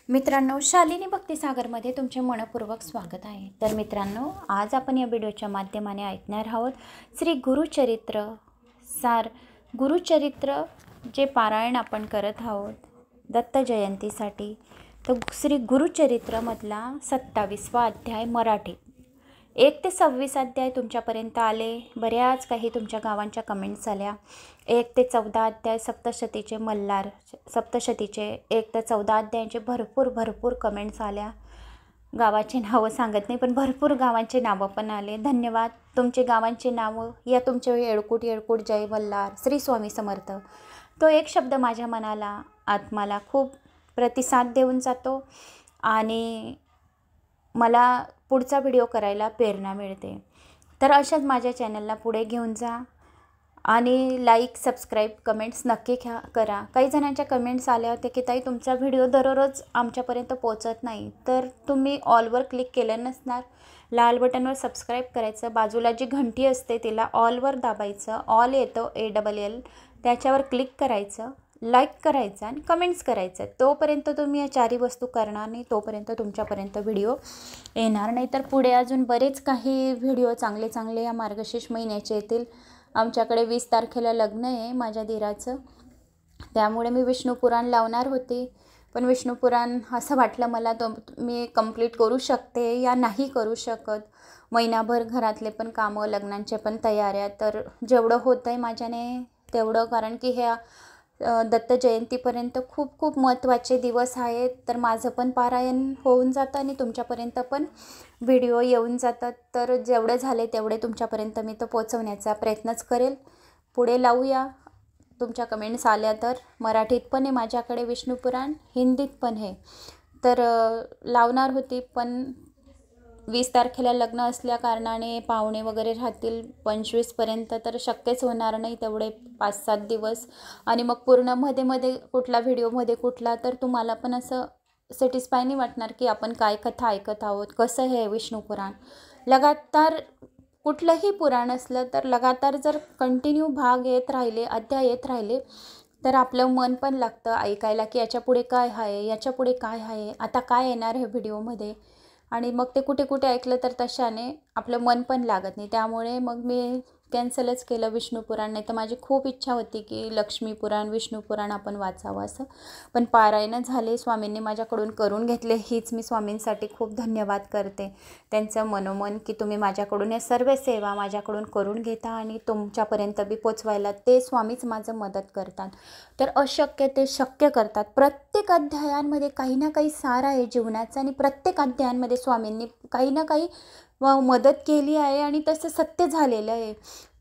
मित्रांनो, शालिनी भक्तिसागरमध्ये तुमचे मनपूर्वक स्वागत आहे। तर मित्रांनो, आज आपण या व्हिडिओच्या माध्यमाने ऐकणार आहोत श्री गुरुचरित्र गुरुचरित्र जे पारायण आपण करत आहोत दत्त जयंतीसाठी। तो श्री गुरुचरित्रमधला 27वा अध्याय मराठी 1 ते 26 अध्याय तुमच्यापर्यंत आले। बऱ्याच काही तुमच्या गावांच्या कमेंट्स आल्या। 1 ते 14 अध्याय सप्तशतीचे मल्हार, सप्तशतीचे 1 ते 14 अध्यायांचे भरपूर कमेंट्स आल्या। गावाचे नावं सांगत नाही, पण भरपूर गावांचे नावं पण आले। धन्यवाद तुमचे गावांचे नावं या तुमचे येळकूट जय मल्हार श्री स्वामी समर्थ। तो एक शब्द माझ्या मनाला आत्माला खूप प्रतिसाद देऊन जातो आणि मला पुढचा व्हिडिओ करायला प्रेरणा मिळते। तर अशाच माझ्या चॅनलला पुढे घेऊन जा आणि लाईक, सबस्क्राईब, कमेंट्स नक्की करा। काही जणांच्या कमेंट्स आल्या होत्या की ताई तुमचा व्हिडिओ दररोज आमच्यापर्यंत पोहोचत नाही, तर तुम्ही ऑलवर क्लिक केलं नसणार। लाल बटनवर सबस्क्राईब करायचं, बाजूला जी घंटी असते तिला ऑलवर दाबायचं, ऑल येतो ALL, त्याच्यावर क्लिक करायचं, लाईक करायचं आणि कमेंट्स करायचं। तोपर्यंत तुम्ही या चारही वस्तू करणार नाही तोपर्यंत तुमच्यापर्यंत व्हिडिओ येणार नाही। तर पुढे अजून बरेच काही व्हिडिओ चांगले या मार्गशीर्ष महिन्याचे येतील। आमच्याकडे 20 तारखेला लग्न आहे माझ्या दिराचं, त्यामुळे मी विष्णू पुराण लावणार होते, पण विष्णू पुराण असं वाटलं मला तो मी कंप्लीट करू शकते या नाही करू शकत। महिनाभर घरातले पण कामं, लग्नांचे पण तयाऱ्या, तर जेवढं होतं आहे माझ्याने तेवढं, कारण की ह्या दत्त जयंतीपर्यंत खूप महत्त्वाचे दिवस आहेत। तर माझं पण पारायण होऊन जातं आणि तुमच्यापर्यंत पण व्हिडिओ येऊन जातात। तर जेवढे झाले तेवढे तुमच्यापर्यंत मी तो पोचवण्याचा प्रयत्नच करेल। पुढे लावूया। तुमच्या कमेंट्स आल्या तर मराठीत पण आहे माझ्याकडे विष्णू पुराण, हिंदीत पण आहे, तर लावणार होती, पण 20 तारखेला लग्न असल्या कारणाने पाहुणे वगैरे राहतील 25पर्यंत, तर शक्यच होणार नाही तेवढे 5-7 दिवस। आणि मग पूर्ण मध्ये कुठला व्हिडिओमध्ये कुठला, तर तुम्हाला पण असं सॅटिस्फाय नाही वाटणार की आपण काय कथा ऐकत आहोत। कसं हे विष्णू पुराण लगातार, कुठलंही पुराण असलं तर लगातार जर कंटिन्यू भाग येत राहिले, अध्याय येत राहिले, तर आपलं मन पण लागतं ऐकायला की याच्यापुढे काय आहे, याच्यापुढे काय आहे, आता काय येणार आहे व्हिडिओमध्ये। आणि मग ते कुठे ऐकलं तर तशाने आपलं मन पण लागत नाही, त्यामुळे मग मी कॅन्सलच केलं विष्णू पुराण। नाही तर माझी खूप इच्छा होती की लक्ष्मी पुराण, विष्णू पुराण आपण वाचावं असं, पण पारायण झाले, स्वामींनी माझ्याकडून करून घेतले। हीच मी स्वामींसाठी खूप धन्यवाद करते, त्यांचं मनोमन की तुम्ही माझ्याकडून या सर्व सेवा माझ्याकडून करून घेता आणि तुमच्यापर्यंत बी पोचवायला ते स्वामीच माझं मदत करतात। तर अशक्य ते शक्य करतात। प्रत्येक अध्यायांमध्ये काही ना काही सार आहे जीवनाचं, आणि प्रत्येक अध्यायांमध्ये स्वामींनी काही ना काही मदत केली आहे आणि तसं सत्य झालेलं आहे।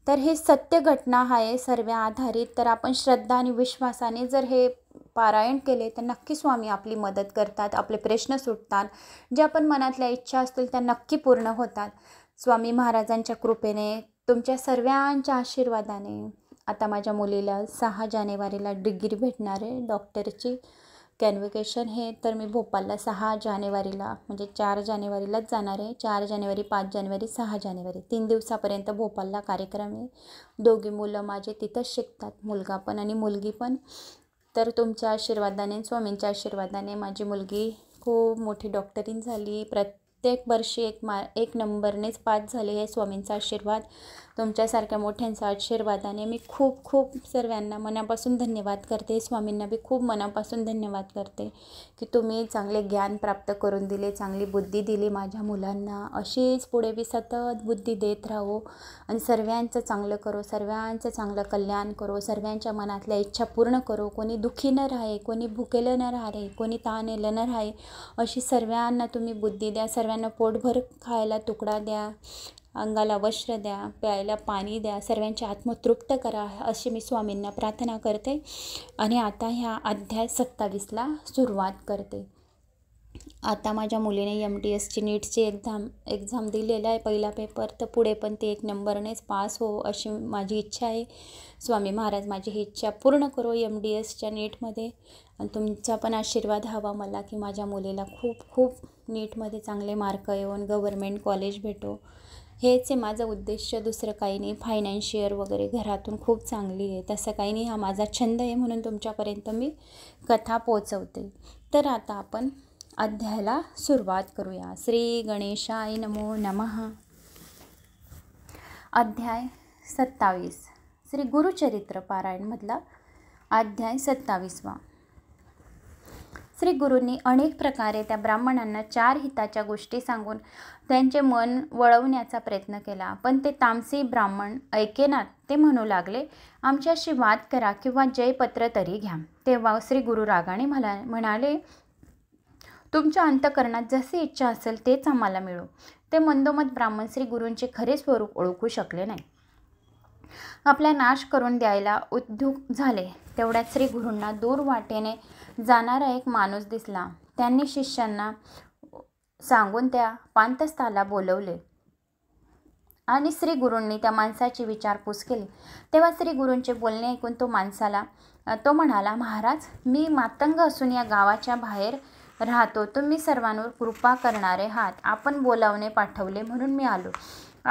तर हे सत्य घटना आहे सर्व आधारित। तर आपण श्रद्धा आणि विश्वासाने जर हे पारायण केले तर नक्की स्वामी आपली मदत करतात, आपले प्रश्न सुटतात, जे आपण मनातल्या इच्छा असतील त्या नक्की पूर्ण होतात स्वामी महाराजांच्या कृपेने, तुमच्या सर्वांच्या आशीर्वादाने। आता माझ्या मुलीला 6 जानेवारीला डिग्री भेटणार आहे डॉक्टरची, कॅन्व्होकेशन हे, तर मी भोपाळला 6 जानेवारीला म्हणजे 4 जानेवारीलाच जाणार आहे। 4 जानेवारी, 5 जानेवारी, 6 जानेवारी 3 दिवसापर्यंत भोपाळला कार्यक्रम आहे। दोघी मुलं माझे तिथंच शिकतात, मुलगा पण आणि मुलगी पण। तर तुमच्या आशीर्वादाने, स्वामींच्या आशीर्वादाने माझी मुलगी खूप मोठी डॉक्टरीन झाली, प्रत्येक वर्षी एक नंबरनेच पास झाली आहे स्वामींचा आशीर्वाद। तुमच्यासारख्या मोठ्यांचा आशीर्वादाने मी खूप सर्वांना मनापासून धन्यवाद करते। स्वामींना बी खूप मनापासून धन्यवाद करते की तुम्ही चांगले ज्ञान प्राप्त करून दिले, चांगली बुद्धी दिली माझ्या मुलांना। अशीच पुढे बी सतत बुद्धी देत राहो आणि सर्वांचं चांगलं करो, सर्वांचं चांगलं कल्याण करो, सर्वांच्या मनातल्या इच्छा पूर्ण करो। कोणी दुःखी न राहे, कोणी भुकेलं न राहे, कोणी ताणलेलं न राहे, अशी सर्वांना तुम्ही बुद्धी द्या। सर्वांना पोटभर खायला तुकडा द्या, अंगाला वस्त्र द्या, प्यायला पाणी द्या, सर्वांचे आत्मतृप्त करा, अशी मी स्वामींना प्रार्थना करते। आणि आता ह्या अध्याय 27ला सुरुवात करते। आता माझ्या मुलीने MDSची नीटची एक्झाम दिलेला आहे, पहिला पेपर, तर पुढे पण ते 1 नंबरनेच पास हो अशी माझी इच्छा आहे। स्वामी महाराज माझी ही इच्छा पूर्ण करो MDSच्या नीटमध्ये, आणि तुमचा पण आशीर्वाद हवा मला की माझ्या मुलीला खूप नीटमध्ये चांगले मार्क येऊन गव्हर्मेंट कॉलेज भेटो। हेच आहे माझं उद्देश, दुसरं काही नाही। फायनान्शियल वगैरे घरातून खूप चांगली आहे, तसं काही नाही, हा माझा छंद आहे म्हणून तुमच्यापर्यंत मी कथा पोचवते। तर आता आपण अध्यायाला सुरुवात करूया. श्री गणेशाय नमो नमः. अध्याय 27. श्री गुरुचरित्र पारायणमधला अध्याय 27. श्री गुरूंनी अनेक प्रकारे त्या ब्राह्मणांना 4 हिताच्या गोष्टी सांगून त्यांचे मन वळवण्याचा प्रयत्न केला, पण ते तामसी ब्राह्मण ऐकेनात. ते म्हणू लागले, आमच्याशी वाद करा किंवा जयपत्र तरी घ्या. तेव्हा श्री गुरु रागाने म्हणाले, तुमच्या अंतःकरणात जशी इच्छा असेल तेच आम्हाला मिळो. ते मंदोमद ब्राह्मण श्री गुरूंचे खरे स्वरूप ओळखू शकले नाही. आपला नाश करून द्यायला उद्युक्त झाले. तेवढ्यात श्री गुरूंना दूर वाटेने जाणारा एक माणूस दिसला. त्यांनी शिष्यांना सांगून त्या पांतस्थाला बोलवले आणि श्री गुरूंनी त्या माणसाची विचारपूस केली. तेव्हा श्री गुरूंचे बोलणे ऐकून तो म्हणाला, महाराज, मी मातंग असून या गावाच्या बाहेर राहतो. तुम्ही सर्वांवर कृपा करणारे आहात. आपण बोलावणे पाठवले म्हणून मी आलो.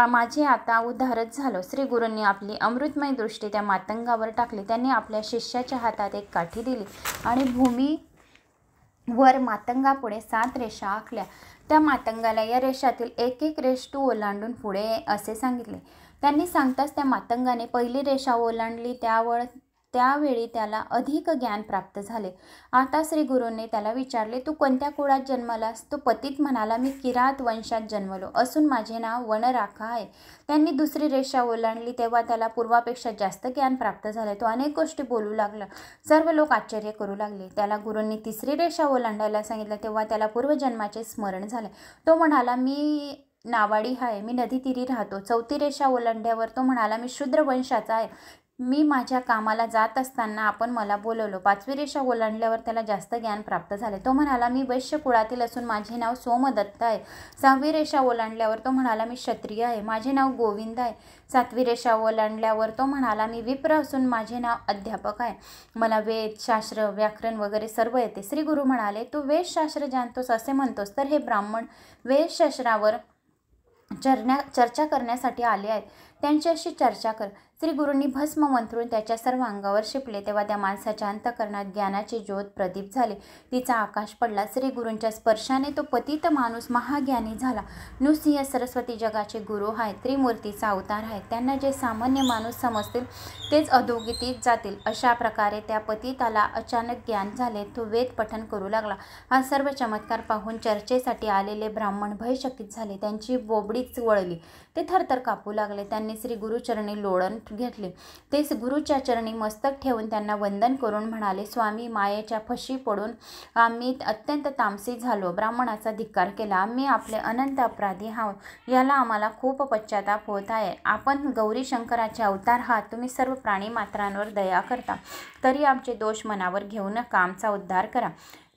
माझे आता उद्धारच झालो. श्री गुरूंनी आपली अमृतमय दृष्टी त्या मातंगावर टाकली. त्यांनी आपल्या शिष्याच्या हातात एक काठी दिली आणि भूमीवर मातंगापुढे 7 रेषा आखल्या. त्या मातंगाला या रेषातील एक एक रेष तू ओलांडून पुढे ये असे सांगितले. त्यांनी सांगताच त्या मातंगाने पहिली रेषा ओलांडली. त्यावेळी त्याला अधिक ज्ञान प्राप्त झाले. आता श्री गुरूंनी त्याला विचारले, तू कोणत्या कुळात जन्मलास? तो पतित म्हणाला, मी किरात वंशात जन्मलो असून माझे नाव वनराखा आहे. त्यांनी दुसरी रेषा ओलांडली. तेव्हा त्याला पूर्वापेक्षा जास्त ज्ञान प्राप्त झाले. तो अनेक गोष्टी बोलू लागला. सर्व लोक आश्चर्य करू लागले. त्याला गुरूंनी तिसरी रेषा ओलांडायला सांगितलं. तेव्हा त्याला पूर्वजन्माचे स्मरण झाले. तो म्हणाला, मी नावाडी आहे, मी नदीतीरी राहतो. चौथी रेषा ओलांडल्यावर तो म्हणाला, मी शूद्र वंशाचा आहे, मी माझ्या कामाला जात असताना आपण मला बोलवलं. 5वी रेषा ओलांडल्यावर त्याला जास्त ज्ञान प्राप्त झाले. तो म्हणाला, मी वैश्य कुळातील असून माझे नाव सोमदत्त आहे. 6वी रेषा ओलांडल्यावर तो म्हणाला, मी क्षत्रिय आहे, माझे नाव गोविंद आहे. 7वी रेषा ओलांडल्यावर तो म्हणाला, मी विप्र असून माझे नाव अध्यापक आहे. मला वेद, शास्त्र, व्याकरण वगैरे सर्व येते. श्री गुरु म्हणाले, तू वेदशास्त्र जाणतोस असे म्हणतोस, तर हे ब्राह्मण वेदशास्त्रावर चर्चा करण्यासाठी आले आहेत. त्यांच्याशी चर्चा कर. श्री गुरूंनी भस्म मंत्रून त्याच्या सर्व अंगावर शिपले. तेव्हा त्या माणसाच्या अंतःकरणात ज्ञानाची ज्योत प्रदीप झाली. तिचा आकाश पडला. श्री गुरूंच्या स्पर्शाने तो पतित माणूस महाज्ञानी झाला. नृसिंह सरस्वती जगाचे गुरु आहेत. त्रिमूर्तीचा अवतार आहेत. त्यांना जे सामान्य माणूस समजतील तेच अधोगतीत जातील. अशा प्रकारे त्या पतिताला अचानक ज्ञान झाले. तो वेद पठण करू लागला. हा सर्व चमत्कार पाहून चर्चेसाठी आलेले ब्राह्मण भयचकित झाले. त्यांची बोबडीच वळली. ते थरथर कापू लागले. त्यांनी श्री गुरुचरणी लोळण घेतले. ते गुरुच्या चरणी मस्तक ठेवून त्यांना वंदन करून म्हणाले, स्वामी, मायेच्या फशी पडून आम्ही अत्यंत तामसी झालो. ब्राह्मणाचा धिक्कार केला. आम्ही आपले अनंत अपराधी आहोत. याला आम्हाला खूप पश्चाताप होत आहे. आपण गौरी शंकराचे अवतार आहात. तुम्ही सर्व प्राणी मात्रांवर दया करता. तरी आमचे दोष मनावर घेऊ नका. आमचा उद्धार करा.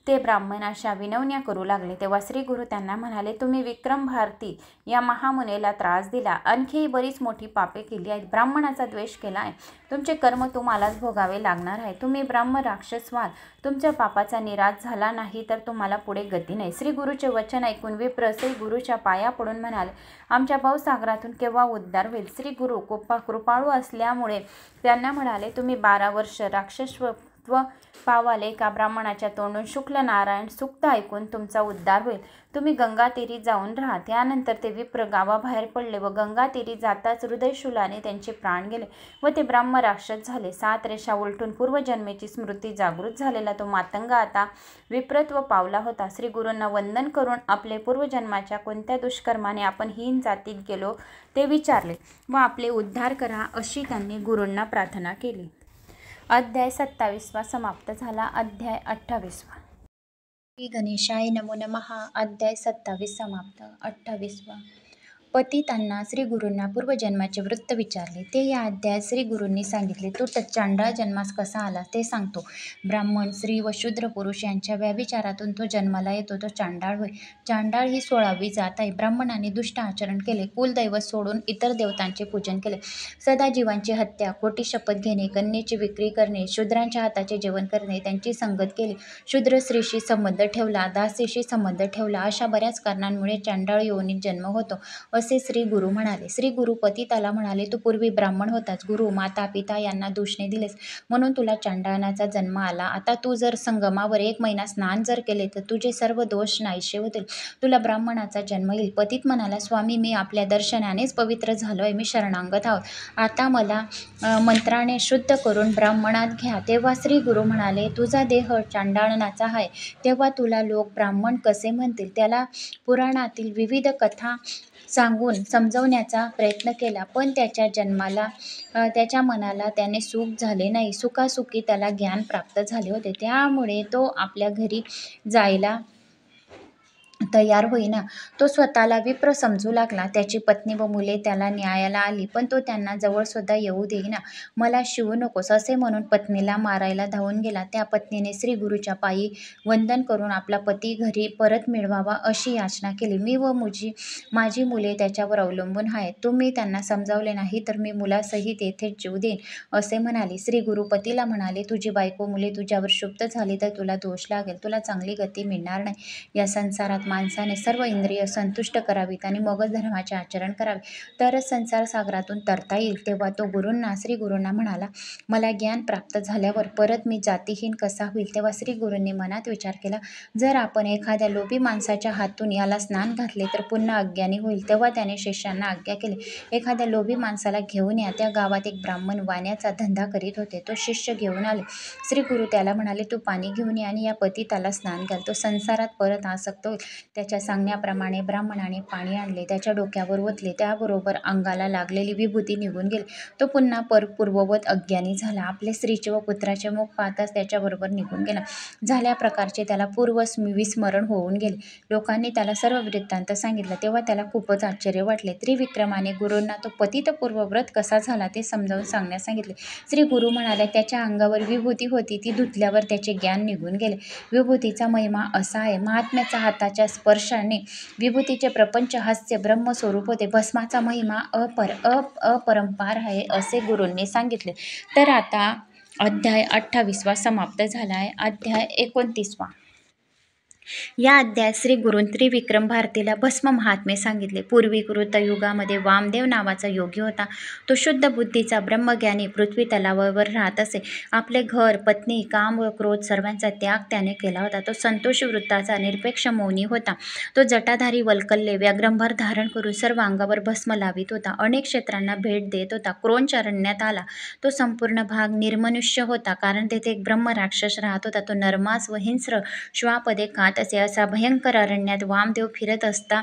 ते ब्राह्मण अशा विनवण्या करू लागले. तेव्हा श्री गुरु त्यांना म्हणाले, तुम्ही विक्रम भारती या महामुनेला त्रास दिला. आणखीही बरीच मोठी पापे केली आहेत. ब्राह्मणाचा द्वेष केला आहे. तुमचे कर्म तुम्हालाच भोगावे लागणार आहे. तुम्ही ब्राह्म राक्षस व्हाल. तुमच्या पापाचा निराश झाला नाही तर तुम्हाला पुढे गती नाही. श्री गुरुचे वचन ऐकून विप्र श्री गुरुच्या पाया पडून म्हणाले, आमच्या भवसागरातून केव्हा उद्धार होईल? श्री गुरु कृपाळू असल्यामुळे त्यांना म्हणाले, तुम्ही 12 वर्ष राक्षसत्व पावाल. एका ब्राह्मणाच्या तोंडून शुक्ल नारायण सूक्त ऐकून तुमचा उद्धार होईल. तुम्ही गंगातीरी जाऊन राहा. त्यानंतर ते विप्र गावाबाहेर पडले व गंगातीरी जाताच हृदयशूलाने त्यांचे प्राण गेले व ते ब्राह्म राक्षस झाले. 7 रेषा उलटून पूर्वजन्मेची स्मृती जागृत झालेला तो मातंग आता विप्रत्व पावला होता. श्री गुरूंना वंदन करून आपले पूर्वजन्माच्या कोणत्या दुष्कर्माने आपण हीन जातीत गेलो ते विचारले व आपले उद्धार करा अशी त्यांनी गुरूंना प्रार्थना केली. अध्याय 27 समाप्त झाला. अध्याय 28. श्री गणेशाय नमो नमः. अध्याय 27 समाप्त. 28. पतितांना श्री गुरूंना पूर्वजन्माचे वृत्त विचारले. ते या अध्यायात श्री गुरूंनी सांगितले. तू चांडाळ जन्मास कसा आला ते सांगतो. ब्राह्मण, स्त्री व शूद्र पुरुष यांच्या व्यभिचारातून तो जन्माला येतो. तो चांडाळ होय. चांडाळ ही 16वी जात आहे. ब्राह्मणाने दुष्ट आचरण केले. कुलदैवत सोडून इतर देवतांचे पूजन केले. सदाजीवांची हत्या, खोटी शपथ घेणे, कन्येची विक्री करणे, शूद्रांच्या हाताचे जेवण करणे, त्यांची संगत केली, शूद्र स्त्रीशी संबंध ठेवला, दासीशी संबंध ठेवला, अशा बऱ्याच कारणांमुळे चांडाळ योनीत जन्म होतो. असे श्री गुरु म्हणाले. श्री गुरु पतिताला म्हणाले, तू पूर्वी ब्राह्मण होतास. गुरु, माता, पिता यांना दूषणे दिलेस म्हणून तुला चांडाळाचा जन्म आला. आता तू जर संगमावर 1 महिना स्नान जर केले तर तुझे सर्व दोष नाहीसे होतील. तुला ब्राह्मणाचा जन्म येईल. पतित म्हणाला, स्वामी, मी आपल्या दर्शनानेच पवित्र झालोय. मी शरणागत आहोत. आता मला मंत्राने शुद्ध करून ब्राह्मणात घ्या. तेव्हा श्री गुरु म्हणाले, तुझा देह चांडाळनाचा आहे, तेव्हा तुला लोक ब्राह्मण कसे म्हणतील? त्याला पुराणातील विविध कथा सांगून समजवण्याचा प्रयत्न केला, पण त्याच्या मनाला त्याने सुख झाले नाही. सुखासुखी त्याला ज्ञान प्राप्त झाले होते. त्यामुळे तो आपल्या घरी जायला तयार होईना. तो स्वतःला विप्र समजू लागला. त्याची पत्नी व मुले त्याला न्यायाला आली, पण तो त्यांना जवळसुद्धा येऊ देईना. मला शिवू नकोस असे म्हणून पत्नीला मारायला धावून गेला. त्या पत्नीने श्री गुरुच्या पायी वंदन करून आपला पती घरी परत मिळवावा अशी याचना केली. मी व माझी मुले त्याच्यावर अवलंबून आहेत. तुम्ही त्यांना समजावले नाही तर मी मुलासहित येथेच जीव देईन असे म्हणाले. श्री गुरु पतीला म्हणाले, तुझी बायको मुले तुझ्यावर क्षुब्ध झाली तर तुला दोष लागेल. तुला चांगली गती मिळणार नाही. या संसारात माणसाने सर्व इंद्रिय संतुष्ट करावीत आणि मगच धर्माचे आचरण करावे, तरच संसार सागरातून तरता येईल. तेव्हा तो श्री गुरूंना म्हणाला, मला ज्ञान प्राप्त झाल्यावर परत मी जातीहीन कसा होईल? तेव्हा श्री गुरूंनी मनात विचार केला, जर आपण एखाद्या लोभी माणसाच्या हातून याला स्नान घातले तर पुन्हा अज्ञानी होईल. तेव्हा त्याने शिष्यांना आज्ञा केली, एखाद्या लोभी माणसाला घेऊन या. त्या गावात एक ब्राह्मण वाण्याचा धंदा करीत होते. तो शिष्य घेऊन आले. श्री गुरु त्याला म्हणाले, तू पाणी घेऊन ये आणि या पतिताला स्नान घाल. तो संसारात परत आसक्त होईल. त्याच्या सांगण्याप्रमाणे ब्राह्मणाने पाणी आणले, त्याच्या डोक्यावर ओतले. त्याबरोबर अंगाला लागलेली विभूती निघून गेली. तो पुन्हा पूर्ववत अज्ञानी झाला. आपले स्त्रीचे व पुत्राचे मुख पाहताच त्याच्याबरोबर निघून गेला. झाल्या प्रकारचे त्याला पूर्व विस्मरण होऊन गेले. लोकांनी त्याला सर्व वृत्तांत सांगितला. तेव्हा त्याला खूपच आश्चर्य वाटले. त्रिविक्रमाने गुरूंना तो पतित पूर्वव्रत कसा झाला ते समजावून सांगण्यास सांगितले. श्री गुरु म्हणाले, त्याच्या अंगावर विभूती होती, ती धुतल्यावर त्याचे ज्ञान निघून गेले. विभूतीचा महिमा असा आहे. महात्म्याचा हाताच्या स्पर्शाने विभूतीचे प्रपंच हास्य ब्रह्मस्वरूप होते. भस्माचा महिमा अपरंपार आहे असे गुरूंनी सांगितले. तर आता अध्याय 28 समाप्त झाला आहे. अध्याय 29. या अध्यायात श्री गुरूं त्रिविक्रम भारतीला भस्म महात्म्य सांगितले. पूर्वी कृतयुगामध्ये वामदेव नावाचा योगी होता. तो शुद्ध बुद्धीचा ब्रह्मज्ञानी पृथ्वी तलावावर राहत असे. आपले घर, पत्नी, काम व क्रोध सर्वांचा त्याग त्याने केला होता. तो संतोषी वृत्ताचा निरपेक्ष मौनी होता. तो जटाधारी वल्कल्ले व्याघ्रंभर धारण करून सर्व अंगावर भस्म लावित होता. अनेक क्षेत्रांना भेट देत होता. क्रोंचारण्यात आला. तो संपूर्ण भाग निर्मनुष्य होता, कारण तेथे एक ब्रह्म राक्षस राहत होता. तो नरमास व हिंस्र श्वापदे खात असे. असा भयंकर अरण्यात वामदेव फिरत असता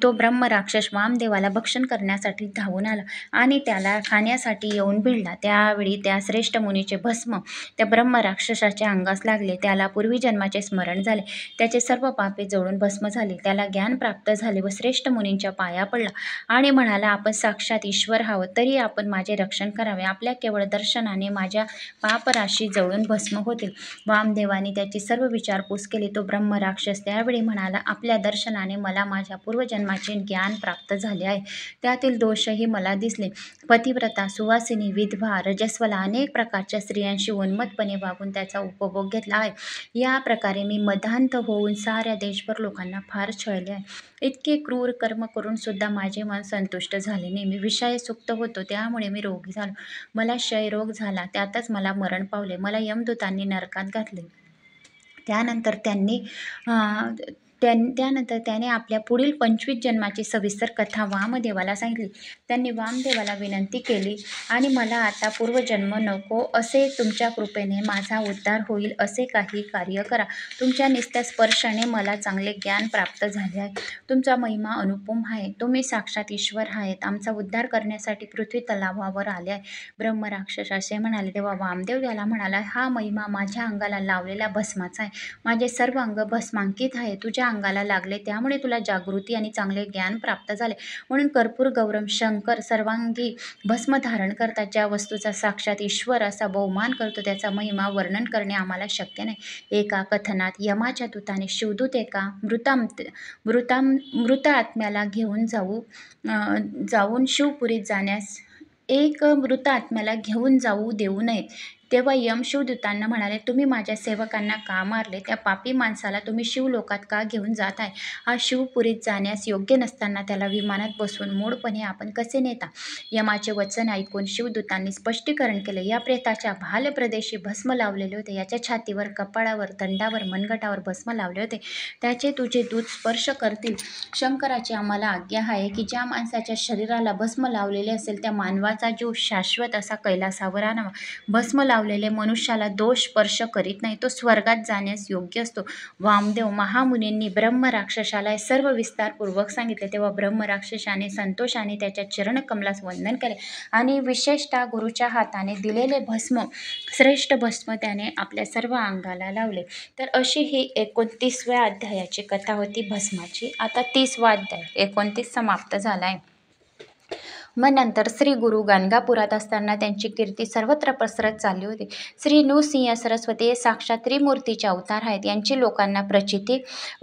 तो ब्रह्म राक्षस वामदेवाला भक्षण करण्यासाठी धावून आला आणि त्याला खाण्यासाठी येऊन भिडला. त्यावेळी त्या श्रेष्ठ मुनीचे भस्म त्या ब्रह्म राक्षसाच्या अंगास लागले. त्याला पूर्वी जन्माचे स्मरण झाले. त्याचे सर्व पापे जळून भस्म झाले. त्याला ज्ञान प्राप्त झाले व श्रेष्ठ मुनींच्या पाया पडला आणि म्हणाला, आपण साक्षात ईश्वर आहोत, तरी आपण माझे रक्षण करावे. आपल्या केवळ दर्शनाने माझ्या पापराशी जळून भस्म होतील. वामदेवाने त्याची सर्व विचारपूस केली. तो ब्रह्म राक्षस त्यावेळी म्हणाला, आपल्या दर्शनाने मला माझ्या पूर्वजन्माचे ज्ञान प्राप्त झाले आहे. त्यातील दोषही मला दिसले. पतिव्रता, सुवासिनी, विधवा, रजस्वला अनेक प्रकारच्या स्त्रियांशी उन्मत्तपणे वागून त्याचा उपभोग घेतला आहे. या प्रकारे मी मदांध होऊन साऱ्या देशभर लोकांना फार छळले आहे. इतके क्रूर कर्म करून सुद्धा माझे मन संतुष्ट झाले नाही. मी विषयसुक्त होतो, त्यामुळे मी रोगी झालो. मला क्षयरोग झाला, त्यातच मला मरण पावले. मला यमदूतांनी नरकात घातले. त्यानंतर त्याने आपल्या पुढील 25 जन्माची सविस्तर कथा वामदेवाला सांगितली. त्यांनी वामदेवाला विनंती केली आणि मला आता पूर्वजन्म नको असे, तुमच्या कृपेने माझा उद्धार होईल असे काही कार्य करा. तुमच्या नुसत्या स्पर्शाने मला चांगले ज्ञान प्राप्त झाले आहे. तुमचा महिमा अनुपम आहे. तुम्ही साक्षात ईश्वर आहेत. आमचा उद्धार करण्यासाठी पृथ्वी तलावावर आले आहे. ब्रह्म राक्षस असे म्हणाले. तेव्हा वामदेव त्याला म्हणाला, हा महिमा माझ्या अंगाला लावलेल्या भस्माचा आहे. माझे सर्व अंग भस्मांकित आहे. तुझ्या अंगाला लागले त्यामुळे तुला जागृती आणि चांगले ज्ञान प्राप्त झाले. म्हणून कर्पूर गौरम शंकर सर्वांगी भस्म धारण करतात. ज्या वस्तूचा साक्षात ईश्वर असा बहुमान करतो त्याचा महिमा वर्णन करणे आम्हाला शक्य नाही. एका कथनात यमाच्या दूताने शिवदूत एका मृत आत्म्याला घेऊन जाऊन शिवपुरीत जाण्यास मृत आत्म्याला घेऊन जाऊ देऊ नये. तेव्हा यम शिवदूतांना म्हणाले, तुम्ही माझ्या सेवकांना का मारले? त्या पापी माणसाला तुम्ही शिवलोकात का घेऊन जात आहे? हा शिवपुरीत जाण्यास योग्य नसताना त्याला विमानात बसवून मूढपणे आपण कसे नेता? यमाचे वचन ऐकून शिवदूतांनी स्पष्टीकरण केले, या प्रेताच्या भाल प्रदेशी भस्म लावलेले होते. याच्या छातीवर, कपाळावर, दंडावर, मनगटावर भस्म लावले होते. त्याचे तुझे दूत स्पर्श करतील. शंकराची आम्हाला आज्ञा आहे की ज्या माणसाच्या शरीराला भस्म लावलेले असेल त्या मानवाचा जीव शाश्वत असा कैलासावर आणावा. भस्म लावलेले मनुष्याला दोष स्पर्श करीत नाही, तो स्वर्गात जाण्यास योग्य असतो. वामदेव महामुनींनी ब्रह्म राक्षसाला हे सर्व विस्तारपूर्वक सांगितले. तेव्हा ब्रह्म राक्षसाने संतोषाने त्याच्या चरणकमलास वंदन केले आणि विशेषतः गुरुच्या हाताने दिलेले भस्म, श्रेष्ठ भस्म त्याने आपल्या सर्व अंगाला लावले. तर अशी ही 29व्या अध्यायाची कथा होती भस्माची. आता 30वा अध्याय 29 समाप्त झाला आहे. मग नंतर श्री गुरु गाणगापुरात असताना त्यांची कीर्ती सर्वत्र पसरत चालली होती. श्री नृसिंह सरस्वती हे साक्षात त्रिमूर्तीचे अवतार आहेत. यांची लोकांना प्रचिती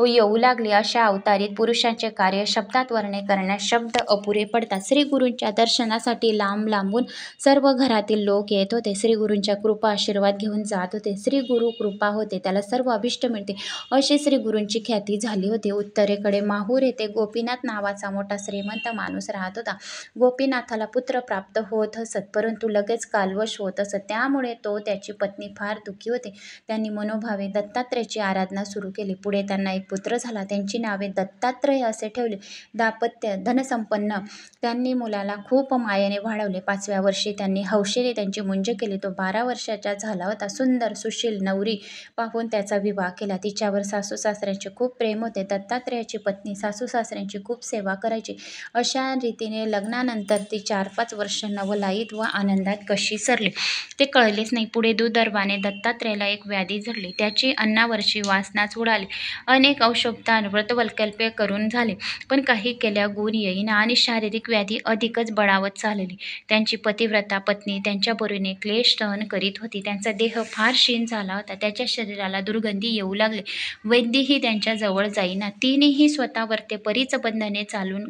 येऊ लागली. अशा अवतारित पुरुषांचे कार्य शब्दात वर्णन करण्यास शब्द अपुरे पडतात. श्री गुरूंच्या दर्शनासाठी लांब लांबून सर्व घरातील लोक येत होते. श्री गुरूंच्या कृपा आशीर्वाद घेऊन जात होते. श्री गुरु कृपा होते त्याला सर्व अभिष्ट मिळते, अशी श्री गुरूंची ख्याती झाली होती. उत्तरेकडे माहूर येथे गोपीनाथ नावाचा मोठा श्रीमंत माणूस राहत होता. गोपीनाथाला पुत्र प्राप्त होत असत, परंतु लगेच कालवश होत असत. त्यामुळे तो त्याची पत्नी फार दुःखी होते. त्यांनी मनोभावे दत्तात्रेयाची आराधना सुरू केली. पुढे त्यांना एक पुत्र झाला. त्यांची नावे दत्तात्रेय असे ठेवले. दाम्पत्य धनसंपन्न त्यांनी मुलाला खूप मायेने वाढवले. 5व्या वर्षी त्यांनी हौशेने त्यांची मुंज केली. तो 12 वर्षाचा झाला होता. सुंदर सुशील नवरी पाहून त्याचा विवाह केला. तिच्यावर सासू सासऱ्यांचे खूप प्रेम होते. दत्तात्रेयाची पत्नी सासू सासऱ्यांची खूप सेवा करायची. अशा रीतीने लग्नानंतर ती 4-5 वर्ष नवलाईत व आनंदात कशी सरली ते कळलेच नाही. पुढे दुर्दैवाने दत्तात्रेयाला एक व्याधी झडली. त्याची अन्नावरची वासनाच उडाली. अनेक औषधोपचार व्रतवैकल्य करून झाले, पण काही केल्या गुण येईना आणि शारीरिक व्याधी अधिकच बळावत चालली. त्यांची पतिव्रता पत्नी त्यांच्या बरोबरीने क्लेश सहन करीत होती. त्यांचा देह फार क्षीण झाला होता. त्याच्या शरीराला दुर्गंधी येऊ लागली. वैद्यही त्यांच्या जवळ जाईना. तिनेही स्वतःवर ते परीच बंधने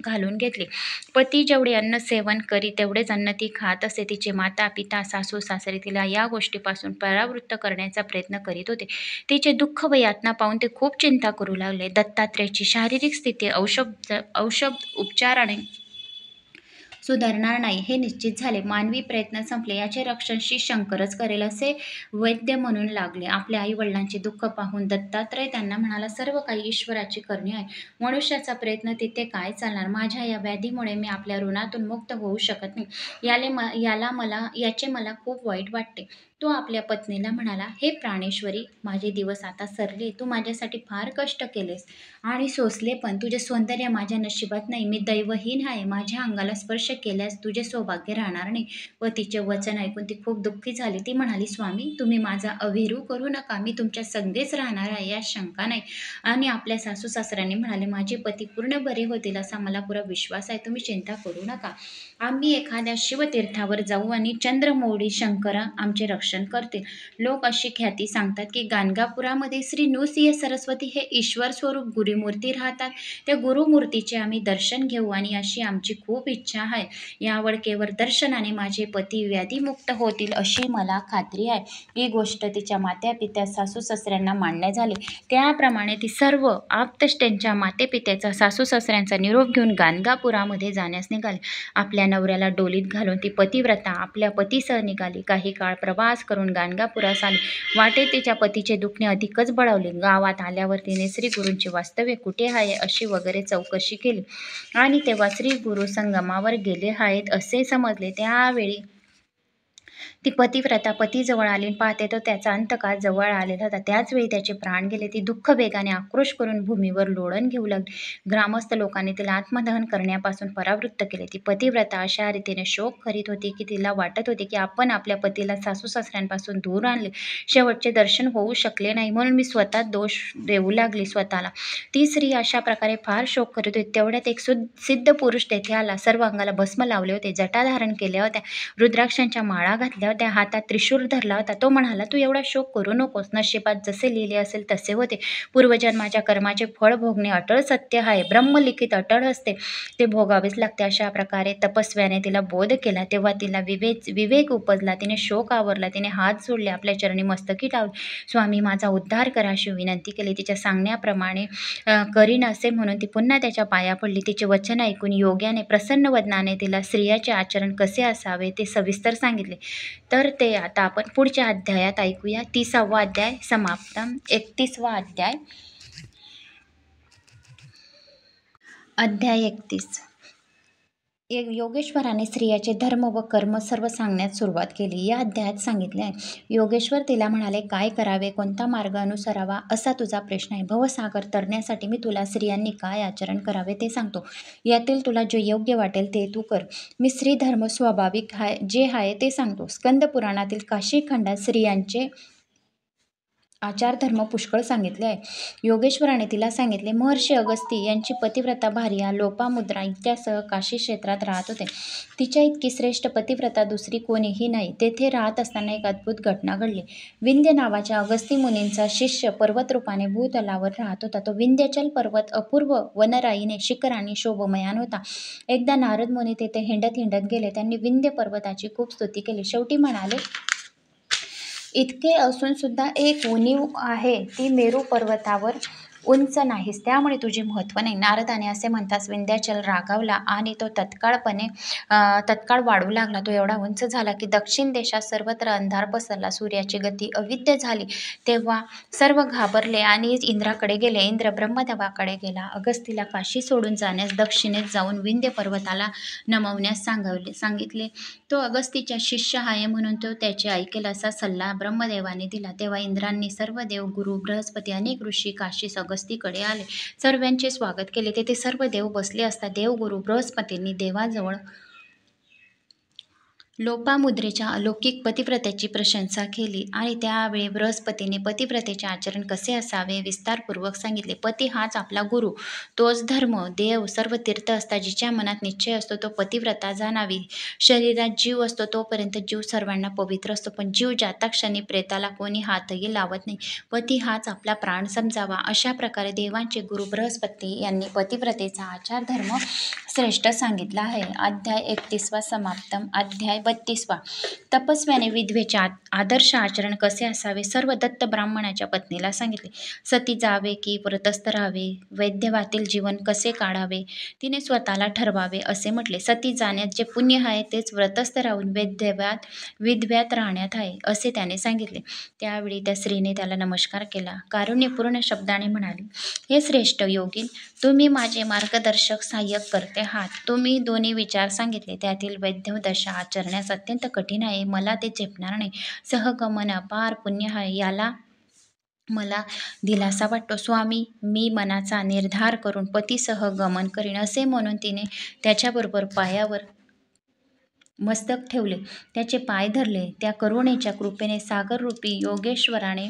घालून घेतली. पती जेवढे अन्न सेवन करी तेवढेच अन्न ती खात असे. तिचे माता पिता सासू सासरे तिला या गोष्टीपासून परावृत्त करण्याचा प्रयत्न करीत होते. तिचे दुःख व यातना पाहून ते खूप चिंता करू लागले. दत्तात्रेयाची शारीरिक स्थिती औषध उपचाराने सुधारणार नाही हे निश्चित झाले. मानवी प्रयत्न संपले. याचे रक्षण श्री शंकरच करेल असे वैद्य म्हणून लागले. आपल्या आई वडिलांचे दुःख पाहून दत्तात्रेय त्यांना म्हणाला, सर्व काही ईश्वराची करणी आहे. मनुष्याचा प्रयत्न तिथे काय चालणार? माझ्या या व्याधीमुळे मी आपल्या ऋणातून मुक्त होऊ शकत नाही. याचे मला खूप वाईट वाटते. तो आपल्या पत्नीला म्हणाला, हे प्राणेश्वरी, माझे दिवस आता सरले. तू माझ्यासाठी फार कष्ट केलेस आणि सोसले, पण तुझे सौंदर्य माझ्या नशिबात नाही. मी दैवहीन आहे. माझ्या अंगाला स्पर्श केल्यास तुझे सौभाग्य राहणार नाही. व तिचे वचन ऐकून ती खूप दुःखी झाली. ती म्हणाली, स्वामी, तुम्ही माझा अभिरू करू नका. मी तुमच्या संगेच राहणार आहे यात शंका नाही. आणि आपल्या सासू सासऱ्यांनी म्हणाले, माझे पती पूर्ण बरे होतील असा मला पुरा विश्वास आहे. तुम्ही चिंता करू नका. आम्ही एखाद्या शिवतीर्थावर जाऊ आणि चंद्रमौळी शंकर आमचे रक्षण करतील. लोक अशी ख्याती सांगतात की गाणगापुरामध्ये श्री नृसिंह सरस्वती हे ईश्वर स्वरूप गुरुमूर्ती राहतात. त्या गुरुमूर्तीचे आम्ही दर्शन घेऊ आणि अशी आमची खूप इच्छा आहे. यावर केवळ दर्शनाने माझे पती व्याधीमुक्त होतील अशी मला खात्री आहे. ही गोष्ट तिच्या मात्यापित्या सासू सासऱ्यांना मान्य झाली. त्याप्रमाणे ती सर्व आप्तेष्टांच्या मातेपित्याचा सासू सासऱ्यांचा निरोप घेऊन गाणगापुरामध्ये जाण्यास निघाली. आपल्या नवऱ्याला डोलीत घालून ती पतिव्रता आपल्या पतीसह निघाली. काही काळ प्रवास करून गाणगापुरास आली. वाटेत तिच्या पतीचे दुखणे अधिकच बळावले. गावात आल्यावर तिने श्री गुरूंचे वास्तव्य कुठे आहे अशी वगैरे चौकशी केली आणि तेव्हा श्री गुरु संगमावर गेले आहेत असे समजले. त्यावेळी ती पतिव्रता पतीजवळ आली. पाहते तर त्याचा अंतकाळ जवळ आलेला होता. त्याचवेळी त्याचे प्राण गेले. ती दुःख वेगाने आक्रोश करून भूमीवर लोळण घेऊ लागली. ग्रामस्थ लोकांनी तिला आत्मदहन करण्यापासून परावृत्त केले. ती पतिव्रता अशा रीतीने शोक करीत होती की तिला वाटत होते की आपण आपल्या पतीला सासू सासऱ्यांपासून दूर आणले. शेवटचे दर्शन होऊ शकले नाही म्हणून मी स्वतः दोष देऊ लागली स्वतःला. ती स्त्री अशा प्रकारे फार शोक करीत होती. तेवढ्यात एक सिद्ध पुरुष तेथे आला. सर्व अंगाला भस्म लावले होते. जटा धारण केल्या होत्या. रुद्राक्षांच्या माळा घातल्या बसल्या होत्या, हातात त्रिशूळ धरला होता. तो म्हणाला, तू एवढा शोक करू नकोस. नशिबात जसे लिहिले असेल तसे होते. पूर्वजन्माच्या कर्माचे फळ भोगणे अटळ सत्य आहे. ब्रह्मलिखित अटळ असते, ते भोगावेच लागते. अशा प्रकारे तपस्व्याने तिला बोध केला. तेव्हा तिला विवेक उपजला. तिने शोक आवरला. तिने हात जोडले, आपल्या चरणी मस्तकी लावली. स्वामी, माझा उद्धार करा अशी विनंती केली. तिच्या सांगण्याप्रमाणे करीन असे म्हणून ती पुन्हा त्याच्या पाया पडली. तिचे वचन ऐकून योग्याने प्रसन्न वदनाने तिला स्त्रियाचे आचरण कसे असावे ते सविस्तर सांगितले. तर ते आता आपण पुढच्या अध्यायात ऐकूया. 30वा अध्याय समाप्त. 31वा अध्याय. अध्याय 31. योगेश्वराने स्त्रियाचे धर्म व कर्म सर्व सांगण्यास सुरुवात केली. या अध्यायात सांगितले आहे. योगेश्वर तिला म्हणाले, काय करावे, कोणता मार्ग अनुसरावा असा तुझा प्रश्न आहे. भवसागर तरण्यासाठी मी तुला स्त्रियांनी काय आचरण करावे ते सांगतो. यातील तुला जे योग्य वाटेल ते तू कर. मी स्त्री धर्म स्वाभाविक जे आहे ते सांगतो. स्कंद पुराणातील काशी खंडात स्त्रियांचे आचार धर्म पुष्कळ सांगितले आहे. योगेश्वराने तिला सांगितले, महर्षी अगस्ती यांची पतिव्रता भार्या लोपामुद्रा इत्यासह काशी क्षेत्रात राहत होते. तिच्या इतकी श्रेष्ठ पतिव्रता दुसरी कोणीही नाही. तेथे राहत असताना एक अद्भुत घटना घडली. विंध्य नावाच्या अगस्ती मुनींचा शिष्य पर्वतरूपाने भूतलावर राहत होता. तो विंध्याचल पर्वत अपूर्व वनराईने शिखराने शोभमयान होता. एकदा नारद मुनी तेथे हिंडत गेले. त्यांनी विंध्य पर्वताची खूप स्तुती केली. शेवटी म्हणाले, इतके असून सुद्धा एक उणीव आहे, ती मेरू पर्वतावर उंच नाहीस, त्यामुळे तुझे महत्त्व नाही. नारदाने असे म्हणताच विंध्याचल रागावला आणि तो तत्काळ वाढू लागला. तो एवढा उंच झाला की दक्षिण देशात सर्वत्र अंधार पसरला. सूर्याची गती अविद्य झाली. तेव्हा सर्व घाबरले आणि इंद्राकडे गेले. इंद्र ब्रह्मदेवाकडे गेला. अगस्तीला काशी सोडून जाण्यास दक्षिणेत जाऊन विंध्य पर्वताला नमवण्यास सांगितले. तो अगस्तीच्या शिष्य आहे म्हणून तो त्याचे ऐकेल असा सल्ला ब्रह्मदेवाने दिला. तेव्हा इंद्रांनी सर्व देव, गुरु, बृहस्पती, अनेक ऋषी काशीस अगस्तीकडे आले. सर्वांचे स्वागत केले. तेथे सर्व देव बसले असता देवगुरु बृहस्पतींनी देवाजवळ लोपामुद्रेच्या अलौकिक पतिव्रतेची प्रशंसा केली आणि त्यावेळी बृहस्पतीने पतिव्रतेचे आचरण कसे असावे विस्तारपूर्वक सांगितले. पती हाच आपला गुरु, तोच धर्म, देव, सर्व तीर्थ असतात. जिच्या मनात निश्चय असतो तो पतिव्रता जाणावी. शरीरात जीव असतो तोपर्यंत जीव सर्वांना पवित्र असतो, पण जीव जाता क्षणी प्रेताला कोणी हातही लावत नाही. पती हाच आपला प्राण समजावा. अशा प्रकारे देवांचे गुरु बृहस्पती यांनी पतिव्रतेचा आचार धर्म श्रेष्ठ सांगितला आहे. अध्याय 31वा समाप्त. अध्याय 32वा. तपस्व्याने विधवेचे आदर्श आचरण कसे असावे सर्व दत्त ब्राह्मणाच्या पत्नीला सांगितले. सती जावे की व्रतस्थ राहावे, वैधव्यातील जीवन कसे काढावे तिने स्वतःला ठरवावे असे म्हटले. सती जाण्यात जे पुण्य आहे तेच व्रतस्थ राहून विधव्यात राहण्यात आहे असे त्याने सांगितले. त्यावेळी त्या स्त्रीने त्याला नमस्कार केला. कारुण्यपूर्ण शब्दाने म्हणाली, हे श्रेष्ठ योगीन, तुम्ही माझे मार्गदर्शक सहाय्यक करते आहात. तुम्ही दोन्ही विचार सांगितले त्यातील वैधव दशा आचरण्यास अत्यंत कठीण आहे. मला ते झेपणार नाही. सहगमन अपार पुण्य आहे, याला मला दिलासा वाटतो. स्वामी, मी मनाचा निर्धार करून पतीसह गमन करीन असे म्हणून तिने त्याच्याबरोबर पायावर मस्तक ठेवले, त्याचे पाय धरले. त्या करुणेच्या कृपेने सागररूपी योगेश्वराने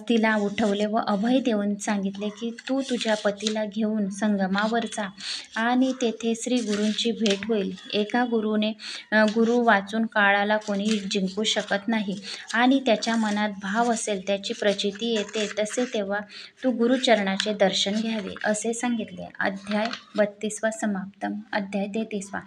तिला उठवले व अभय देऊन सांगितले की तू तुझ्या पतीला घेऊन संगमावर जा आणि तेथे श्री गुरूंची भेट होईल. एका गुरु वाचून काळाला कोणी जिंकू शकत नाही आणि त्याच्या मनात भाव असेल त्याची प्रचिती येते तसे तेव्हा तू गुरुचरणाचे दर्शन घ्यावे असे सांगितले. अध्याय 32वा समाप्त. अध्याय 33वा.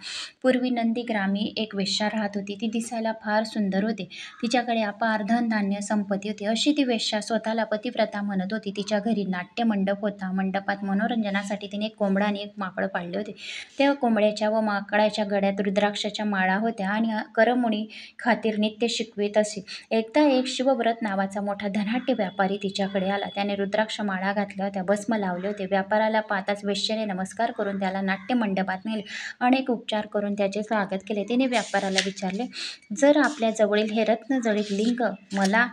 पूर्वी नंदी ग्रामी एक वेश्या राहत होती. ती दिसायला फार सुंदर होती. तिच्याकडे अपार धन धान्य संपत्ती होती. अशी ती वेश्या स्वतःला पतिव्रता म्हणत होती. तिच्या घरी नाट्य मंडप होता. मंडपात मनोरंजनासाठी तिने एक कोंबडा आणि एक माकड पाळले होते. त्या कोंबड्याच्या व माकडाच्या गळ्यात रुद्राक्षाच्या माळा होत्या आणि करमुनी खातीर नित्य शिकवीत असे. एकदा एक शिवव्रत नावाचा मोठा धनाढ्य व्यापारी तिच्याकडे आला. त्याने रुद्राक्ष माळा घातल्या होत्या, भस्म लावले होते. व्यापाराला पाहताच वेश्येने नमस्कार करून त्याला नाट्य मंडपात नेले. अनेक उपचार करून त्याचे स्वागत केले. तिने व्यापाराला विचारले, जर आपल्या जवळील हे रत्नजडित लिंग मला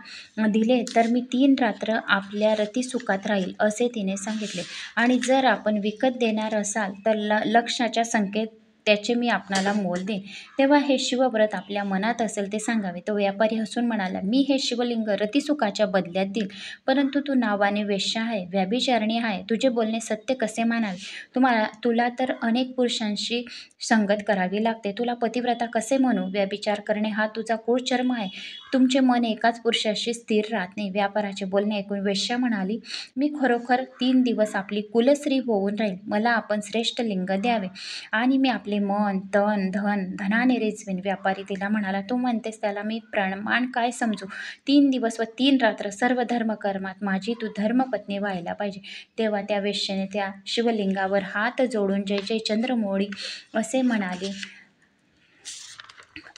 दिले तर मी 3 रात्र आपल्या रतिसुखात राहील असे तिने सांगितले. आणि जर आपण विकत देणार असाल तर लक्षाच्या संख्येत त्याचे मी आपणाला मोल देईन. तेव्हा हे शिवव्रत आपल्या मनात असेल ते सांगावे. तो व्यापारी हसून म्हणाला, मी हे शिवलिंग रतिसुखाच्या बदल्यात देईल, परंतु तू नावाने वेश्या आहे, व्यभिचारिणी आहे, तुझे बोलणे सत्य कसे मानावे? तुला तर अनेक पुरुषांशी संगत करावी लागते, तुला पतिव्रता कसे म्हणू? व्यभिचार करणे हा तुझा कुळचर्म आहे. तुमचे मन एकाच पुरुषाशी स्थिर राहत नाही. व्यापाराचे बोलणे ऐकून वेश्या म्हणाली, मी खरोखर 3 दिवस आपली कुलस्त्री होऊन राहील. मला आपण श्रेष्ठ लिंग द्यावे आणि मी आपले मन, तन, धनाने रिचवीन. व्यापारी तिला म्हणाला, तू म्हणतेस त्याला मी प्रमाण काय समजू? 3 दिवस व 3 रात्र सर्व धर्मकर्मात माझी तू धर्मपत्नी व्हायला पाहिजे. तेव्हा त्या वेश्येने त्या शिवलिंगावर हात जोडून जय जय चंद्रमौळी असे म्हणाले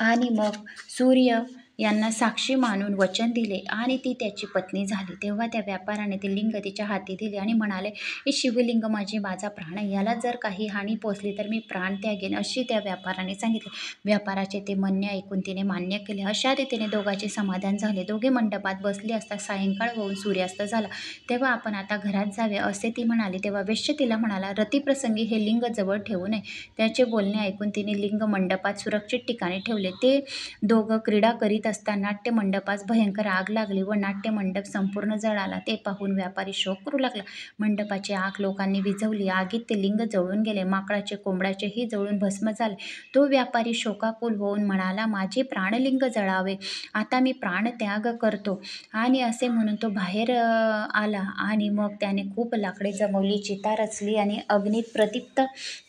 आणि मग सूर्य यांना साक्षी मानून वचन दिले आणि ती त्याची पत्नी झाली. तेव्हा त्या व्यापाराने ते लिंग तिच्या हाती दिले आणि म्हणाले, हे शिवलिंग माझा प्राण आहे, याला जर काही हानी पोचली तर मी प्राण त्यागेन, अशी त्या व्यापाराने सांगितले. व्यापाराचे ते म्हणणे ऐकून तिने मान्य केले. अशा रीतीने दोघांचे समाधान झाले. दोघे मंडपात बसले असता सायंकाळ होऊन सूर्यास्त झाला. तेव्हा आपण आता घरात जावे असे ती म्हणाली. तेव्हा वेश्य तिला म्हणाला, रतिप्रसंगी हे लिंग जवळ ठेवू नये. त्याचे बोलणे ऐकून तिने लिंग मंडपात सुरक्षित ठिकाणी ठेवले. ते दोघं क्रीडा करीत असता नाट्यमंडपास भयंकर आग लागली व नाट्यमंडप संपूर्ण जळाला. ते पाहून व्यापारी शोक करू लागला. मंडपाची आग लोकांनी विझवली. आगीत ते लिंग जळून गेले. माकडाचे कोंबड्याचेही जळून भस्म झाले. तो व्यापारी शोकाकुल होऊन म्हणाला, माझे प्राणलिंग जळावे, आता मी प्राणत्याग करतो. आणि असे म्हणून तो बाहेर आला आणि मग त्याने खूप लाकडे जमवली, चिता रचली आणि अग्नीत प्रदीप्त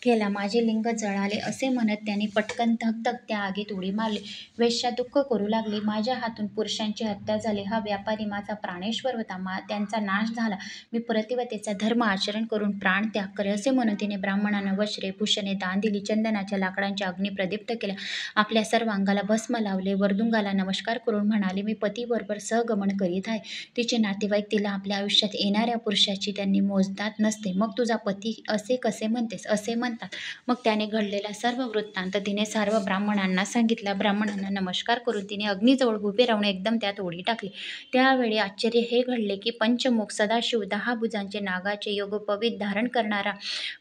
केला. माझे लिंग जळाले असे म्हणत त्याने पटकन धगधग त्या आगीत उडी मारली. वेश्या दुःख करू लागली, माझ्या हातून पुरुषांची हत्या झाली. हा व्यापारी माझा प्राणेश्वर होता, त्यांचा नाश झाला. मी पतिव्रतेचा धर्म आचरण करून प्राण त्याग करे. असे म्हणून तिने ब्राह्मणांना वस्त्रे, भूषणे दान दिली. चंदनाच्या लाकडांच्या अग्नी प्रदीप्त केल्या. आपल्या सर्व अंगाला भस्म लावले. वरदुंगाला नमस्कार करून म्हणाले, मी पतीबरोबर सहगमन करीत आहे. तिचे नातेवाईक तिला आपल्या आयुष्यात येणाऱ्या पुरुषाची त्यांनी मोजदात नसते. मग तुझा पती असे कसे म्हणतेस? असे म्हणतात. मग त्याने घडलेला सर्व वृत्तांत तिने सर्व ब्राह्मणांना सांगितला. ब्राह्मणांना नमस्कार करून तिने अग्नीजवळ उभे राहून एकदम त्यात उडी टाकली. त्यावेळी आश्चर्य हे घडले की पंचमुख सदाशिव, 10 भुजांचे, नागाचे योगोपवीत धारण करणारा,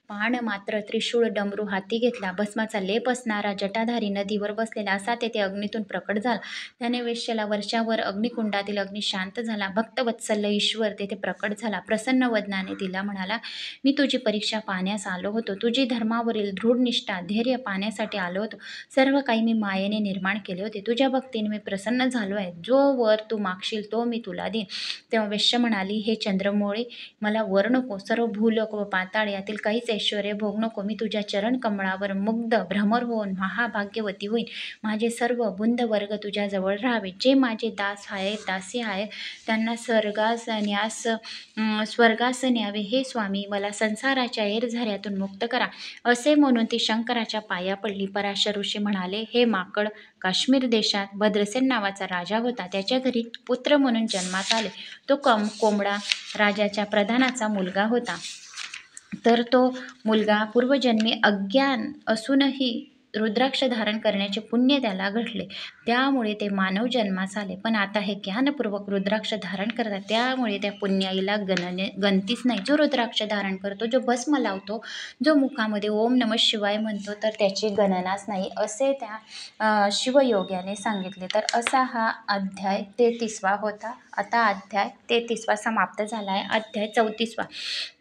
पाण मात्र, त्रिशूळ, डमरू हाती घेतला, भस्माचा लेप असणारा, जटाधारी, नदीवर बसलेला असा तेथे अग्नीतून प्रकट झाला. त्याने वेश्येला वर्षावर अग्निकुंडातील अग्नी शांत झाला. भक्तवत्सल ईश्वर तेथे प्रकट झाला. प्रसन्न वदनाने तिला म्हणाला, मी तुझी परीक्षा पाहण्यास आलो होतो. तुझी धर्मावरील दृढ निष्ठा, धैर्य पाहण्यासाठी आलो होतो. सर्व काही मी मायेने निर्माण केले होते. तुझ्या भक्तीने मी प्रसन्न झालो आहे. जो वर तू मागशील तो मी तुला देईन. तेव्हा वेश्या म्हणाली, हे चंद्रमौळी, मला वर नको. सर्व भूलोक व पाताळ यातील काहीच ऐश्वर्य भोग नको. मी तुझ्या चरण कमळावर मुग्ध भ्रमर होऊन महाभाग्यवती होईन. माझे सर्व बुंदवर्ग तुझ्याजवळ राहावे. जे माझे दास आहेत, दासी आहेत, त्यांना स्वर्गास न्यावे. हे स्वामी, मला संसाराच्या एरझऱ्यातून मुक्त करा. असे म्हणून ती शंकराच्या पाया पडली. पराशर ऋषी म्हणाले, हे माकड, काश्मीर देशात भद्रसेन नावाचा राजा होता. त्याच्या घरी पुत्र म्हणून जन्मात आले. तो कोंबडा राजाच्या प्रधानाचा मुलगा होता. तर तो मुलगा पूर्वजन्मी अज्ञान असूनही रुद्राक्ष धारण करण्याचे पुण्य त्याला घडले, त्यामुळे ते मानव जन्मास आले. पण आता हे ज्ञानपूर्वक रुद्राक्ष धारण करतात, त्यामुळे त्या पुण्याईला गणतीच नाही. जो रुद्राक्ष धारण करतो, जो भस्म लावतो, जो मुखामध्ये ओम नमः शिवाय म्हणतो, तर त्याची गणनाच नाही, असे त्या शिवयोग्याने सांगितले. तर असा हा अध्याय 33वा होता. आता अध्याय 33वा समाप्त झाला आहे. अध्याय 34वा.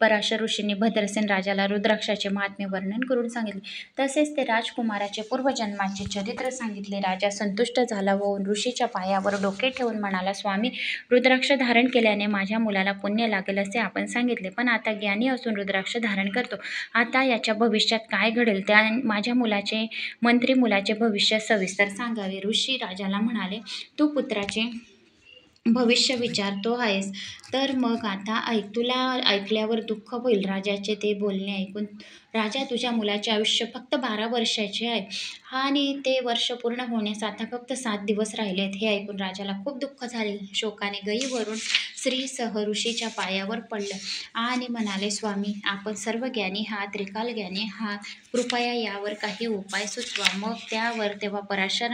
पराशर ऋषींनी भद्रसेन राजाला रुद्राक्षाचे महात्म्य वर्णन करून सांगितले. तसेच ते राजकुमाराचे पूर्वजन्माचे चरित्र सांगितले. राजा संतुष्ट झाला होऊन ऋषीच्या पायावर डोके ठेवून म्हणाला, स्वामी, रुद्राक्ष धारण केल्याने माझ्या मुलाला पुण्य लागेल असे आपण सांगितले, पण आता ज्ञानी असून रुद्राक्ष धारण करतो. आता याच्या भविष्यात काय घडेल, त्या माझ्या मुलाचे, मंत्री मुलाचे भविष्य सविस्तर सांगावे. ऋषी राजाला म्हणाले, तू पुत्राचे भविष्य विचारतो आहेस, तर मग आता ऐक. तुला ऐकल्यावर दुःख होईल. राजाचे ते बोलणे ऐकून, राजा, तुझ्या मुलाचे आयुष्य फक्त 12 वर्षाचे आहे आणि ते वर्ष पूर्ण होण्यास आता फक्त 7 दिवस राहिले आहेत. हे ऐकून राजाला खूप दुःख झाले. शोकाने गहीवरून श्री सहऋषीच्या पायावर पडलं आणि म्हणाले, स्वामी आपण सर्व ज्ञानी हा त्रिकाल ज्ञानी हा, कृपया यावर काही उपाय सुचवा. मग तेव्हा पराशर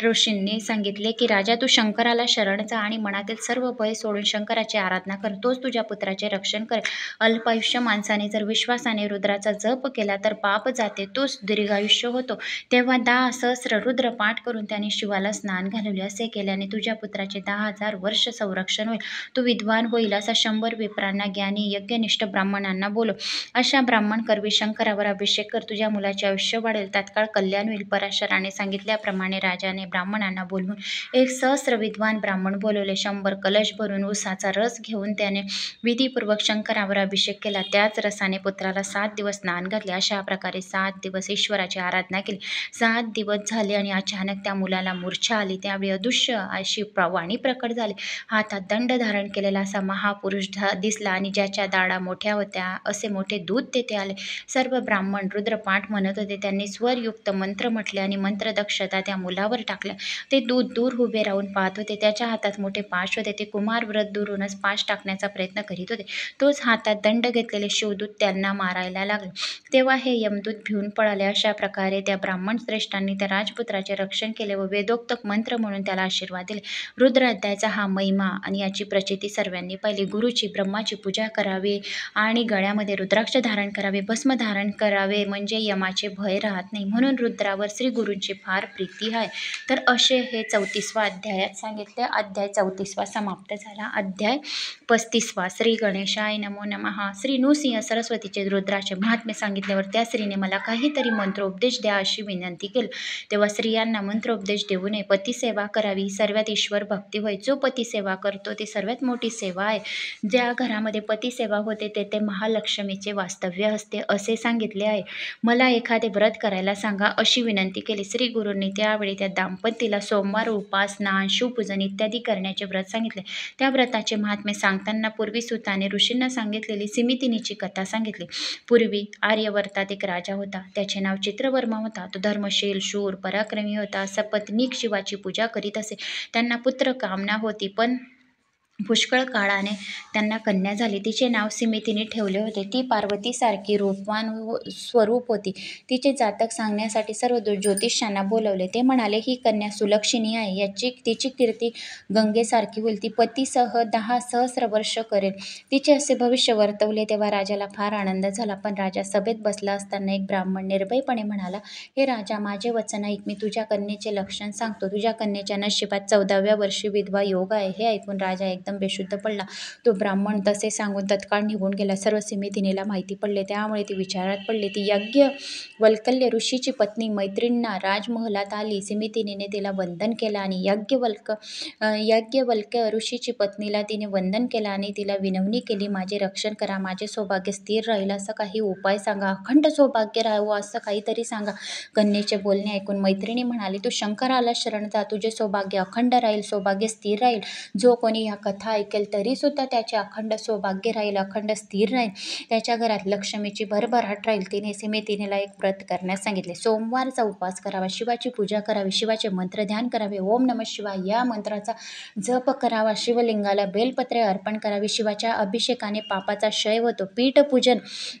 ऋषींनी सांगितले की राजा तू शंकराला शरण जा आणि मनातील सर्व भय सोडून शंकराची आराधना कर, तोच तुझ्या पुत्राचे रक्षण करेल. अल्पायुष्य माणसाने जर विश्वासाने रुद्राचा जप केला तर पाप जाते, तोच दीर्घायुष्य होतो. तेव्हा 10 सहस्र रुद्र पाठ करून त्याने शिवाला स्नान घालवले. असे केल्याने तुझ्या पुत्राचे 10,000 वर्ष संरक्षण होईल, तो विद्वान होईल. असा 100 विप्रांना ज्ञानी यज्ञनिष्ठ ब्राह्मणांना बोलव. अशा ब्राह्मण करवी शंकरावर अभिषेक कर, तुझ्या मुलाचे आयुष्य वाढेल, तात्काळ कल्याण होईल. पराशराने सांगितल्याप्रमाणे राजाने ब्राह्मणांना बोलवून 1 सहस्र विद्वान ब्राह्मण बोलवले. 100 कलश भरून उसाचा रस घेऊन त्याने विधीपूर्वक शंकरावर अभिषेक केला. त्याच रसाने पुत्राला 7 दिवस स्नान घातले. अशा प्रकारे 7 दिवस ईश्वराची आराधना केली. 7 दिवस झाले आणि अचानक त्या मुलाला मूर्छा आली. त्यावेळी अदृश्य अशी वाणी प्रकट झाली. हातात दंड धारण केलेला असा महापुरुष दिसला आणि ज्याच्या दाढा मोठ्या होत्या असे मोठे दूध तेथे आले. सर्व ब्राह्मण रुद्रपाठ म्हणत होते. त्यांनी स्वरयुक्त मंत्र म्हटले आणि मंत्रदक्षता त्या मुलावर टाकल्या. ते दूध दूर उभे राहून पाहत होते. त्याच्या हातात मोठे पाश होते. ते कुमार व्रत दुरूनच पाश टाकण्याचा प्रयत्न करीत होते. तोच हातात दंड घेतलेले शिवदूत त्यांना मारायला लागले. तेव्हा हे यमदूत भिवून पळाले. अशा प्रकारे त्या ब्राह्मण श्रेष्ठांनी त्या राजपुत्राचे रक्षण केले व वेदोक्त मंत्र म्हणून त्याला आशीर्वाद दिले. रुद्र अध्यायाचा हा महिमा आणि याची प्रचिती सर्वांनी पाहिली. गुरुची ब्रह्माची पूजा करावी आणि गळ्यामध्ये रुद्राक्ष धारण करावे, भस्म धारण करावे, म्हणजे यमाचे भय राहत नाही. म्हणून रुद्रावर श्री गुरूंची फार प्रीती आहे. तर असे हे 34व्या अध्यायात सांगितले. अध्याय 34 समाप्त झाला. अध्याय 35 श्री गणेशाय नमो नमः. श्री नृसिंह सरस्वतीचे रुद्राचे महात्म्य सांगितल्यावर त्या स्त्रीने मला काहीतरी मंत्रोपदेश द्या अशी विनंती केली. तेव्हा स्त्रियांना मंत्रोपदेश देऊ नये, पतिसेवा करावी ही सर्वात ईश्वर भक्ती होय. जो पतिसेवा करतो ती सर्वात मोठी सेवा आहे. ज्या घरामध्ये पतिसेवा होते तेथे महालक्ष्मीचे वास्तव्य असते असे सांगितले आहे. मला एखादे व्रत करायला सांगा अशी विनंती केली. श्री गुरूंनी त्यावेळी त्या दाम्पतीला सोमवार उपासना, शिवपूजन इत्यादी करण्याचे व्रत सांगितले. त्या व्रताचे महात्म्य सांगताना पूर्वीसुताने ऋषींना सांगितलेली सिमितिनीची कथा सांगितली. पूर्वी आर्यवर्तात एक राजा होता. त्याचे नाव चित्रवर्मा होता. तो धर्मशील, शूर, पराक्रमी होता. सपत्नीक शिवाची पूजा करीत असे. त्यांना पुत्र कामना होती, पण पुष्कळ काळाने त्यांना कन्या झाली. तिचे नाव सिमितीने ठेवले होते. ती पार्वतीसारखी रूपवान स्वरूप होती. तिचे जातक सांगण्यासाठी सर्व ज्योतिषांना बोलवले. ते म्हणाले, ही कन्या सुलक्षणी आहे, तिची कीर्ती गंगेसारखी होईल. ती पतीसह 10 सहस्र वर्ष करेल. तिचे असे भविष्य वर्तवले. तेव्हा राजाला फार आनंद झाला. पण राजा सभेत बसला असताना एक ब्राह्मण निर्भयपणे म्हणाला, हे राजा, माझे वचन ऐक. मी तुझ्या कन्येचे लक्षण सांगतो. तुझ्या कन्येच्या नशिबात 14व्या वर्षी विधवा योग आहे. हे ऐकून राजा एकदम बेशुद्ध पडला. तो ब्राह्मण तसे सांगून तत्काळ निघून गेला. सर्व सिमितिनीला माहिती पडले. त्यामुळे ती विचारात पडली. ती याज्ञवल्क्य ऋषीची पत्नी मैत्रिणींना राजमहलात आली. सिमितिनीने तिला वंदन केलं आणि याज्ञवल्क्य ऋषीची पत्नीला तिने वंदन केलं आणि तिला विनवणी केली, माझे रक्षण करा, माझे सौभाग्य स्थिर राहील असं काही उपाय सांगा, अखंड सौभाग्य राहावं असं काहीतरी सांगा. कन्येचे बोलणे ऐकून मैत्रिणी म्हणाली, तू शंकराला शरण जा, तुझे सौभाग्य अखंड राहील, सौभाग्य स्थिर राहील. जो कोणी ह्या कथा ऐकेल तरीसुद्धा त्याचे अखंड सौभाग्य राहील, अखंड स्थिर राहील. त्याच्या घरात लक्ष्मीची भरभराट राहील. तिने सिमितिनीला एक व्रत करण्यास सांगितले. सोमवारचा उपवास करावा, शिवाची पूजा करावी, शिवाचे मंत्र ध्यान करावे, ओम नमः शिवाय या मंत्राचा जप करावा, शिवलिंगाला बेलपत्रे अर्पण करावी. शिवाच्या अभिषेकाने पापाचा क्षय होतो. पीठपूजन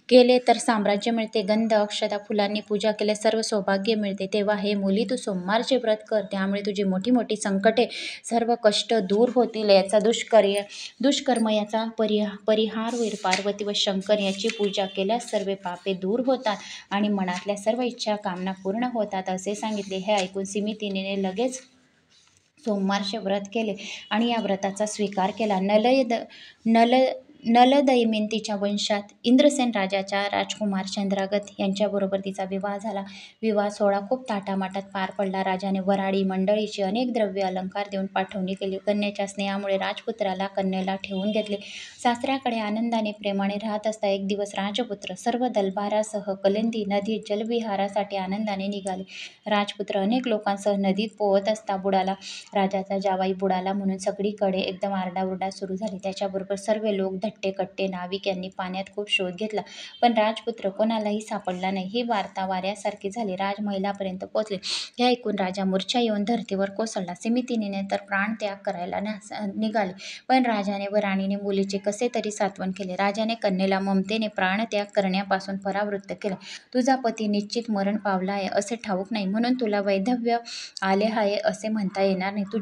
केले तर साम्राज्य मिळते. गंध, अक्षता, फुलांनी पूजा केल्यास सर्व सौभाग्य मिळते. तेव्हा हे मुली, तू सोमवारचे व्रत कर, त्यामुळे तुझी मोठी मोठी संकटे, सर्व कष्ट दूर होतील. याचा दुष्कर्म याचा परिहार होईल. पार्वती व शंकर याची पूजा केल्यास सर्व पापे दूर होतात आणि मनातल्या सर्व इच्छा कामना पूर्ण होतात असे सांगितले. हे ऐकून सिमितिनीने लगेच सोमवारचे व्रत केले आणि या व्रताचा स्वीकार केला. नलदमयंतीच्या वंशात इंद्रसेन राजाच्या राजकुमार चंद्रागत यांच्याबरोबर तिचा विवाह झाला. विवाह सोहळा खूप थाटामाटात पार पडला. राजाने वऱ्हाडी मंडळीची अनेक द्रव्य अलंकार देऊन पाठवणी केली. कन्येच्या स्नेहामुळे राजपुत्राला कन्येला ठेवून घेतले. सासऱ्याकडे आनंदाने प्रेमाने राहत असता एक दिवस राजपुत्र सर्व दलबारासह कलिंदी नदीत जलविहारासाठी आनंदाने निघाले. राजपुत्र अनेक लोकांसह नदीत पोहत असता राजाचा जावाई बुडाला म्हणून सगळीकडे एकदम आरडाओरडा सुरू झाली. त्याच्याबरोबर सर्व लोक हट्टेकट्टे नाविक यांनी पाण्यात खूप शोध घेतला, पण राजपुत्र कोणालाही सापडला नाही. ही वार्ता वाऱ्यासारखी झाली. राजमहलापर्यंत पोहोचली. हे ऐकून राजा मूर्छा येऊन धर्तीवर कोसळला. सिमितिनीने तर प्राणत्याग करायला निघाली, पण राजाने व राणीने मुलीचे कसे तरी सांत्वन केले. राजाने कन्येला ममतेने प्राणत्याग करण्यापासून परावृत्त केले. तुझा पती निश्चित मरण पावला आहे असे ठाऊक नाही, म्हणून तुला वैधव्य आले आहे असे म्हणता येणार नाही. तू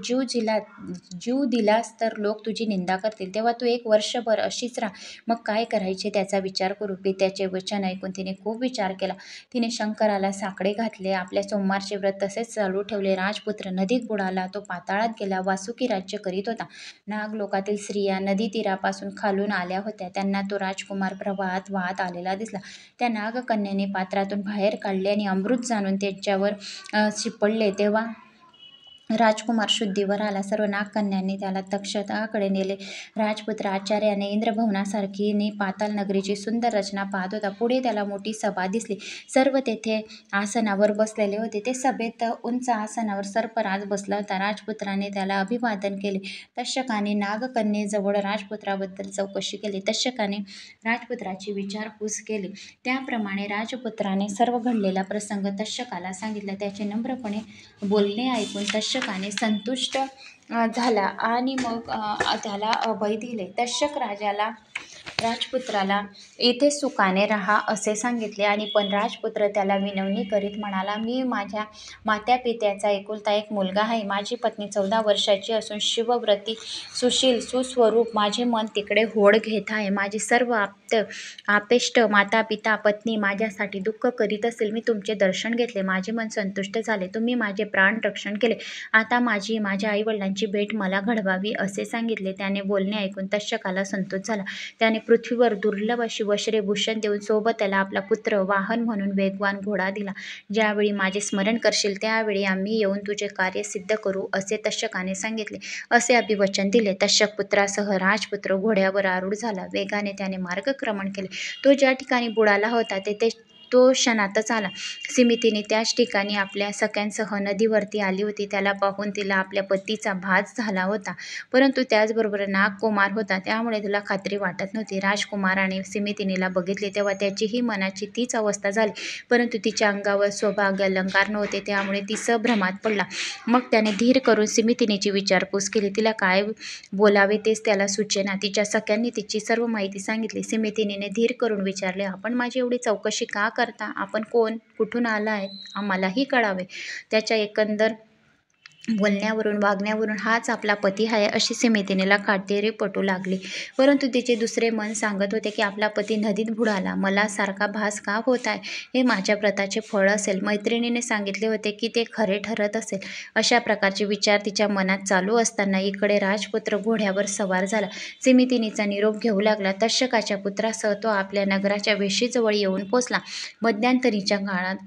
जीव दिलास तर लोक तुझी निंदा करतील, तेव्हा तू 1 वर्षभर अशीच राहा. मग काय करायचे त्याचा विचार करू. पित्याचे वचन ऐकून तिने खूप विचार केला. तिने शंकराला साकडे घातले. आपल्या सोमवारचे व्रत तसेच चालू ठेवले. राजपुत्र नदीत बुडाला. तो पाताळात गेला. वासुकी राज्य करीत होता. नागलोकातील स्त्रिया नदी तीरापासून खालून आल्या होत्या. त्यांना तो राजकुमार प्रवाहात वाहत आलेला दिसला. त्या नागकन्याने पात्रातून बाहेर काढले आणि अमृत जाणून त्यांच्यावर शिपडले. तेव्हा राजकुमार शुद्धीवर आला. सर्व नागकन्यांनी त्याला तक्षकाकडे नेले. राजपुत्र आश्चर्याने इंद्रभवनासारखी पाताल नगरीची सुंदर रचना पाहत होता. पुढे त्याला मोठी सभा दिसली. सर्व तेथे आसनावर बसलेले होते. ते सभेत उंच आसनावर सर्पराज बसला होता. राजपुत्राने त्याला अभिवादन केले. तक्षकाने नागकन्येजवळ राजपुत्राबद्दल चौकशी केली. तक्षकाने राजपुत्राची विचारपूस केली. त्याप्रमाणे राजपुत्राने सर्व घडलेला प्रसंग तक्षकाला सांगितला. त्याचे नम्रपणे बोलणे ऐकून तक्षकाने संतुष्ट झाला आणि मग त्याला अभय दिले. तक्षक राजपुत्राला इथे सुखाने राहा असे सांगितले, आणि पण राजपुत्र त्याला विनवणी करीत म्हणाला, मी माझ्या मात्यापित्याचा एकुलता एक मुलगा आहे. माझी पत्नी 14 वर्षाची असून शिवव्रती, सुशील, सुस्वरूप. माझे मन तिकडे होड घेत आहे. माझी सर्व आपेष्ट मातापिता पत्नी माझ्यासाठी दुःख करीत असेल. मी तुमचे दर्शन घेतले. माझे मन संतुष्ट झाले. तुम्ही माझे प्राण रक्षण केले. आता माझ्या आईवडिलांची भेट मला घडवावी असे सांगितले. त्याने बोलणे ऐकून तक्षकाला संतोष झाला. त्याने पृथ्वीवर दुर्लभ अशी वस्त्रे भूषण देऊन सोबत त्याला आपला पुत्र वाहन म्हणून वेगवान घोडा दिला. ज्यावेळी माझे स्मरण करशील त्यावेळी आम्ही येऊन तुझे कार्य सिद्ध करू असे तक्षकाने सांगितले. असे अभिवचन दिले. तक्षक पुत्रासह राजपुत्र घोड्यावर आरूढ झाला. वेगाने त्याने मार्गक्रमण केले. तो ज्या ठिकाणी बुडाला होता तेथे तो क्षणातच आला. सिमितीने त्याच ठिकाणी आपल्या सख्यांसह नदीवरती आली होती. त्याला पाहून तिला आपल्या पतीचा भास झाला होता, परंतु त्याचबरोबर नागकुमार होता, त्यामुळे तिला खात्री वाटत नव्हती. राजकुमाराने सिमितीनीला बघितले तेव्हा त्याचीही मनाची तीच अवस्था झाली, परंतु तिच्या अंगावर सौभाग्य अलंकार नव्हते, त्यामुळे ती संभ्रमात पडला. मग त्याने धीर करून सिमितीनीची विचारपूस केली. तिला काय बोलावे तेच त्याला सुचेना. तिच्या सख्यांनी तिची सर्व माहिती सांगितली. सिमितीनीने धीर करून विचारले, आपण माझी एवढी चौकशी का करता? आपण कोण, कुठून आलाय? आम्हालाही कळावे. त्याच्या एकंदर बोलण्यावरून, वागण्यावरून हाच आपला पती आहे अशी सिमितीनीला खात्री पटू लागली. परंतु तिचे दुसरे मन सांगत होते की आपला पती नदीत बुडाला. मला सारखा भास का होत आहे? हे माझ्या व्रताचे फळ असेल. मैत्रिणीने सांगितले होते की ते खरे ठरत असेल. अशा प्रकारचे विचार तिच्या मनात चालू असताना इकडे राजपुत्र घोड्यावर सवार झाला. सिमितीनीचा निरोप घेऊ लागला. तक्षकाच्या पुत्रासह तो आपल्या नगराच्या वेशीजवळ येऊन पोचला. मध्यंतरीच्या काळात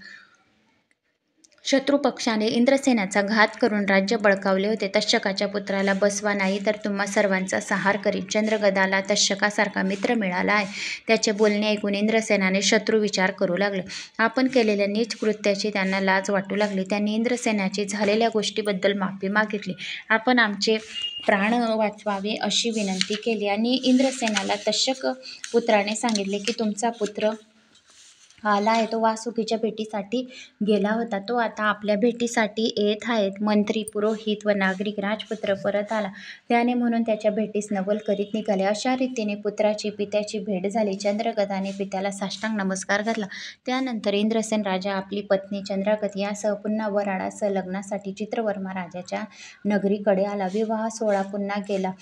शत्रुपक्षाने इंद्रसेनाचा घात करून राज्य बळकावले होते. तक्षकाच्या पुत्राला बसवा, नाही तर तुम्हा सर्वांचा संहार करीन. चंद्रगदाला तक्षकासारखा मित्र मिळाला आहे. त्याचे बोलणे ऐकून इंद्रसेनाने शत्रू विचार करू लागले. आपण केलेल्या नीच कृत्याची त्यांना लाज वाटू लागली. त्यांनी इंद्रसेनाची झालेल्या गोष्टीबद्दल माफी मागितली. आपण आमचे प्राण वाचवावे अशी विनंती केली, आणि इंद्रसेनाला तक्षक पुत्राने सांगितले की तुमचा पुत्र आला आहे. तो वासुकीच्या भेटीसाठी गेला होता. तो आता आपल्या भेटीसाठी येत आहेत. मंत्री, पुरोहित व नागरिक. राजपुत्र परत आला त्याने म्हणून त्याच्या भेटीस नवल करीत निघाले. अशा रीतीने पुत्राची पित्याची भेट झाली. चंद्रगदाने पित्याला साष्टांग नमस्कार घातला. त्यानंतर इंद्रसेन राजा आपली पत्नी चंद्रागत यासह पुन्हा वराडासह लग्नासाठी चित्रवर्मा राजाच्या नगरीकडे आला. विवाह सोहळा पुन्हा गेला.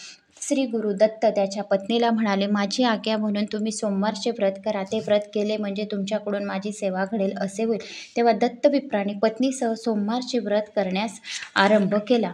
श्री गुरु दत्त त्याच्या पत्नीला म्हणाले, माझी आज्ञा म्हणून तुम्ही सोमवारचे व्रत करा. ते व्रत केले म्हणजे तुमच्याकडून माझी सेवा घडेल असे होईल. तेव्हा दत्तविप्राने पत्नीसह सोमवारचे व्रत करण्यास आरंभ केला.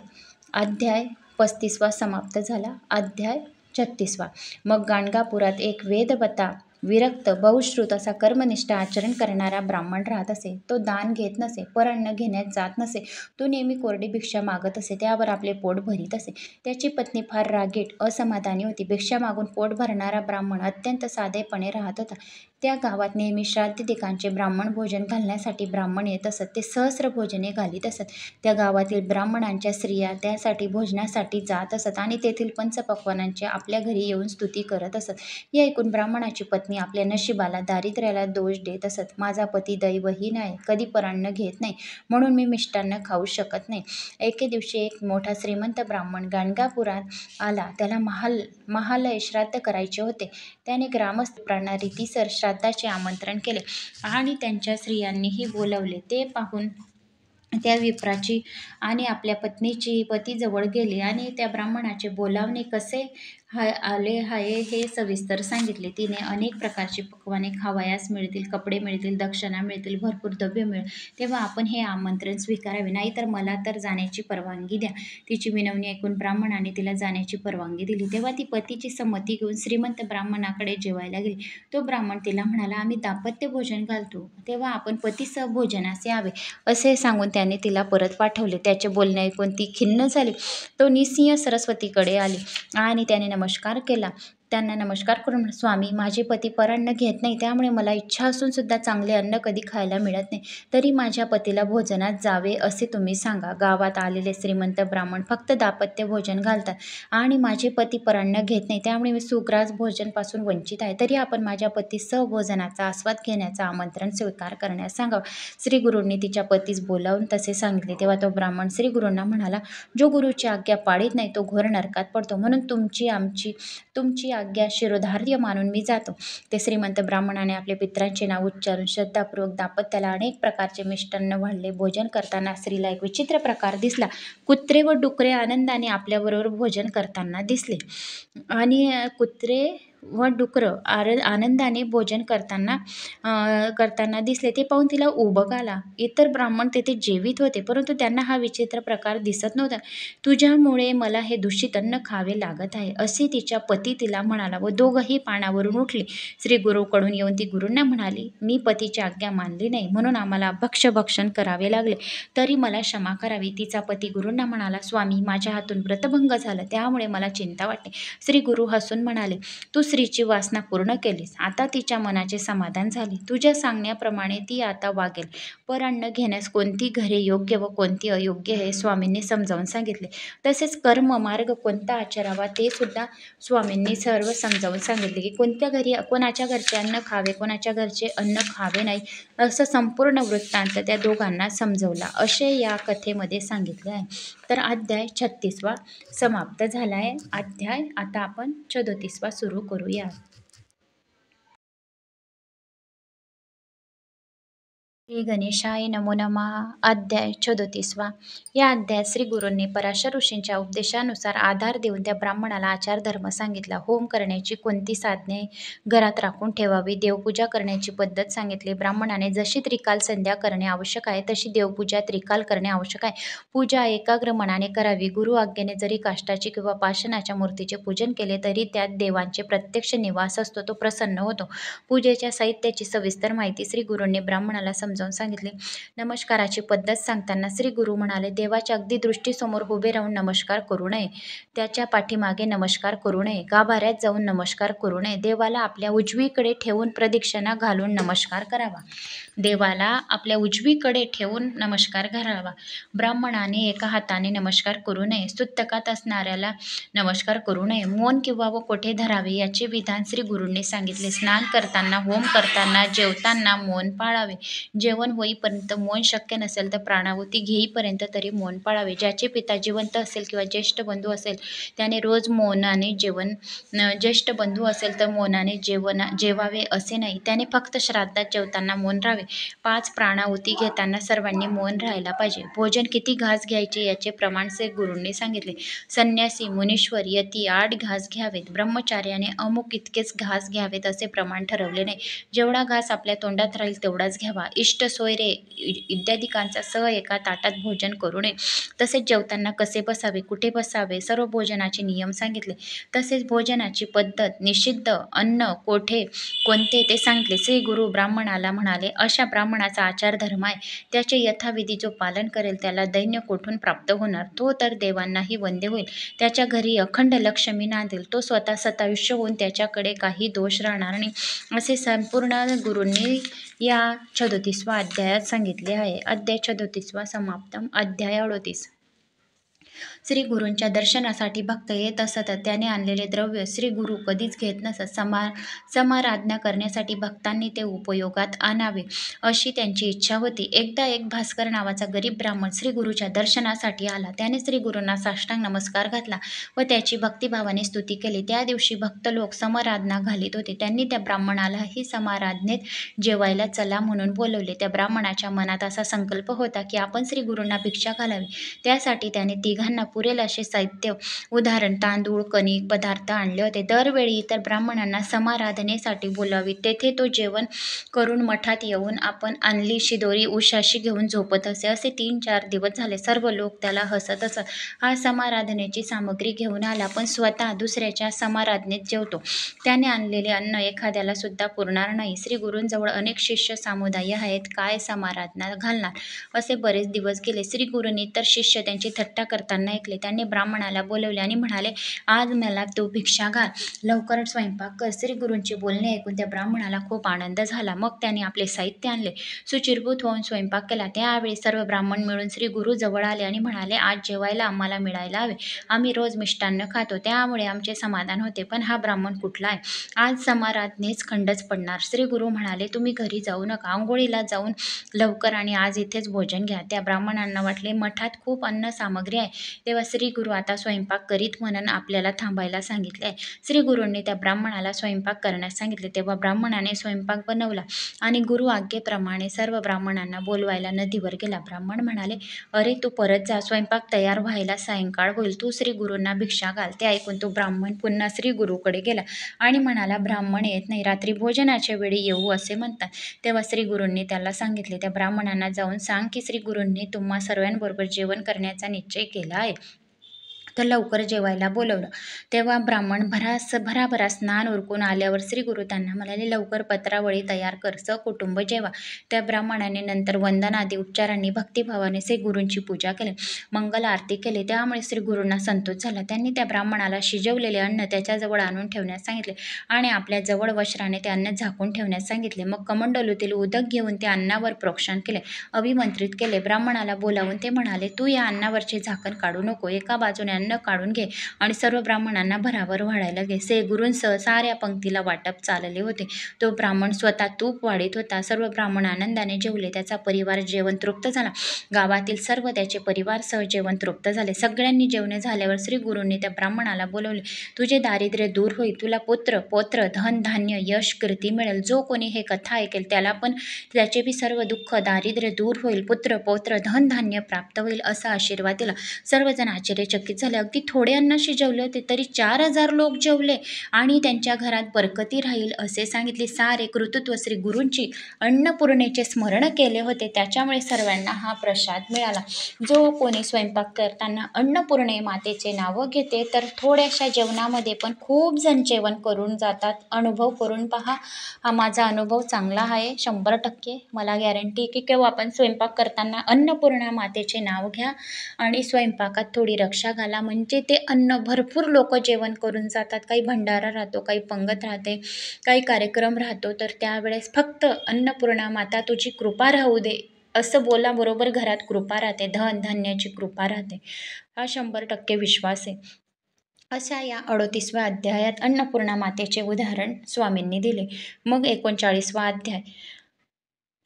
अध्याय 35 समाप्त झाला. अध्याय 36. मग गाणगापुरात एक वेदवता, विरक्त, बहुश्रुत असा कर्मनिष्ठ आचरण करणारा ब्राह्मण राहत असे. तो दान घेत नसे, परान्न घेण्यात जात नसे. तो नेहमी कोरडी भिक्षा मागत असे. त्यावर आपले पोट भरीत असे. त्याची पत्नी फार रागीट, असमाधानी होती. भिक्षा मागून पोट भरणारा ब्राह्मण अत्यंत साधेपणे राहत होता. त्या गावात नेहमी श्राद्ध दिकांचे ब्राह्मण भोजन घालण्यासाठी ब्राह्मण येत असत. ते सहस्र भोजने घालीत असत. त्या गावातील ब्राह्मणांच्या स्त्रिया त्यासाठी भोजनासाठी जात असत आणि तेथील पंचपक्वान्नांची आपल्या घरी येऊन स्तुती करत असत. हे ऐकून ब्राह्मणाची पत्नी आपल्या नशिबाला दारिद्र्याला दोष देत असत. माझा पती दैवहीन आहे, कधी परान्न घेत नाही, म्हणून मी मिष्टान्न खाऊ शकत नाही. एके दिवशी एक मोठा श्रीमंत ब्राह्मण गाणगापुरात आला. त्याला महालय श्राद्ध करायचे होते. त्याने ग्रामस्थांना रीतीसर श्राद्धाचे आमंत्रण केले आणि त्यांच्या स्त्रियांनीही बोलावले. ते पाहून त्या विप्राची आणि आपल्या पत्नीची पतीजवळ गेली आणि त्या ब्राह्मणाचे बोलावणे कसे आले आहे हे सविस्तर सांगितले. तिने अनेक प्रकारची पक्वाने खावयास मिळतील, कपडे मिळतील, दक्षिणा मिळतील, भरपूर द्रव्य मिळेल, तेव्हा आपण हे आमंत्रण स्वीकारावे, नाहीतर मला तर जाण्याची परवानगी द्या. तिची विनवणी ऐकून ब्राह्मणाने तिला जाण्याची परवानगी दिली. तेव्हा ती पतीची संमती घेऊन श्रीमंत ब्राह्मणाकडे जेवायला गेली. तो ब्राह्मण तिला म्हणाला, आम्ही दाम्पत्य भोजन घालतो, तेव्हा आपण पतीसह भोजनास यावे, असे सांगून त्याने तिला परत पाठवले. त्याचे बोलणे ऐकून ती खिन्न झाली. तो निसिंह सरस्वतीकडे आली आणि त्याने त्यांना नमस्कार करून स्वामी, माझे पती परान्न घेत नाही, त्यामुळे मला इच्छा असून सुद्धा चांगले अन्न कधी खायला मिळत नाही. तरी माझ्या पतीला भोजनात जावे असे तुम्ही सांगा. गावात आलेले श्रीमंत ब्राह्मण फक्त दाम्पत्य भोजन घालतात आणि माझे पती परान्न घेत नाही, त्यामुळे मी सुग्रास भोजनपासून वंचित आहे. तरी आपण माझ्या पतीसह भोजनाचा आस्वाद घेण्याचा आमंत्रण स्वीकार करण्यास सांगावं. श्रीगुरूंनी तिच्या पतीस बोलावून तसे सांगितले. तेव्हा तो ब्राह्मण श्रीगुरूंना म्हणाला, जो गुरुची आज्ञा पाळीत नाही तो घोर नरकात पडतो, म्हणून तुमची आज्ञा शिरोधार्य मानून मी जातो. ते श्रीमंत ब्राह्मणाने आपल्या पित्रांचे नाव उच्चारून श्रद्धापूर्वक दाम्पत्याला अनेक प्रकारचे मिष्टान्न वाढले. भोजन करताना स्त्रीला एक विचित्र प्रकार दिसला. कुत्रे व डुकरे आनंदाने आपल्याबरोबर भोजन करताना दिसले आणि कुत्रे व डुकरं आनंदाने भोजन करताना दिसले. ते पाहून तिला उबग आला. इतर ब्राह्मण तेथे जेवित होते, परंतु त्यांना हा विचित्र प्रकार दिसत नव्हता. तुझ्यामुळे मला हे दूषित अन्न खावे लागत आहे, असे तिच्या पती तिला म्हणाला व दोघंही पाण्यावरून उठली. श्री गुरूकडून येऊन ती गुरूंना म्हणाली, मी पतीची आज्ञा मानली नाही, म्हणून आम्हाला भक्षण करावे लागले, तरी मला क्षमा करावी. तिचा पती गुरूंना म्हणाला, स्वामी, माझ्या हातून व्रतभंग झाला, त्यामुळे मला चिंता वाटते. श्री गुरु हसून म्हणाले, तू स्त्रीची वासना पूर्ण केलीस, आता तिच्या मनाचे समाधान झाले. तुझ्या सांगण्याप्रमाणे ती आता वागेल. परान्न घेण्यास कोणती घरे योग्य व कोणती अयोग्य हे स्वामींनी समजावून सांगितले. तसेच कर्म मार्ग कोणता आचरावा ते सुद्धा स्वामींनी सर्व समजावून सांगितले, की कोणाच्या घरचे अन्न खावे, कोणाच्या घरचे अन्न खावे नाही, असं संपूर्ण वृत्तांत त्या दोघांना समजवला, असे या कथेमध्ये सांगितले आहे. तर अध्याय 36 समाप्त झाला आहे. अध्याय आता आपण 37 सुरू करूया. श्री गणेशाय नमो नमः. अध्याय 37. या अध्यायात श्री गुरूंनी पराशर ऋषींच्या उपदेशानुसार आधार देऊन त्या ब्राह्मणाला आचारधर्म सांगितला. होम करण्याची कोणती साधने घरात राखून ठेवावी, देवपूजा करण्याची पद्धत सांगितली. ब्राह्मणाने जशी त्रिकाल संध्या करणे आवश्यक आहे तशी देवपूजा त्रिकाल करणे आवश्यक आहे. पूजा एकाग्र मनाने करावी. गुरु आज्ञेने जरी काष्टाची किंवा पाषाणाच्या मूर्तीचे पूजन केले तरी त्यात देवांचे प्रत्यक्ष निवास असतो, तो प्रसन्न होतो. पूजेच्या साहित्याची सविस्तर माहिती श्री गुरूंनी ब्राह्मणाला समजावून सांगितले. नमस्काराची पद्धत सांगताना श्री गुरु म्हणाले, देवाच्या अगदी दृष्टीसमोर उभे राहून नमस्कार करू नये, त्याच्या पाठीमागे नमस्कार करू नये, गाभाऱ्यात जाऊन नमस्कार करू नये, देवाला आपल्या उजवीकडे ठेवून प्रदक्षिणा घालून नमस्कार करावा. ब्राह्मणाने एका हाताने नमस्कार करू नये. सुतकात असणाऱ्याला नमस्कार करू नये. मौन किंवा व कोठे धरावे याचे विधान श्री गुरूंनी सांगितले. स्नान करताना, होम करताना, जेवताना मौन पाळावे. जेवण होईपर्यंत मौन शक्य नसेल तर प्राणाहुती घेईपर्यंत तरी मौन पाळावे. ज्याचे पिता जिवंत असेल किंवा ज्येष्ठ बंधू असेल त्याने रोज मौनाने ज्येष्ठ बंधू असेल तर मौनाने जेवावे असे नाही, त्याने फक्त श्राद्धात जेवताना मौन राहावे. 5 प्राणाहुती घेताना सर्वांनी मौन राहायला पाहिजे. भोजन किती घास घ्यायचे याचे प्रमाण श्री गुरूंनी सांगितले. संन्यासी, मुनीश्वर, यती 8 घास घ्यावेत. ब्रह्मचार्याने अमुक इतकेच घास घ्यावेत असे प्रमाण ठरवले नाही. जेवढा घास आपल्या तोंडात राहील तेवढाच घ्यावा. इष्ट इष्ट सोयरे इत्यादिकांचा सह एका ताटात भोजन करू नये. तसेच जेवताना कसे बसावे, कुठे बसावे, सर्व भोजनाचे नियम सांगितले. तसेच भोजनाची पद्धत, निषिद्ध अन्न कोठे कोणते ते सांगितले. श्री गुरु ब्राह्मणाला म्हणाले, अशा ब्राह्मणाचा आचार धर्म आहे. त्याचे यथाविधी जो पालन करेल त्याला दैन्य कोठून प्राप्त होणार. तो तर देवांनाही वंद्य होईल. त्याच्या घरी अखंड लक्ष्मी नांदेल. तो स्वतः सतायुष्य होऊन त्याच्याकडे काही दोष राहणार नाही. असे संपूर्ण गुरूंनी या 34व्या अध्यायात सांगितले आहे. अध्याय 34 समाप्तम. अध्याय 38. श्री गुरूंच्या दर्शनासाठी भक्त येत असत. त्याने आणलेले द्रव्य श्री गुरु कधीच घेत नसत. समाराधना करण्यासाठी भक्तांनी ते उपयोगात आणावे अशी त्यांची इच्छा होती. एकदा एक भास्कर नावाचा गरीब ब्राह्मण श्री गुरूच्या दर्शनासाठी आला. त्याने श्री गुरूंना साष्टांग नमस्कार घातला व त्याची भक्तिभावाने स्तुती केली. त्या दिवशी भक्त लोक समाराधना घालीत होते. त्यांनी त्या ब्राह्मणालाही समाराधनेत जेवायला चला म्हणून बोलवले. त्या ब्राह्मणाच्या मनात असा संकल्प होता की आपण श्री गुरूंना भिक्षा घालावी. त्यासाठी त्याने तिघांना पुरेल असे साहित्य उदाहरण तांदूळ, कणिक, पदार्थ आणले होते. दरवेळी इतर ब्राह्मणांना समाराधनेसाठी बोलावी तेथे तो जेवण करून मठात येऊन आपण आणली शिदोरी उशाशी घेऊन झोपत असे. असे 3-4 दिवस झाले. सर्व लोक त्याला हसत असत. हा समाराधनेची सामग्री घेऊन आला पण स्वतः दुसऱ्याच्या समाराधनेत जेवतो. त्याने आणलेले अन्न एखाद्याला सुद्धा पुरणार नाही. श्री गुरूंजवळ अनेक शिष्य समुदाय आहेत, काय समाराधना घालणार. असे बरेच दिवस गेले. श्री गुरूंनी तर शिष्य त्यांची थट्टा करताना ऐकले. त्यांनी ब्राह्मणाला बोलवले आणि म्हणाले, आज मला तू भिक्षा घाल, लवकर स्वयंपाक कर. श्री गुरूंचे बोलणे ऐकून त्या ब्राह्मणाला खूप आनंद झाला. मग त्याने आपले साहित्य आणले, शुचिर्भूत होऊन स्वयंपाक केला. त्यावेळी सर्व ब्राह्मण मिळून श्री गुरु जवळ आले आणि म्हणाले, आज जेवायला आम्हाला मिळायला हवे. आम्ही रोज मिष्टान्न खातो, त्यामुळे आमचे समाधान होते. पण हा ब्राह्मण कुठला आहे? आज समाराधनेच खंडच पडणार. श्री गुरु म्हणाले, तुम्ही घरी जाऊ नका, आंघोळीला जाऊन लवकर आणि आज इथेच भोजन घ्या. त्या ब्राह्मणांना वाटले मठात खूप अन्न सामग्री आहे, तेव्हा श्री गुरु आता स्वयंपाक करीत म्हणून आपल्याला थांबायला सांगितले आहे. श्री गुरूंनी त्या ब्राह्मणाला स्वयंपाक करण्यास सांगितले. तेव्हा ब्राह्मणाने स्वयंपाक बनवला आणि गुरु आज्ञेप्रमाणे सर्व ब्राह्मणांना बोलवायला नदीवर गेला. ब्राह्मण म्हणाले, अरे तू परत जा, स्वयंपाक तयार व्हायला सायंकाळ होईल, तू श्री गुरूंना भिक्षा घाल. ते ऐकून तो ब्राह्मण पुन्हा श्री गुरूकडे गेला आणि म्हणाला, ब्राह्मण येत नाही, रात्री भोजनाच्या वेळी येऊ असे म्हणतात. तेव्हा श्री गुरूंनी त्याला सांगितले, त्या ब्राह्मणांना जाऊन सांग की श्री गुरूंनी तुम्हा सर्वांबरोबर जेवण करण्याचा निश्चय केला आहे, तर लवकर जेवायला बोलवलं. तेव्हा ब्राह्मण भराभरा स्नान उरकून आल्यावर श्री गुरु त्यांना म्हणाले, लवकर पत्रावळी तयार कर, कुटुंब जेवा. त्या ब्राह्मणाने नंतर वंदनादी उपचारांनी भक्तिभावाने श्री गुरूंची पूजा केली, मंगल आरती केली. त्यामुळे श्री गुरूंना संतोष झाला. त्यांनी त्या ब्राह्मणाला शिजवलेले अन्न त्याच्याजवळ आणून ठेवण्यास सांगितले आणि आपल्या जवळ वस्त्राने ते अन्न झाकून ठेवण्यास सांगितले. मग कमंडलूतील उदक घेऊन त्या अन्नावर प्रोक्षण केले, अभिमंत्रित केले. ब्राह्मणाला बोलावून ते म्हणाले, तू या अन्नावरचे झाकण काढू नको, एका बाजूने अन्न काढून घे आणि सर्व ब्राह्मणांना भराभर वाढायला घे. श्री गुरूंसह साऱ्या पंक्तीला वाटप चालले होते. तो ब्राह्मण स्वतः तूप वाढीत होता. सर्व ब्राह्मण आनंदाने जेवले. त्याचा परिवार जेवण तृप्त झाला. गावातील सर्व त्याचे परिवारसह जेवण तृप्त झाले. सगळ्यांनी जेवणे झाल्यावर श्री गुरूंनी त्या ब्राह्मणाला बोलवले, तुझे दारिद्र्य दूर होईल, तुला पुत्र पौत्र धन धान्य यश कीर्ती मिळेल. जो कोणी हे कथा ऐकेल त्याला पण त्याचे बी सर्व दुःख दारिद्र्य दूर होईल, पुत्र पौत्र धन धान्य प्राप्त होईल असा आशीर्वाद दिला. सर्वजण आश्चर्यचकित झाले. अगदी थोडे अन्न शिजवले होते तरी 4000 लोक जेवले आणि त्यांच्या घरात बरकती राहील असे सांगितले. सारे कर्तृत्व श्री गुरूंची अन्नपूर्णेचे स्मरण केले होते, त्याच्यामुळे सर्वांना हा प्रसाद मिळाला. जो कोणी स्वयंपाक करताना अन्नपूर्णे मातेचे नाव घेते तर थोड्याशा जेवणामध्ये पण खूप जण जेवण करून जातात. अनुभव करून पहा. हा माझा अनुभव चांगला आहे, 100% मला गॅरंटी की केव्हा आपण स्वयंपाक करताना अन्नपूर्णा मातेचे नाव घ्या आणि स्वयंपाकात थोडी रक्षा घाला, म्हणजे ते अन्न भरपूर लोक जेवण करून जातात. काही भंडारा राहतो, काही पंगत राहते, काही कार्यक्रम राहतो, तर त्यावेळेस फक्त अन्नपूर्णा माता तुझी कृपा राहू दे असं बोला, बरोबर घरात कृपा राहते, धन धान्याची कृपा राहते. हा 100% विश्वास आहे. अशा या 38व्या अध्यायात अन्नपूर्णा मातेचे उदाहरण स्वामींनी दिले. मग 39वा अध्याय.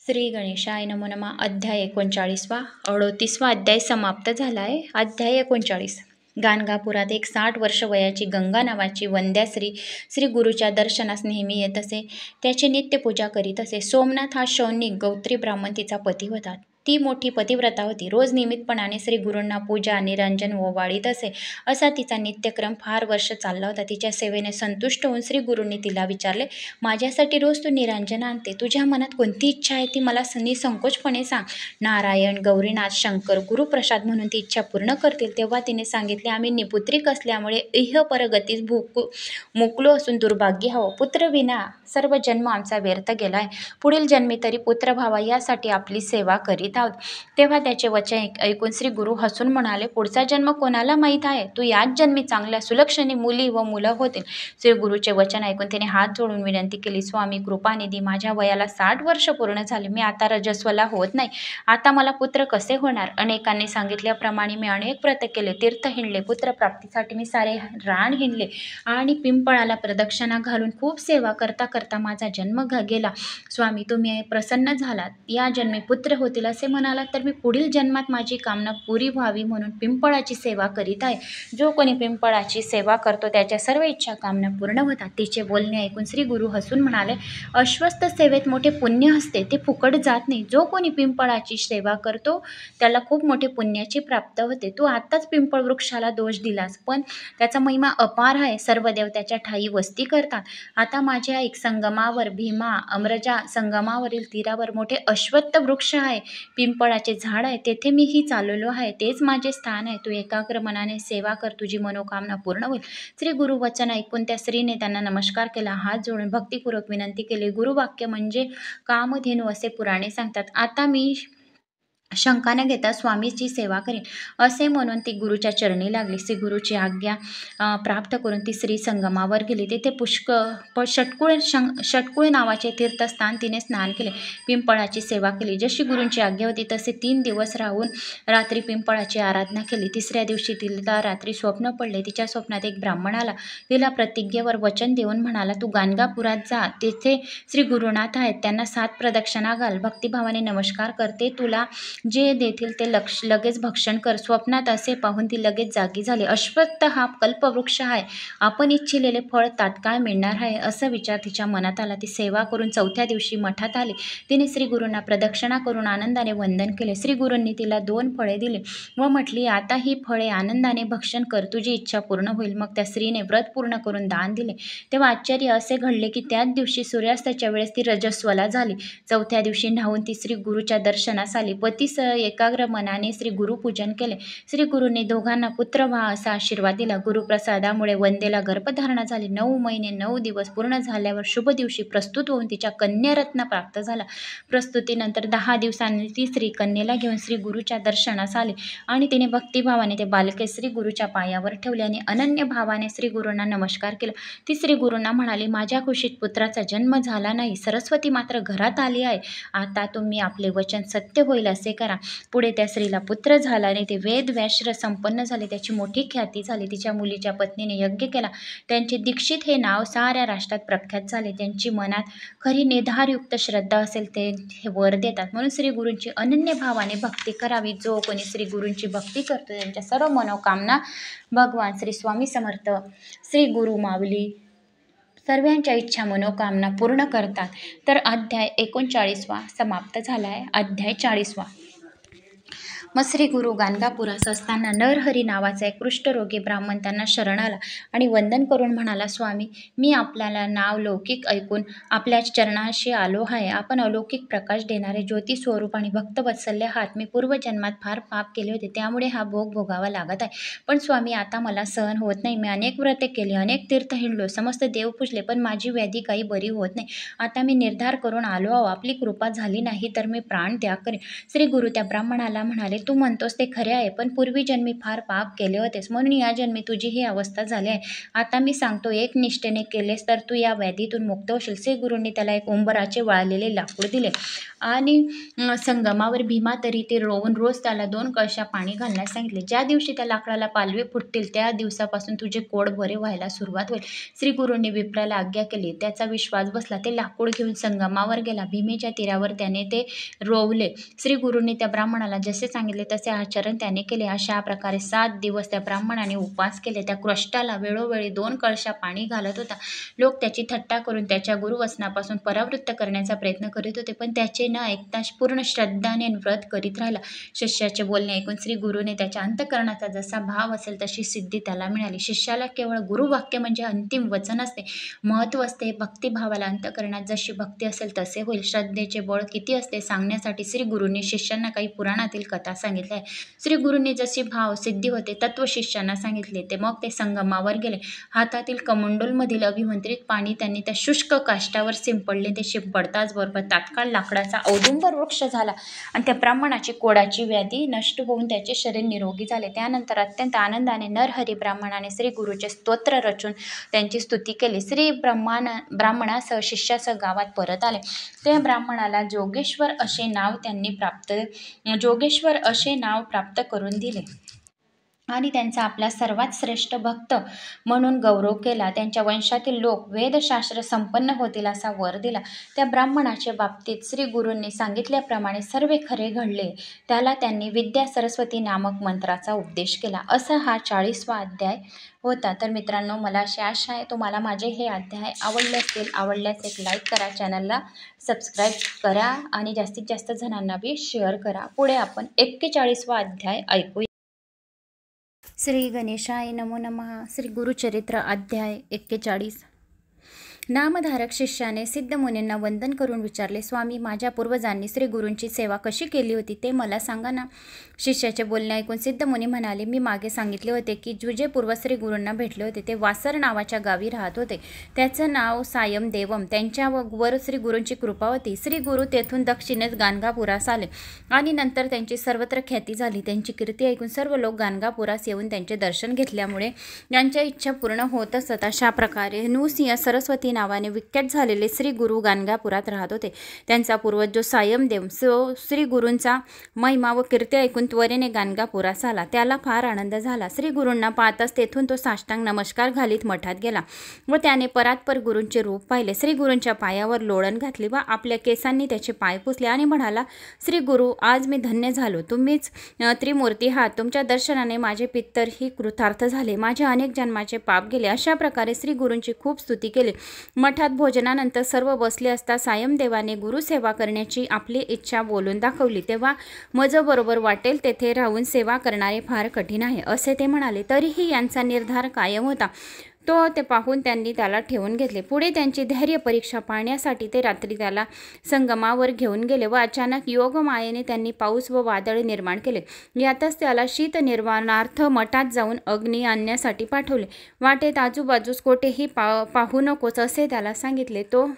श्री गणेशाय नमो नमः. अध्याय 39वा. 38वा अध्याय समाप्त झाला आहे. अध्याय 39. गाणगापुरात एक 60 वर्ष वयाची गंगा नावाची वंद्या श्री गुरूच्या दर्शनास नेहमी येत असे. त्याची नित्यपूजा करीत असे. सोमनाथ हा शौनिक गौत्री ब्राह्मण तिचा पती होता. ती मोठी पतिव्रता होती. रोज नियमितपणाने श्री गुरूंना पूजा, निरंजन ओवाळीत असे. असा तिचा नित्यक्रम फार वर्ष चालला होता. तिच्या सेवेने संतुष्ट होऊन श्री गुरूंनी तिला विचारले, माझ्यासाठी रोज तू निरंजन आणते. तुझ्या मनात कोणती इच्छा आहे ती मला निसंकोचपणे सांग. नारायण, गौरीनाथ, शंकर गुरुप्रसाद म्हणून ती इच्छा पूर्ण करतील. तेव्हा तिने सांगितले, आम्ही निपुत्रिक असल्यामुळे इह परगतीस मुकलो असून दुर्भाग्य हवं. पुत्रविना सर्व जन्म आमचा व्यर्थ गेला आहे. पुढील जन्मी तरी पुत्र व्हावा यासाठी आपली सेवा करीत आहोत. तेव्हा त्याचे वचन ऐकून श्री गुरु हसून म्हणाले, पुढचा जन्म कोणाला माहीत आहे. तू याच जन्मी चांगल्या सुलक्षणी मुली व मुलं होतील. श्री गुरुचे वचन ऐकून तिने हात जोडून विनंती केली, स्वामी कृपानिधी, माझ्या वयाला 60 वर्ष पूर्ण झाले. मी आता रजस्वला होत नाही. आता मला पुत्र कसे होणार. अनेकांनी सांगितल्याप्रमाणे मी अनेक व्रत केले, तीर्थ हिंडले. पुत्रप्राप्तीसाठी मी सारे रान हिंडले आणि पिंपळाला प्रदक्षिणा घालून खूप सेवा करता करता माझा जन्म गेला. स्वामी तुम्ही प्रसन्न झालात. या जन्मी पुत्र होतील असे म्हणालात तर मी पुढील जन्मात माझी कामना पुरी व्हावी म्हणून पिंपळाची सेवा करीत आहे. जो कोणी पिंपळाची सेवा करतो त्याच्या सर्व इच्छा कामना पूर्ण होतात. तिचे बोलणे ऐकून श्री गुरु हसून म्हणाले, अश्वस्थ सेवेत मोठे पुण्य असते, ते फुकट जात नाही. जो कोणी पिंपळाची सेवा करतो त्याला खूप मोठे पुण्याची प्राप्त होते. तू आत्ताच पिंपळ वृक्षाला दोष दिलास, पण त्याचा महिमा अपार आहे. सर्व देव त्याच्या ठायी वस्ती करतात. आता माझ्या एक संगमावर भीमा अमरजा संगमावरील तीरावर मोठे अश्वत्थ वृक्ष आहे, पिंपळाचे झाड आहे. तेथे मी ही चाललो आहे. तेच माझे स्थान आहे. तू एकाग्र मनाने सेवा कर, तुझी मनोकामना पूर्ण होईल. श्री गुरु वचन ऐकून त्या स्त्रीने त्यांना नमस्कार केला. हात जोडून भक्तिपूर्वक विनंती केली. गुरुवाक्य म्हणजे कामधेनू असे पुराणे सांगतात. आता मी शंका न घेता स्वामीची सेवा करेन असे म्हणून ती गुरुच्या चरणी लागली. श्री गुरुची आज्ञा प्राप्त करून ती श्री संगमावर गेली. तेथे षटकुळ नावाचे तीर्थस्थान तिने स्नान केले, पिंपळाची सेवा केली. जशी गुरूंची आज्ञा होती तसे 3 दिवस राहून रात्री पिंपळाची आराधना केली. तिसऱ्या दिवशी तिला रात्री स्वप्न पडले. तिच्या स्वप्नात एक ब्राह्मण आला. तिला प्रतिज्ञेवर वचन देऊन म्हणाला, तू गाणगापुरात जा, तेथे श्री गुरुनाथ आहेत, त्यांना 7 प्रदक्षिणा घाल, भक्तिभावाने नमस्कार करते, तुला जे देतील ते लगेच भक्षण कर. स्वप्नात असे पाहून ती लगेच जागी झाली. अश्वत्थ हा कल्पवृक्ष आहे, आपण इच्छिलेले फळ तात्काळ मिळणार आहे असा विचार तिच्या मनात आला. ती सेवा करून 4थ्या दिवशी मठात आली. तिने श्री गुरूंना प्रदक्षिणा करून आनंदाने वंदन केले. श्री गुरूंनी तिला 2 फळे दिली व म्हटली, आता ही फळे आनंदाने भक्षण कर, तुझी इच्छा पूर्ण होईल. मग त्या स्त्रीने व्रत पूर्ण करून दान दिले. तेव्हा आश्चर्य असे घडले की त्याच दिवशी सूर्यास्ताच्या वेळेस ती रजस्वला झाली. 4थ्या दिवशी न्हावून ती श्री गुरूच्या दर्शनास आली. पतीसह एकाग्र मनाने श्री गुरुपूजन केले. श्री गुरूंनी दोघांना पुत्र व्हा असा आशीर्वाद दिला. गुरुप्रसादामुळे वंदेला गर्भधारणा झाली. 9 महिने 9 दिवस पूर्ण झाल्यावर शुभ दिवशी प्रस्तुत होऊन तिच्या कन्यारत्न प्राप्त झाला. प्रस्तुतीनंतर 10 दिवसांनी ती स्त्री कन्येला घेऊन श्री गुरुच्या दर्शनास आली आणि तिने भक्तिभावाने ते बालके श्री गुरुच्या पायावर ठेवले आणि अनन्य भावाने श्री गुरूंना नमस्कार केला. ती श्री गुरूंना म्हणाली, माझ्या खुशीत पुत्राचा जन्म झाला नाही, सरस्वती मात्र घरात आली आहे. आता तुम्ही आपले वचन सत्य होईल असे करा. पुढे त्या स्त्रीला पुत्र झाला आणि ते वेद व्याश्र संपन्न झाले. त्याची मोठी ख्याती झाली. तिच्या मुलीच्या पत्नीने यज्ञ केला. त्यांचे दीक्षित हे नाव साऱ्या राष्ट्रात प्रख्यात झाले. त्यांची मनात खरी निर्धारयुक्त श्रद्धा असेल ते हे वर देतात. म्हणून श्री गुरूंची अनन्य भावाने भक्ती करावी. जो कोणी श्री गुरूंची भक्ती करतो त्यांच्या सर्व मनोकामना भगवान श्री स्वामी समर्थ श्री गुरु माऊली सर्वांच्या इच्छा मनोकामना पूर्ण करतात. तर अध्याय 39वा समाप्त झाला आहे. अध्याय 40वा. मग श्री गुरु गाणगापुरास असताना नरहरी नावाचा एक कुष्ठरोगी ब्राह्मण त्यांना शरण आला आणि वंदन करून म्हणाला, स्वामी, मी आपल्याला नाव लौकिक ऐकून आपल्या चरणाशी आलो आहे. आपण अलौकिक प्रकाश देणारे ज्योती स्वरूप आणि भक्तवत्सल्य आहात. मी पूर्वजन्मात फार पाप केले होते, त्यामुळे हा भोग भोगावा लागत आहे. पण स्वामी, आता मला सहन होत नाही. मी अनेक व्रते केली, अनेक तीर्थ हिंडलो, समस्त देव पूजले, पण माझी व्याधी काही बरी होत नाही. आता मी निर्धार करून आलो आहो. आपली कृपा झाली नाही तर मी प्राण त्याग करेन. श्री गुरु त्या ब्राह्मणाला म्हणाले, तू म्हणतोस ते खरे आहे, पण पूर्वी जन्मी फार पाप केले होतेस, म्हणून या जन्मी तुझी ही अवस्था झाली आहे. आता मी सांगतो, एक निष्ठेने केलेस तर तू या व्याधीतून मुक्त होशील. श्री गुरूंनी त्याला एक उंबराचे वाळलेले लाकूड दिले आणि संगमावर भीमा तरी ते रोवून रोज त्याला 2 कळशा पाणी घालण्यास सांगितले. ज्या दिवशी त्या लाकडाला पालवे फुटतील त्या दिवसापासून तुझे कोड बरे व्हायला सुरुवात होईल. श्री गुरूंनी विप्राला आज्ञा केली. त्याचा विश्वास बसला. ते लाकूड घेऊन संगमावर गेला. भीमेच्या तीरावर त्याने ते रोवले. श्री गुरूंनी त्या ब्राह्मणाला जसे सांगितले सांगितले तसे आचरण त्याने केले. अशा प्रकारे 7 दिवस त्या ब्राह्मणाने उपवास केले. त्या कष्टाला वेळोवेळी 2 कळशा पाणी घालत होता. लोक त्याची थट्टा करून त्याच्या गुरुवचनापासून परावृत्त करण्याचा प्रयत्न करीत होते, पण त्याचे न ऐकता पूर्ण श्रद्धाने व्रत करीत राहिला. शिष्याचे बोलणे ऐकून श्री गुरुने त्याच्या अंतःकरणाचा जसा भाव असेल तशी सिद्धी त्याला मिळाली. शिष्याला केवळ गुरुवाक्य म्हणजे अंतिम वचन असते, महत्त्व असते. भक्तिभावाला अंतःकरणात जशी भक्ती असेल तसे होईल. श्रद्धेचे बळ किती असते सांगण्यासाठी श्री गुरूंनी शिष्यांना काही पुराणातील कथा सांगितल्या आहे. श्री गुरूंनी जशी भाव सिद्धी होते तत्व शिष्यांना सांगितले. मग ते संगमावर गेले. हातातील कमंडलमधील अभिमंत्रित पाणी त्यांनी त्या शुष्क काष्ठावर शिंपडले. ते शिंपडताच बरोबर तात्काळ लाकडाचा औदुंबर वृक्ष झाला आणि त्या ब्राह्मणाची कोडाची व्याधी नष्ट होऊन त्याचे शरीर निरोगी झाले. त्यानंतर अत्यंत आनंदाने नरहरी ब्राह्मणाने श्री गुरूचे स्तोत्र रचून त्यांची स्तुती केली. श्री ब्राह्मणासह शिष्यासह गावात परत आले. त्या ब्राह्मणाला जोगेश्वर असे नाव प्राप्त करून दिले आणि त्यांचा आपला सर्वात श्रेष्ठ भक्त म्हणून गौरव केला. त्यांच्या वंशातील लोक वेदशास्त्र संपन्न होतील असा वर दिला. त्या ब्राह्मणाच्या बाबतीत श्री गुरूंनी सांगितल्याप्रमाणे सर्व खरे घडले. त्याला त्यांनी विद्या सरस्वती नामक मंत्राचा उपदेश केला. असा हा 40वा अध्याय होता. तर मित्रांनो, मला अशी आशा आहे तुम्हाला माझे हे अध्याय आवडले असतील. आवडल्यास एक लाईक करा, चॅनलला सबस्क्राईब करा आणि जास्तीत जास्त जणांना बी शेअर करा. पुढे आपण 41वा अध्याय ऐकूया. श्री गणेशाय नमो नमः. श्री गुरुचरित्र अध्याय 41. नामधारक शिष्याने सिद्धमुनींना वंदन करून विचारले, स्वामी, माझ्या पूर्वजांनी श्री गुरूंची सेवा कशी केली होती ते मला सांगा ना. शिष्याचे बोलणे ऐकून सिद्धमुनी म्हणाले, मी मागे सांगितले होते की जे पूर्व श्री गुरूंना भेटले होते ते वासर नावाच्या गावी राहत होते. त्याचं नाव सायम देवम. त्यांच्यावर श्री गुरूंची कृपा होती. श्री गुरु तेथून दक्षिणेस गाणगापुरास आले आणि नंतर त्यांची सर्वत्र ख्याती झाली. त्यांची कीर्ती ऐकून सर्व लोक गाणगापुरास येऊन त्यांचे दर्शन घेतल्यामुळे त्यांच्या इच्छा पूर्ण होत असत. अशा प्रकारे नुसिंह सरस्वती नावाने विख्यात झालेले श्री गुरु गाणगापुरात राहत होते. त्यांचा पूर्वज जो सायमदेव श्री गुरूंचा महिमा व कीर्ती ऐकून त्वरेने गाणगापुरास आला. त्याला फार आनंद झाला. श्री गुरूंना पाहताच तेथून तो साष्टांग नमस्कार घालीत मठात गेला व त्याने परात्पर गुरूंचे रूप पाहिले. श्री गुरूंच्या पायावर लोळण घातली व आपल्या केसांनी त्याचे पाय पुसले आणि म्हणाला, श्री गुरु, आज मी धन्य झालो. तुम्हीच त्रिमूर्ती आहात. तुमच्या दर्शनाने माझे पित्तरही कृतार्थ झाले. माझे अनेक जन्माचे पाप गेले. अशा प्रकारे श्री गुरूंची खूप स्तुती केली. मठात भोजनानंतर सर्व बसले असता सायमदेवाने गुरुसेवा करण्याची आपली इच्छा बोलून दाखवली. तेव्हा मज बरोबर वाटेल तेथे राहून सेवा करणारे फार कठीण आहे असे ते म्हणाले. तरीही यांचा निर्धार कायम होता. ते पाहून त्यांनी त्याला ठेवून घेतले. पुढे त्यांची धैर्य परीक्षा पाहण्यासाठी ते रात्री त्याला संगमावर घेऊन गेले व अचानक योगमायेने त्यांनी पाऊस व वादळ निर्माण केले. यातच त्याला शीत निर्वाणार्थ मठात जाऊन अग्नी आणण्यासाठी पाठवले. वाटेत आजूबाजूस कोठेही पाहू नकोस असे त्याला सांगितले. तो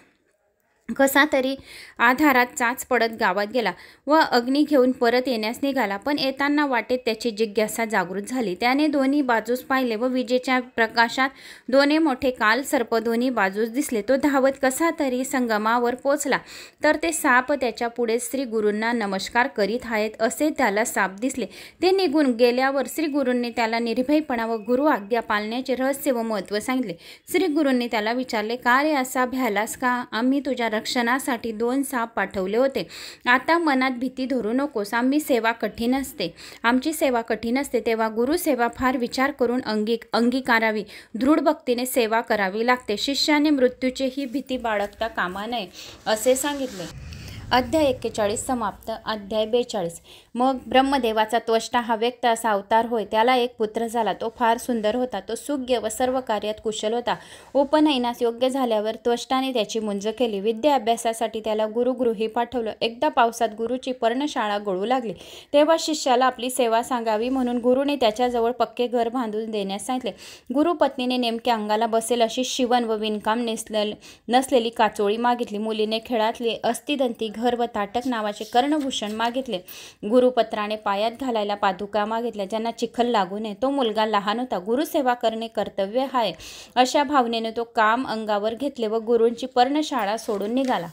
कसा तरी आधारात चाच पडत गावात गेला व अग्नी घेऊन परत येण्यास निघाला. पण येताना वाटेत त्याची जिज्ञासा जागृत झाली. त्याने दोन्ही बाजूस पाहिले व विजेच्या प्रकाशात दोन्ही मोठे काल सर्प दोन्ही बाजूस दिसले. तो धावत कसा तरी संगमावर पोचला तर ते साप त्याच्या पुढे श्री गुरूंना नमस्कार करीत आहेत असे त्याला साप दिसले. ते निघून गेल्यावर श्री गुरूंनी त्याला निर्भयपणा व गुरु आज्ञा पाळण्याचे रहस्य व महत्त्व सांगितले. श्री गुरूंनी त्याला विचारले, का रे असा भ्यालास का? आम्ही तुझ्या रक्षणासाठी 2 साप पाठवले होते. आता मनात भीती धरू नकोस. आमची सेवा कठीण असते तेव्हा गुरुसेवा फार विचार करून अंगीकारावी. दृढ भक्तीने सेवा करावी लागते. शिष्याने मृत्यूचीही भीती बाळगता कामा नये असे सांगितले. अध्याय 41 समाप्त. अध्याय 42. मग ब्रह्मदेवाचा त्वष्टा हा व्यक्त असा अवतार होय. त्याला एक पुत्र झाला. तो फार सुंदर होता. तो सुज्ञ व सर्व कार्यात कुशल होता. उपनयनास योग्य झाल्यावर त्वष्टाने त्याची मुंज केली. विद्या अभ्यासासाठी त्याला गुरुगृही पाठवलं. एकदा पावसात गुरुची पर्णशाळा गळू लागली. तेव्हा शिष्याला आपली सेवा सांगावी म्हणून गुरुने त्याच्याजवळ पक्के घर बांधून देण्यास सांगितले. गुरुपत्नीने नेमक्या अंगाला बसेल अशी शिवण व विणकाम नसलेली काचोळी मागितली. मुलीने खेळातली अस्थिदंती घर व ताटक नावाचे कर्णभूषण मागितले. गुरुपत्राने पायात घालायला पादुका मागितल्या ज्यांना चिखल लागू नये. तो मुलगा लहान होता. गुरुसेवा करणे कर्तव्य आहे अशा भावनेने तो काम अंगावर घेतले व गुरूंची पर्णशाळा सोडून निघाला.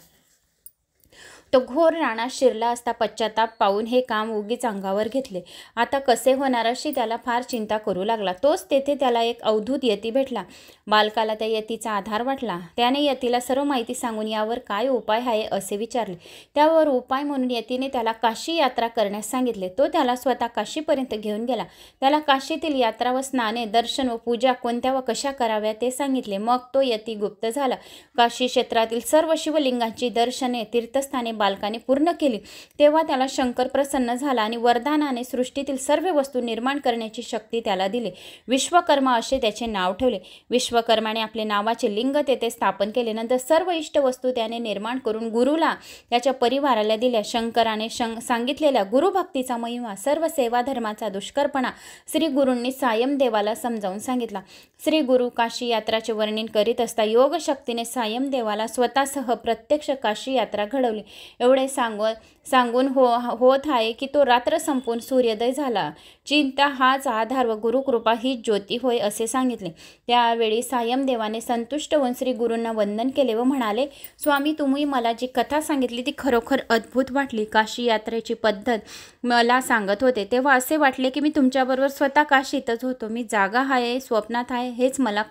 तो घोर रानात शिरला असता पश्चाताप पाहून हे काम उगीच अंगावर घेतले. आता कसे होणार अशी त्याला फार चिंता करू लागला. तोच तेथे त्याला एक अवधूत यती भेटला. बालकाला त्या यतीचा आधार वाटला. त्याने यतीला सर्व माहिती सांगून यावर काय उपाय आहे असे विचारले. त्यावर उपाय म्हणून यतीने त्याला काशी यात्रा करण्यास सांगितले. तो त्याला स्वतः काशीपर्यंत घेऊन गेला. त्याला काशीतील यात्रा व स्नाने, दर्शन व पूजा कोणत्या व कशा कराव्या ते सांगितले. मग तो यती गुप्त झाला. काशी क्षेत्रातील सर्व शिवलिंगांची दर्शने, तीर्थस्थाने बालकाने पूर्ण केली. तेव्हा त्याला शंकर प्रसन्न झाला आणि वरदानाने सृष्टीतील सर्व वस्तू निर्माण करण्याची शक्ती त्याला दिली. विश्वकर्मा असे त्याचे नाव ठेवले. विश्वकर्माने आपले नावाचे लिंग तेथे स्थापन केले. नंतर सर्व इष्ट वस्तू त्याने निर्माण करून गुरुला त्याच्या परिवाराला दिल्या. शंकराने सांगितलेल्या गुरुभक्तीचा महिमा, सर्व सेवा धर्माचा दुष्करपणा श्री गुरूंनी सायमदेवाला समजावून सांगितला. श्री गुरु काशी यात्राचे वर्णन करीत असता योग शक्तीने सायमदेवाला स्वतःसह प्रत्यक्ष काशी यात्रा घडवली. एवढे सांगून होत आहे की तो रात्र संपून सूर्योदय झाला. चिंता हाच आधार व गुरुकृपा ही ज्योती होय असे सांगितले. त्यावेळी सायमदेवाने संतुष्ट होऊन श्री गुरूंना वंदन केले व म्हणाले, स्वामी, तुम्ही मला जी कथा सांगितली ती खरोखर अद्भुत वाटली. काशी यात्रेची पद्धत मला सांगत होते तेव्हा असे वाटले की मी तुमच्याबरोबर स्वतः काशीतच होतो. मी जागा आहे, स्वप्नात आहे हेच मला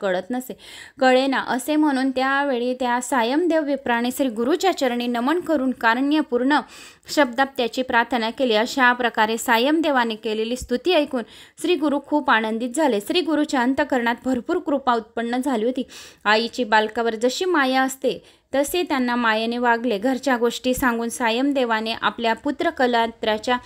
कळेना असे म्हणून त्यावेळी त्या सायमदेव विप्राने श्री गुरुच्या चरणी नमन करून कारुण्यपूर्ण शब्दात त्याची प्रार्थना केली. अशा प्रकारे सायमदेवाने केलेली स्तुती ऐकून श्री गुरु खूप आनंदित झाले. श्री गुरुच्या अंतःकरणात भरपूर कृपा उत्पन्न झाली होती. आईची बालकावर जशी माया असते तसे त्यांना मायेने वागले. घरच्या गोष्टी सांगून सायमदेवाने आपल्या पुत्रकलत्राच्या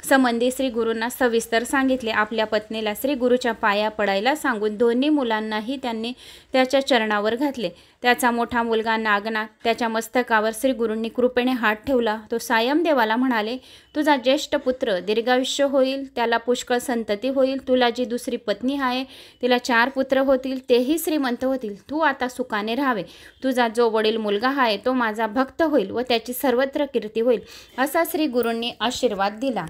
संबंधी श्री गुरूंना सविस्तर सांगितले. आपल्या पत्नीला श्री गुरुच्या पाया पडायला सांगून दोन्ही मुलांनाही त्यांनी त्याच्या चरणावर घातले. त्याचा मोठा मुलगा नागनाथ त्याच्या मस्तकावर श्री गुरूंनी कृपेने हात ठेवला. तो सायमदेवाला म्हणाले, तुझा ज्येष्ठ पुत्र दीर्घायुष्य होईल, त्याला पुष्कळ संतती होईल. तुला जी दुसरी पत्नी आहे तिला 4 पुत्र होतील, तेही श्रीमंत होतील. तू आता सुखाने राहावे. तुझा जो वडील मुलगा आहे तो माझा भक्त होईल व त्याची सर्वत्र कीर्ती होईल असा श्री गुरूंनी आशीर्वाद दिला.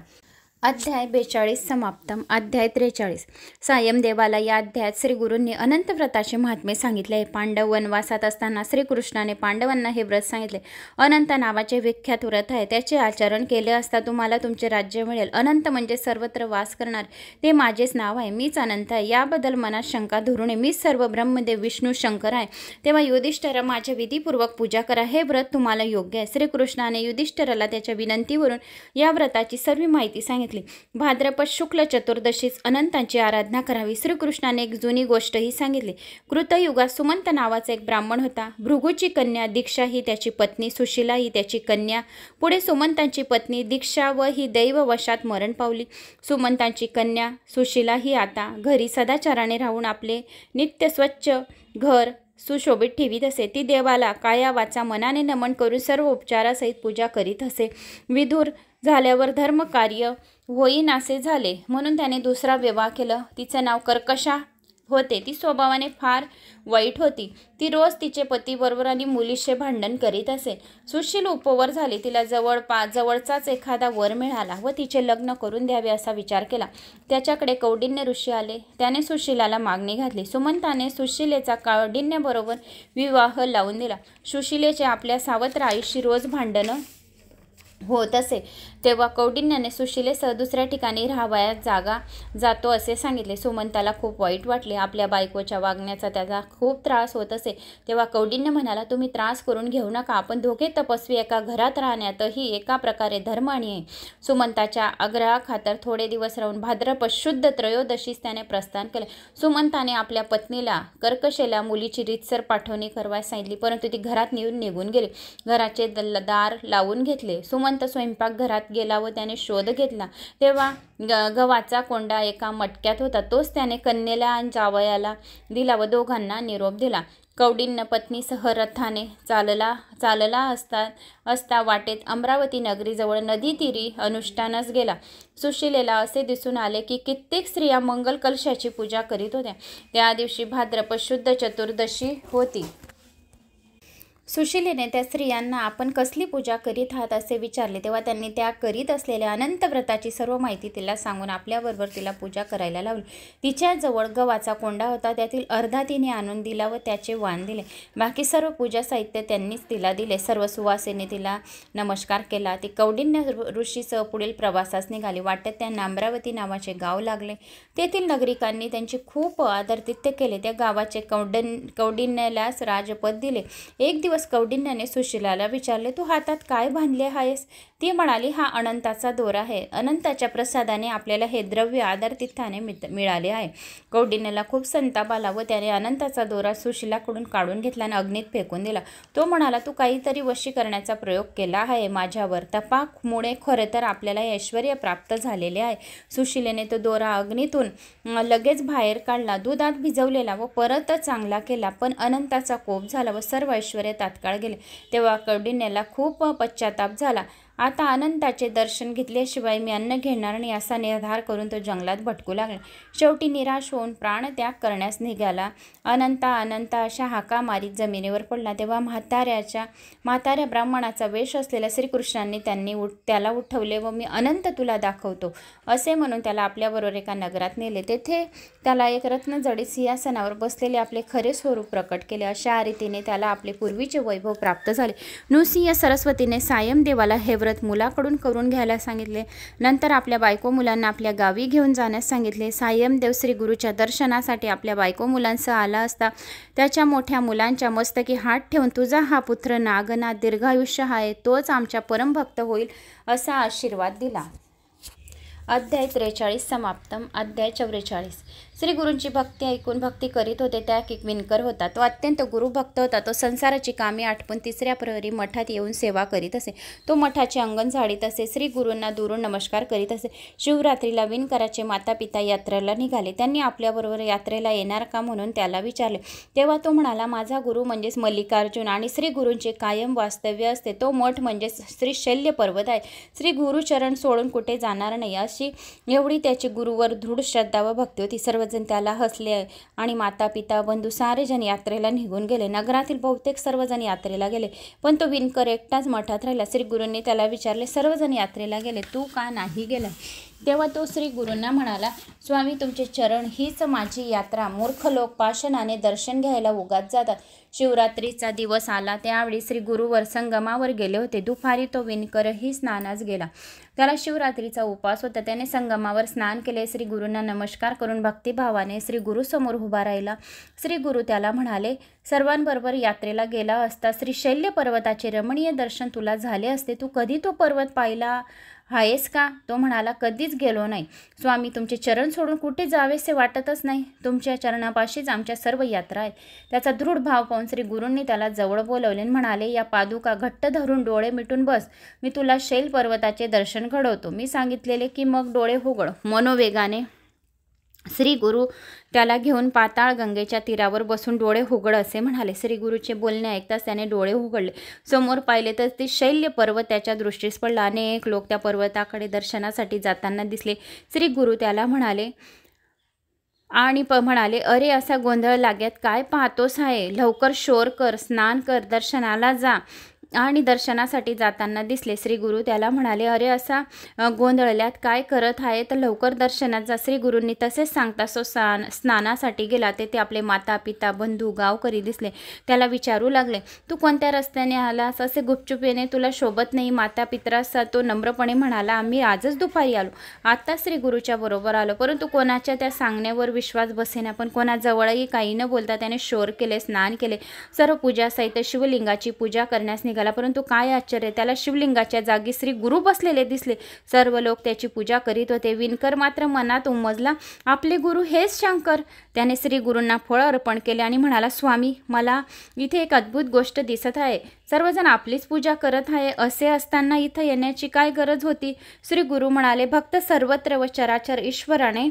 अध्याय 42 समाप्तम. अध्याय 43. सायमदेवाला या अध्यायात श्री गुरूंनी अनंत व्रताचे महात्म्य सांगितले. पांडव वनवासात असताना श्रीकृष्णाने पांडवांना हे व्रत सांगितले. अनंत नावाचे विख्यात व्रत आहे. त्याचे आचरण केले असता तुम्हाला तुमचे राज्य मिळेल. अनंत म्हणजे सर्वत्र वास करणार, ते माझेच नाव आहे. मीच अनंत आहे. याबद्दल मनात शंका धरू नये. मीच सर्व ब्रह्मदेव विष्णू शंकर आहे. तेव्हा युधिष्ठिर माझे विधीपूर्वक पूजा करा. हे व्रत तुम्हाला योग्य आहे. श्रीकृष्णाने युधिष्ठिराला त्याच्या विनंतीवरून या व्रताची सर्व माहिती सांगितली. भाद्रपद शुक्ल चतुर्दशीस अनंतांची आराधना करावी. श्रीकृष्णाने एक जुनी गोष्टही सांगितली. कृतयुगात सुमंत नावाचा एक ब्राह्मण होता. भृगूची कन्या दीक्षा ही त्याची पत्नी, सुशीला ही त्याची कन्या. पुढे सुमंतांची पत्नी दीक्षा व ही दैववशात मरण पावली. सुमंतांची कन्या सुशीला ही आता घरी सदाचाराने राहून आपले नित्य स्वच्छ घर सुशोभित ठेवीत असे. ती देवाला काया वाचा मनाने नमन करून सर्व उपचारासहित पूजा करीत असे. विधुर झाल्यावर धर्मकार्य होईनासे झाले म्हणून त्याने दुसरा विवाह केला. तिचे नाव कर्कशा होते. ती स्वभावाने फार वाईट होती. ती रोज तिचे पतीबरोबर आणि मुलीशी भांडण करीत असे. सुशील उपवर झाली. तिला जवळचाच एखादा वर मिळाला व तिचे लग्न करून द्यावे असा विचार केला. त्याच्याकडे कौंडिन्य ऋषी आले. त्याने सुशीलाला मागणी घातली. सुमंताने सुशीलेचा कौंडिन्याबरोबर विवाह लावून दिला. सुशीलेचे आपल्या सावत्र आईशी रोज भांडणं होत असे. तेव्हा कौंडिन्याने सुशीलेसह दुसऱ्या ठिकाणी राहावयास जागा जातो असे सांगितले. सुमंताला खूप वाईट वाटले. आपल्या बायकोच्या वागण्याचा त्याचा खूप त्रास होत असे. तेव्हा कौंडिन्य म्हणाला, तुम्ही त्रास करून घेऊ नका. आपण दोघे तपस्वी एका घरात राहण्यातही एका प्रकारे धर्म आहे. सुमंताच्या आग्रहाखातर थोडे दिवस राहून भाद्रपद शुद्ध त्रयोदशीस त्याने प्रस्थान केले. सुमंताने आपल्या पत्नीला कर्कशेला मुलीची रीतसर पाठवणी करवायला सांगितली, परंतु ती घरात निघून गेली. घराचे दार लावून घेतले. सुमंत स्वयंपाकघरात गेला व त्याने शोध घेतला. तेव्हा गव्हाचा कोंडा एका मटक्यात होता. तोच त्याने कन्येला आणि जावयाला दिला व दोघांना निरोप दिला. कौंडिन्य पत्नीसह रथाने चालला असता वाटेत अमरावती नगरीजवळ नदी तीरी अनुष्ठानास गेला. सुशीलेला असे दिसून आले की कित्येक स्त्रिया मंगल कलशाची पूजा करीत होत्या. त्या दिवशी भाद्रपद शुद्ध चतुर्दशी होती. सुशिलेने त्या स्त्रियांना आपण कसली पूजा करीत आहात असे विचारले, तेव्हा त्यांनी त्या करीत असलेल्या अनंत व्रताची सर्व माहिती तिला सांगून आपल्याबरोबर तिला पूजा करायला लावली. तिच्याजवळ गव्हाचा कोंडा होता, त्यातील अर्धा तिने आणून दिला व त्याचे वाण दिले. बाकी सर्व पूजा साहित्य त्यांनीच तिला दिले. सर्व सुवासिनी तिला नमस्कार केला. ती कौंडिन्य ऋषीसह पुढील प्रवासास निघाली. वाटेत त्यांना अमरावती नावाचे गाव लागले. तेथील नागरिकांनी त्यांची खूप आदरातिथ्य केले. त्या गावाचे कौंडिन्यालाच राजपद दिले. एक दिवस कौंडिन्याने सुशिलाला विचारले, तू हातात काय बांधले आहेस? ती म्हणाली, हा अनंताचा दोरा आहे. अनंताच्या प्रसादाने आपल्याला हे द्रव्य आदरातिथ्याने मिळाले आहे. कौंडिन्याला खूप संताप आला व त्याने अनंताचा दोरा सुशिलाकडून काढून घेतला आणि अग्नीत फेकून दिला. तो म्हणाला, तू काहीतरी वशी करण्याचा प्रयोग केला आहे माझ्यावर. तपामुळे खरे तर आपल्याला ऐश्वर्य प्राप्त झालेले आहे. सुशिलेने तो दोरा अग्नीतून लगेच बाहेर काढला, दुधात भिजवलेला व परत चांगला केला. पण अनंताचा कोप झाला व सर्व ऐश्वर्य तात्काळ गेले. तेव्हा कौंडिन्याला खूप पश्चाताप झाला. आता अनंताचे दर्शन घेतल्याशिवाय मी अन्न घेणार नाही असा निर्धार करून तो जंगलात भटकू लागला. शेवटी निराश होऊन प्राणत्याग करण्यास निघाला. अनंता अशा हाका मारीत जमिनीवर पडला. तेव्हा म्हाताऱ्या ब्राह्मणाचा वेश असलेल्या श्रीकृष्णांनी त्याला उठवले व मी अनंत तुला दाखवतो असे म्हणून त्याला आपल्याबरोबर एका नगरात नेले. तेथे त्याला एक रत्नजडित सिंहासनावर बसलेले आपले खरे स्वरूप प्रकट केले. अशा रीतीने त्याला आपले पूर्वीचे वैभव प्राप्त झाले. नृसिंह सरस्वतीने सायम देवाला हे व्रत मुलाकडून करून घ्यायला सांगितले. नंतर आपल्या बायको मुलांना आपल्या गावी घेऊन जाण्यास सांगितले. सायमदेव श्री गुरुच्या दर्शनासाठी आपल्या बायको मुलांसह आला असता त्याच्या मोठ्या मुलांच्या मस्तकी हात ठेवून, तुझा हा पुत्र नागनाथ दीर्घायुष्य आहे, तोच आमच्या परमभक्त होईल असा आशीर्वाद दिला. अध्याय 43 समाप्तम. अध्याय 44. श्री गुरूंची भक्ती ऐकून भक्ती करीत होते त्या एक विणकर होता. तो अत्यंत गुरुभक्त होता. तो संसाराची कामे आटपून तिसऱ्या प्रहरी मठात येऊन सेवा करीत असे. तो मठाचे अंगण झाडीत असे. श्री गुरूंना दुरून नमस्कार करीत असे. शिवरात्रीला विणकराचे माता पिता यात्रेला निघाले. त्यांनी आपल्याबरोबर यात्रेला येणार का म्हणून त्याला विचारले. तेव्हा तो म्हणाला, माझा गुरु म्हणजेच मल्लिकार्जुन आणि श्री गुरूंचे कायम वास्तव्य असते. तो मठ म्हणजे श्री शैल्य पर्वत आहे. श्री गुरुचरण सोडून कुठे जाणार नाही अशी एवढी त्याची गुरुवर दृढ श्रद्धा व भक्ती होती. सर्वजण त्याला हसले आणि माता पिता बंधू सारेजण यात्रेला निघून गेले. नगरातील बहुतेक सर्वजण यात्रेला गेले, पण तो विणकर एकटाच मठात राहिला. श्री गुरूंनी त्याला विचारले, सर्वजण यात्रेला गेले, तू का नाही गेला? तेव्हा तो श्री गुरूंना म्हणाला, स्वामी तुमचे चरण हीच माझी यात्रा. मूर्ख लोक पाषाणाने दर्शन घ्यायला उगाच जातात. शिवरात्रीचा दिवस आला त्यावेळी श्री गुरुवर संगमावर गेले होते. दुपारी तो विणकरही स्नानास गेला. त्याला शिवरात्रीचा उपास होता. त्याने संगमावर स्नान केले. श्री गुरूंना नमस्कार करून भक्तिभावाने श्री गुरुसमोर उभा राहिला. श्री गुरु त्याला म्हणाले, सर्वांबरोबर यात्रेला गेला असता श्री शैल्य पर्वताचे रमणीय दर्शन तुला झाले असते. तू कधी तो पर्वत पाहिला आहेस का? तो म्हणाला, कधीच गेलो नाही. स्वामी तुमचे चरण सोडून कुठे जावेसे वाटतच नाही. तुमच्या चरणापाशीच आमच्या सर्व यात्रा आहेत. त्याचा दृढ भाव पाहून श्री गुरूंनी त्याला जवळ बोलवले आणि म्हणाले, या पादुका घट्ट धरून डोळे मिटून बस. मी तुला शैल पर्वताचे दर्शन घडवतो. मी सांगितलेले की मग डोळे उघड. मनोवेगाने श्री गुरु त्याला घेऊन पाताळ गंगेच्या तीरावर बसून डोळे उघड असे म्हणाले. श्री गुरुचे बोलणे ऐकताच त्याने डोळे उघडले. समोर पाहिले तर ते शैल्य पर्वत त्याच्या दृष्टीस पडला. अनेक लोक त्या पर्वताकडे दर्शनासाठी जाताना दिसले. श्री गुरु त्याला म्हणाले, अरे असा गोंधळ लाग्यात काय पाहतोस आहे? लवकर शोर कर, स्नान कर, दर्शनाला जा. आणि दर्शनासाठी जाताना दिसले. श्री गुरु त्याला म्हणाले, अरे असा गोंधळल्यात काय करत आहे? तर लवकर दर्शनात जा. श्री गुरूंनी तसेच सांगता तो स्नानासाठी गेला. तेथे आपले माता पिता बंधू गावकरी दिसले. त्याला विचारू लागले, तू कोणत्या रस्त्याने आलास? असे गुपचुपेने तुला शोभत नाही. माता पितरास तो नम्रपणे म्हणाला, आम्ही आजच दुपारी आलो. आता श्री गुरुच्या बरोबर आलो. परंतु कोणाच्या त्या सांगण्यावर विश्वास बसेना. पण कोणाजवळही काही न बोलता त्याने शोर केले, स्नान केले. सर्व पूजा सहित शिवलिंगाची पूजा करण्यास निघाला. परंतु काय आश्चर्य, त्याला शिवलिंगाच्या जागी श्री गुरु बसलेले दिसले. सर्व लोक त्याची पूजा करीत होते. विणकर मात्र मनात उमजला, आपले गुरु हेच शंकर. त्याने श्री गुरूंना फळ अर्पण केले आणि म्हणाला, स्वामी मला इथे एक अद्भुत गोष्ट दिसत आहे. सर्वजण आपलीच पूजा करत आहे, असे असताना इथं येण्याची काय गरज होती? श्री गुरु म्हणाले, भक्त सर्वत्र व चराचर ईश्वराने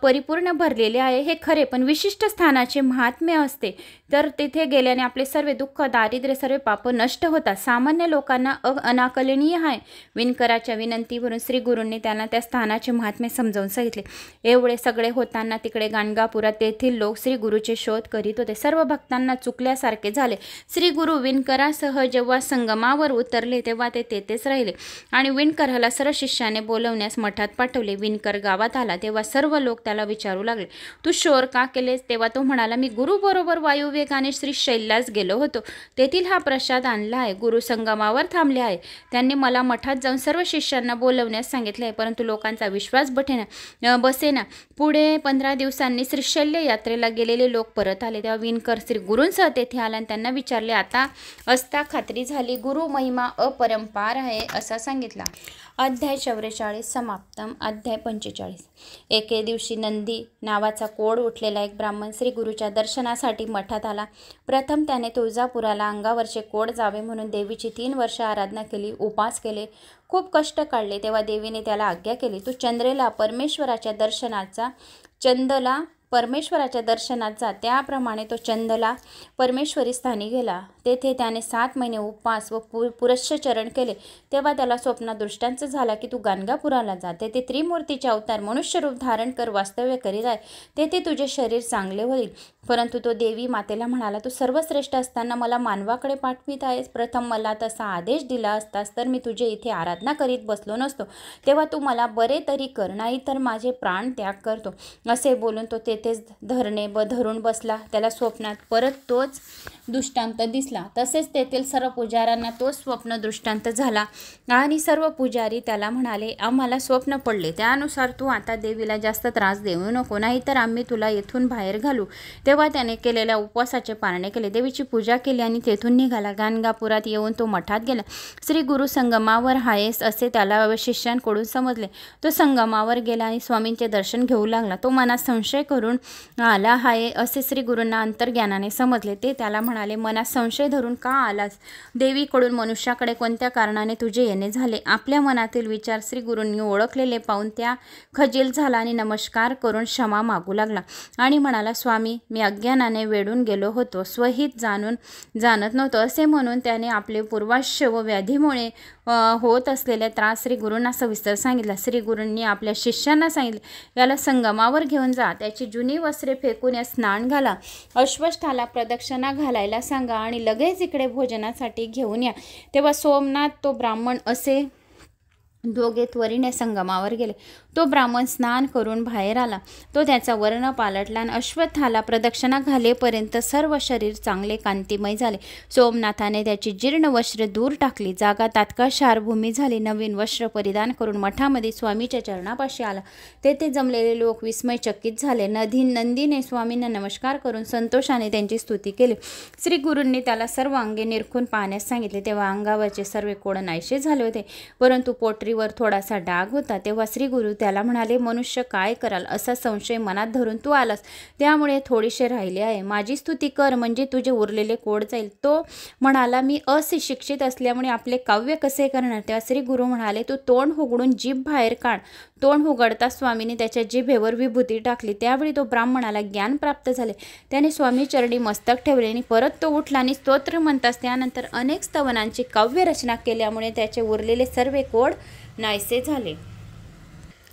परिपूर्ण भरलेले आहे हे खरे, पण विशिष्ट स्थानाचे महात्म्य असते तर तिथे गेल्याने आपले सर्व दुःख, दारिद्र्य, सर्व पाप नष्ट होतात. सामान्य लोकांना अनाकलनीय आहे. विणकराच्या विनंतीवरून श्री गुरूंनी त्यांना त्या स्थानाचे महात्म्य समजावून सांगितले. एवढे सगळे होताना तिकडे गाणगापुरात तेथील लोक श्री गुरुचे शोध करीत होते. सर्व भक्तांना चुकल्यासारखे झाले. श्री गुरु विणकरासह जेव्हा संगमावर उतरले तेव्हा ते तेथेच राहिले आणि विणकराला सर्व शिष्याने बोलवण्यास मठात पाठवले. विणकर गावात आला तेव्हा सर्व लोक त्याला विचारू लागले, तू शोर का केलेस? तेव्हा तो म्हणाला, मी गुरु बरोबर वायुवेगाने श्री शैलास गेलो होतो, तेथील हा प्रसाद आणला आहे. गुरु संगमावर थांबले आहे. त्यांनी मला मठात जाऊन सर्व शिष्यांना बोलवण्यास सांगितले आहे, परंतु लोकांचा विश्वास बसेना. पुढे 15 दिवसांनी श्रीशैल्य यात्रेला गेलेले लोक परत आले. तेव्हा विणकर श्री गुरूंसह तेथे आला आणि त्यांना विचारले, आता असता खात्री झाली, गुरु महिमा अपरंपार आहे असा सांगितला. अध्याय 44 समाप्तम. अध्याय 45. एके दिवशी नंदी नावाचा कोड उठलेला एक ब्राह्मण श्री गुरुच्या दर्शनासाठी मठात आला. प्रथम त्याने तुळजापुराला अंगावरचे कोड जावे म्हणून देवीची 3 वर्ष आराधना केली, उपास केले, खूप कष्ट काढले. तेव्हा देवीने त्याला आज्ञा केली, तू चंद्रेला परमेश्वराच्या दर्शनात जा. त्याप्रमाणे तो चंदला परमेश्वरी स्थानी गेला. तेथे त्याने 7 महिने उपवास व पुरश्चरण केले. तेव्हा त्याला स्वप्नदृष्टांत झाला की तू गाणगापुराला जा. तेथे त्रिमूर्तीचे अवतार मनुष्य रूप धारण कर वास्तव्य करीत आहे. तेथे तुझे शरीर चांगले होईल. परंतु तो देवी मातेला म्हणाला, तू सर्वश्रेष्ठ असताना मला मानवाकडे पाठवित आहेस. प्रथम मला तसा आदेश दिला असतास तर मी तुझे इथे आराधना करीत बसलो नसतो. तेव्हा तू मला बरे तरी कर, नाही तर माझे प्राण त्याग करतो. असे बोलून तो तेथेच धरून बसला. त्याला स्वप्नात परत तोच दृष्टांत दिसला. तसेच तेथील सर्व पुजाऱ्यांना तोच स्वप्न दृष्टांत झाला आणि सर्व पुजारी त्याला म्हणाले, आम्हाला स्वप्न पडले, त्यानुसार तू आता देवीला जास्त त्रास देऊ नको, नाही तर आम्ही तुला येथून बाहेर घालू. तेव्हा त्याने केलेल्या उपवासाचे पारणे केले, देवीची पूजा केली आणि तेथून निघाला. गाणगापुरात येऊन तो मठात गेला. श्री गुरु संगमावर आहेस असे त्याला शिष्यांकडून समजले. तो संगमावर गेला आणि स्वामींचे दर्शन घेऊ लागला. तो मनात संशय करून आला आहे असे श्री गुरूंना अंतर्ज्ञानाने समजले. ते त्याला म्हणाले, मनात संशय धरून का आलास? देवीकडून मनुष्याकडे कोणत्या कारणाने तुझे येणे झाले? आपल्या मनातील विचार श्री गुरूंनी ओळखलेले पाहून त्या खजील झाला आणि नमस्कार करून क्षमा मागू लागला आणि म्हणाला, स्वामी, मी अज्ञानाने वेढून गेलो होतो, स्वहित जाणत नव्हतो. असे म्हणून त्याने आपले पूर्वाश्य व व्याधीमुळे होत असलेले त्रास श्री गुरूंना सविस्तर सांगितला. श्री गुरूंनी आपल्या शिष्यांना सांगितले, याला संगमावर घेऊन जा, त्याची जुनी वस्त्रे फेकून या स्नान घाला, अश्वस्थाला प्रदक्षिणा घालायला सांगा आणि लगेच इकडे भोजनासाठी घेऊन या. तेव्हा सोमनाथ तो ब्राह्मण असे दोघे त्वरीने संगमावर गेले. तो ब्राह्मण स्नान करून बाहेर आला. तो त्याचा वर्ण पालटला आणि अश्वत्थाला प्रदक्षिणा घालेपर्यंत सर्व शरीर चांगले कांतिमय झाले. सोमनाथाने त्याची जीर्ण वस्त्रे दूर टाकली. जागा तात्काळ शारभूमी झाली. नवीन वस्त्र परिधान करून मठामध्ये स्वामीच्या चरणापाशी आला. तेथे जमलेले लोक विस्मयचकित झाले. नंदीने स्वामींना नमस्कार करून संतोषाने त्यांची स्तुती केली. श्री गुरूंनी त्याला सर्व अंगे निरखून पाहण्यास सांगितले. तेव्हा अंगावरचे सर्व कोड नाहीसे झाले होते, परंतु पोटरीवर थोडासा डाग होता. तेव्हा श्री गुरु त्याला म्हणाले, मनुष्य काय कराल असा संशय मनात धरून तू आलास, त्यामुळे थोडीशे राहिले आहे. माझी स्तुती कर म्हणजे तुझे उरलेले कोड जाईल. तो म्हणाला, मी अशिक्षित असल्यामुळे आपले काव्य कसे करणार? तेव्हा श्री गुरु म्हणाले, तू तोंड उघडून जीभ बाहेर काढ. तोंड उघडता स्वामीने त्याच्या जिभेवर विभूती टाकली. त्यावेळी तो ब्राह्मणाला ज्ञान प्राप्त झाले. त्याने स्वामी चरणी मस्तक ठेवले आणि परत तो उठला आणि स्तोत्र म्हणताच त्यानंतर अनेक स्तवनांची काव्य रचना केल्यामुळे त्याचे उरलेले सर्व कोड नाहीसे झाले.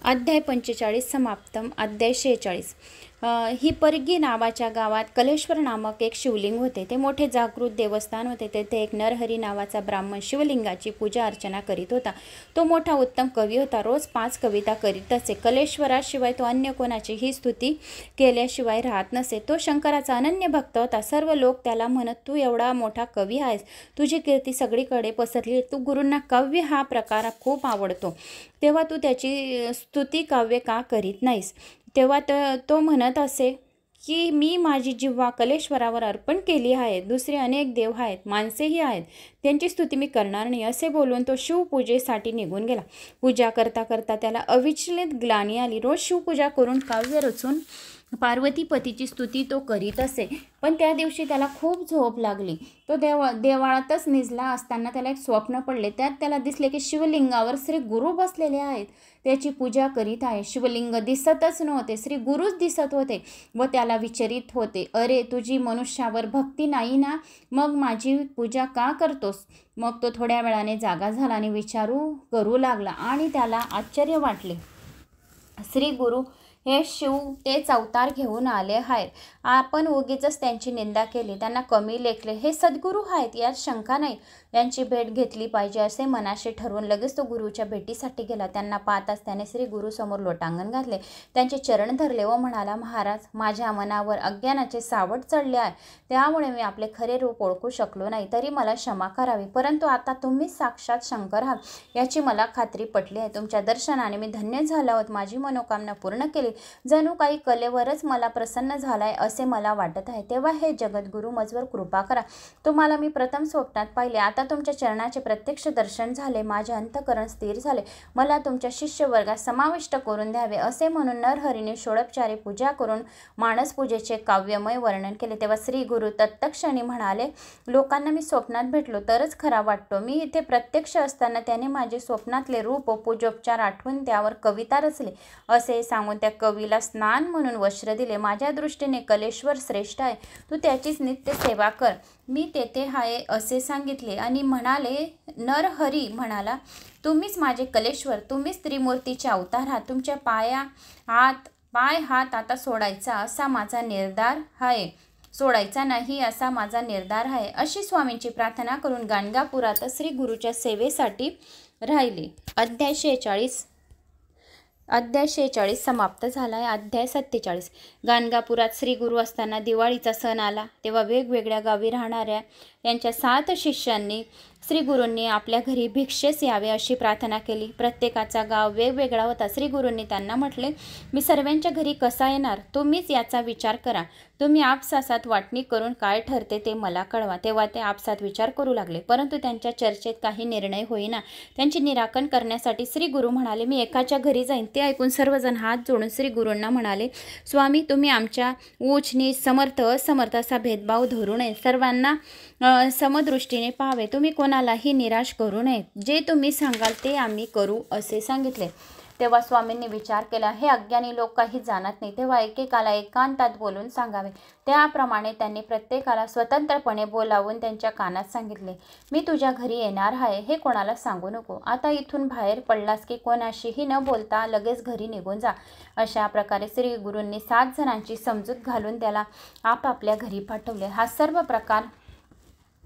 अध्याय 45 समाप्तम. अध्याय 46. हिपरगी नावाच्या गावात कलेश्वर नामक एक शिवलिंग होते. ते मोठे जागृत देवस्थान होते. तेथे एक नरहरी नावाचा ब्राह्मण शिवलिंगाची पूजा अर्चना करीत होता. तो मोठा उत्तम कवी होता. रोज 5 कविता करीत असे. कलेश्वराशिवाय तो अन्य कोणाचीही स्तुती केल्याशिवाय राहत नसे. तो शंकराचा अनन्य भक्त होता. सर्व लोक त्याला म्हणत, तू एवढा मोठा कवी आहेस, तुझी कीर्ती सगळीकडे पसरली. तू गुरूंना काव्य हा प्रकार खूप आवडतो, तेव्हा तू त्याची स्तुती काव्य का करीत नाहीस? तेव्हा तो म्हणत असे की मी माझी जिव्हा कलेश्वरावर अर्पण केली आहे. दुसरे अनेक देव आहेत, माणसेही आहेत, त्यांची स्तुती मी करणार नाही. असे बोलून तो शिवपूजेसाठी निघून गेला. पूजा करता करता त्याला अविचलित ग्लानी आली. रोज शिवपूजा करून काव्य रचून पार्वती पतीची स्तुती तो करीत असे. पण त्या दिवशी त्याला खूप झोप लागली. तो देवळातच निजला असताना त्याला एक स्वप्न पडले. त्यात त्याला दिसले की शिवलिंगावर श्री गुरु बसलेले आहेत, त्याची पूजा करीत आहे. शिवलिंग दिसतच नव्हते, श्री गुरुच दिसत होते व त्याला विचारित होते, अरे तुझी मनुष्यावर भक्ती नाही ना, मग माझी पूजा का करतोस? मग तो थोड्या वेळाने जागा झाला आणि विचारू करू लागला आणि त्याला आश्चर्य वाटले. श्री गुरु हे शिव तेच अवतार घेऊन आले आहेत. आपण उगीच त्यांची निंदा केली, त्यांना कमी लेखले. हे सद्गुरू आहेत, यात शंका नाही. यांची भेट घेतली पाहिजे असे मनाशी ठरवून लगेच तो गुरुच्या भेटीसाठी गेला. त्यांना पाहताच त्याने श्री गुरुसमोर लोटांगण घातले, त्यांचे चरण धरले व म्हणाला, महाराज, माझ्या मनावर अज्ञानाचे सावट चढले आहे, त्यामुळे मी आपले खरे रूप ओळखू शकलो नाही, तरी मला क्षमा करावी. परंतु आता तुम्हीच साक्षात शंकर आहात याची मला खात्री पटली आहे. तुमच्या दर्शनाने मी धन्य झालो आहोत. माझी मनोकामना पूर्ण केली. जणू काही कलेवरच मला प्रसन्न झालाय असे मला वाटत आहे. तेव्हा हे जगद्गुरु मजवर कृपा करा. तुम्हाला मी प्रथम स्वप्नात पाहिले, आता तुमच्या चरणाचे प्रत्यक्ष दर्शन झाले. माझे अंतःकरण स्थिर झाले. मला तुमच्या शिष्य वर्गात समाविष्ट करून द्यावे. असे म्हणून नरहरीने षोडोपचारे पूजा करून मानस पूजेचे काव्यमय वर्णन केले. तेव्हा श्री गुरु तत्क्षणी म्हणाले, लोकांना मी स्वप्नात भेटलो तरच खरा वाटतो. मी इथे प्रत्यक्ष असताना त्याने माझे स्वप्नातले रूप व पूजोपचार आठवून त्यावर कविता रचली असे सांगून त्या कवीला स्नान म्हणून वस्त्र दिले. माझ्या दृष्टीने कलेश्वर श्रेष्ठ आहे, तू त्याचीच नित्य सेवा कर. मी तेथे आहे असे सांगितले आणि म्हणाले. नरहरी म्हणाला, तुम्हीच माझे कलेश्वर, तुम्हीच त्रिमूर्तीचे अवतार आहात. तुमच्या पाय हात आता सोडायचा नाही असा माझा निर्धार आहे. अशी स्वामींची प्रार्थना करून गाणगापुरात श्री गुरुच्या सेवेसाठी राहिले. अध्याय 46 समाप्त झाला आहे. अध्याय 47. गाणगापुरात श्री गुरु असताना दिवाळीचा सण आला. तेव्हा वेगवेगळ्या गावी राहणाऱ्या यांच्या 7 शिष्यांनी श्री गुरूंनी आपल्या घरी भिक्षेस यावे अशी प्रार्थना केली. प्रत्येकाचा गाव वेगवेगळा होता. श्री गुरूंनी त्यांना म्हटले, मी सर्वांच्या घरी कसा येणार? तुम्हीच याचा विचार करा. तुम्ही आपसासात वाटणी करून काय ठरते ते मला कळवा. तेव्हा ते आपसात विचार करू लागले, परंतु त्यांच्या चर्चेत काही निर्णय होईना. त्यांचे निराकरण करण्यासाठी श्री गुरु म्हणाले, मी एकाच्या घरी जाईन. ते ऐकून सर्वजण हात जोडून श्री गुरूंना म्हणाले, स्वामी, तुम्ही आमच्या उच्च नीच समर्थ असमर्थ असा भेदभाव धरू नये. सर्वांना समदृष्टीने पाहावे. तुम्ही कोणालाही निराश करू नये. जे तुम्ही सांगाल ते आम्ही करू असे सांगितले. तेव्हा स्वामींनी विचार केला, हे अज्ञानी लोक काही जाणत नाही, तेव्हा एकेकाला एकांतात बोलून सांगावे. त्याप्रमाणे त्यांनी प्रत्येकाला स्वतंत्रपणे बोलावून त्यांच्या कानात सांगितले, मी तुझ्या घरी येणार आहे, हे कोणाला सांगू नको. आता इथून बाहेर पडलास की कोणाशीही न बोलता लगेच घरी निघून जा. अशा प्रकारे श्री गुरूंनी 7 जणांची समजूत घालून त्याला आपापल्या घरी पाठवले. हा सर्व प्रकार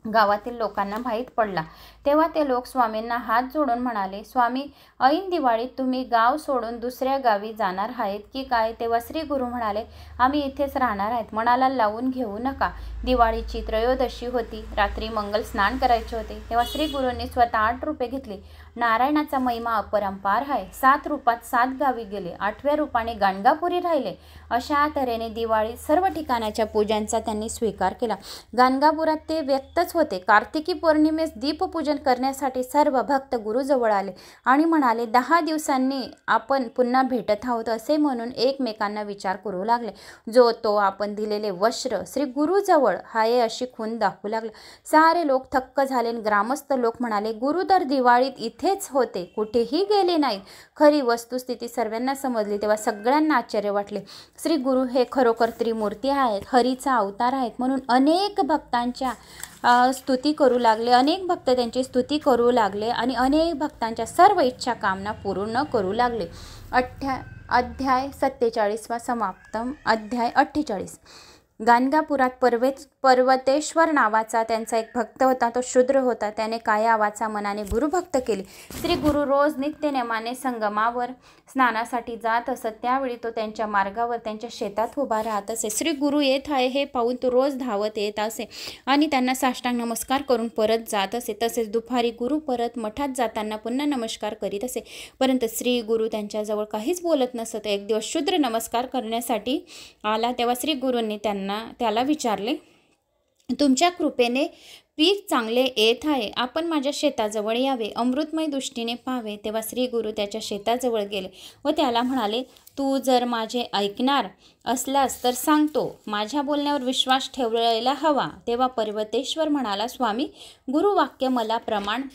गावातील लोकांना माहीत पडला. तेव्हा ते लोक स्वामींना हात जोडून म्हणाले, स्वामी, ऐन दिवाळीत तुम्ही गाव सोडून दुसऱ्या गावी जाणार आहेत की काय? तेव्हा श्री गुरु म्हणाले, आम्ही इथेच राहणार आहेत, मनाला लावून घेऊ नका. दिवाळीची त्रयोदशी होती. रात्री मंगल स्नान करायचे होते. तेव्हा श्री गुरूंनी स्वतः 8 रूपे घेतली. नारायणाचा महिमा अपरंपार आहे. 7 रूपात 7 गावी गेले. 8व्या रूपाने गाणगापुरी राहिले. अशा तऱ्हेने दिवाळी सर्व ठिकाणाच्या पूजांचा त्यांनी स्वीकार केला. गाणगापुरात ते व्यक्तच होते. कार्तिकी पौर्णिमेस दीपपूजन करण्यासाठी सर्व भक्त गुरुजवळ आले आणि म्हणाले, 10 दिवसांनी आपण पुन्हा भेटत आहोत असे म्हणून एकमेकांना विचार करू लागले. जो तो आपण दिलेले वस्त्र श्री गुरुजवळ आहे अशी खून दाखवू लागला. सारे लोक थक्क झाले. ग्रामस्थ लोक म्हणाले, गुरु तर दिवाळीत इथेच होते, कुठेही गेले नाहीत. खरी वस्तुस्थिती सर्वांना समजली. तेव्हा सगळ्यांना आश्चर्य वाटले. श्री गुरु हे खरोखर त्रिमूर्ती आहेत, हरीचा अवतार आहेत म्हणून अनेक भक्तांच्या स्तुती करू लागले. अनेक भक्त त्यांची स्तुती करू लागले आणि अनेक भक्तांच्या सर्व इच्छा कामना पूर्ण करू लागले. अध्याय 47 समाप्त. अध्याय 48. गाणगापुरात पर्वतेश्वर नावाचा त्यांचा एक भक्त होता. तो शूद्र होता. त्याने काया वाचा मनाने गुरुभक्त केली. श्री गुरु रोज नित्यनेमाने संगमावर स्नानासाठी जात असत. त्यावेळी तो त्यांच्या मार्गावर त्यांच्या शेतात उभा राहत असे. श्री गुरु येत आहे हे पाहून तो रोज धावत येत असे आणि त्यांना साष्टांग नमस्कार करून परत जात असे. तसेच दुपारी गुरु परत मठात जाताना पुन्हा नमस्कार करीत असे. परंतु श्री गुरु त्यांच्याजवळ काहीच बोलत नसत. एक दिवस शूद्र नमस्कार करण्यासाठी आला. तेव्हा श्री गुरूंनी त्याला विचारले, तुमच्या कृपेने पीक चांगले येत आहे, आपण माझ्या शेताजवळ यावे, अमृतमय दृष्टीने पाहावे. तेव्हा श्री गुरु त्याच्या शेताजवळ गेले व त्याला म्हणाले, तू जर माझे ऐकणार असलास तर सांगतो, माझ्या बोलण्यावर विश्वास ठेवायला हवा. तेव्हा पर्वतेश्वर म्हणाला, स्वामी, गुरुवाक्य मला प्रमाण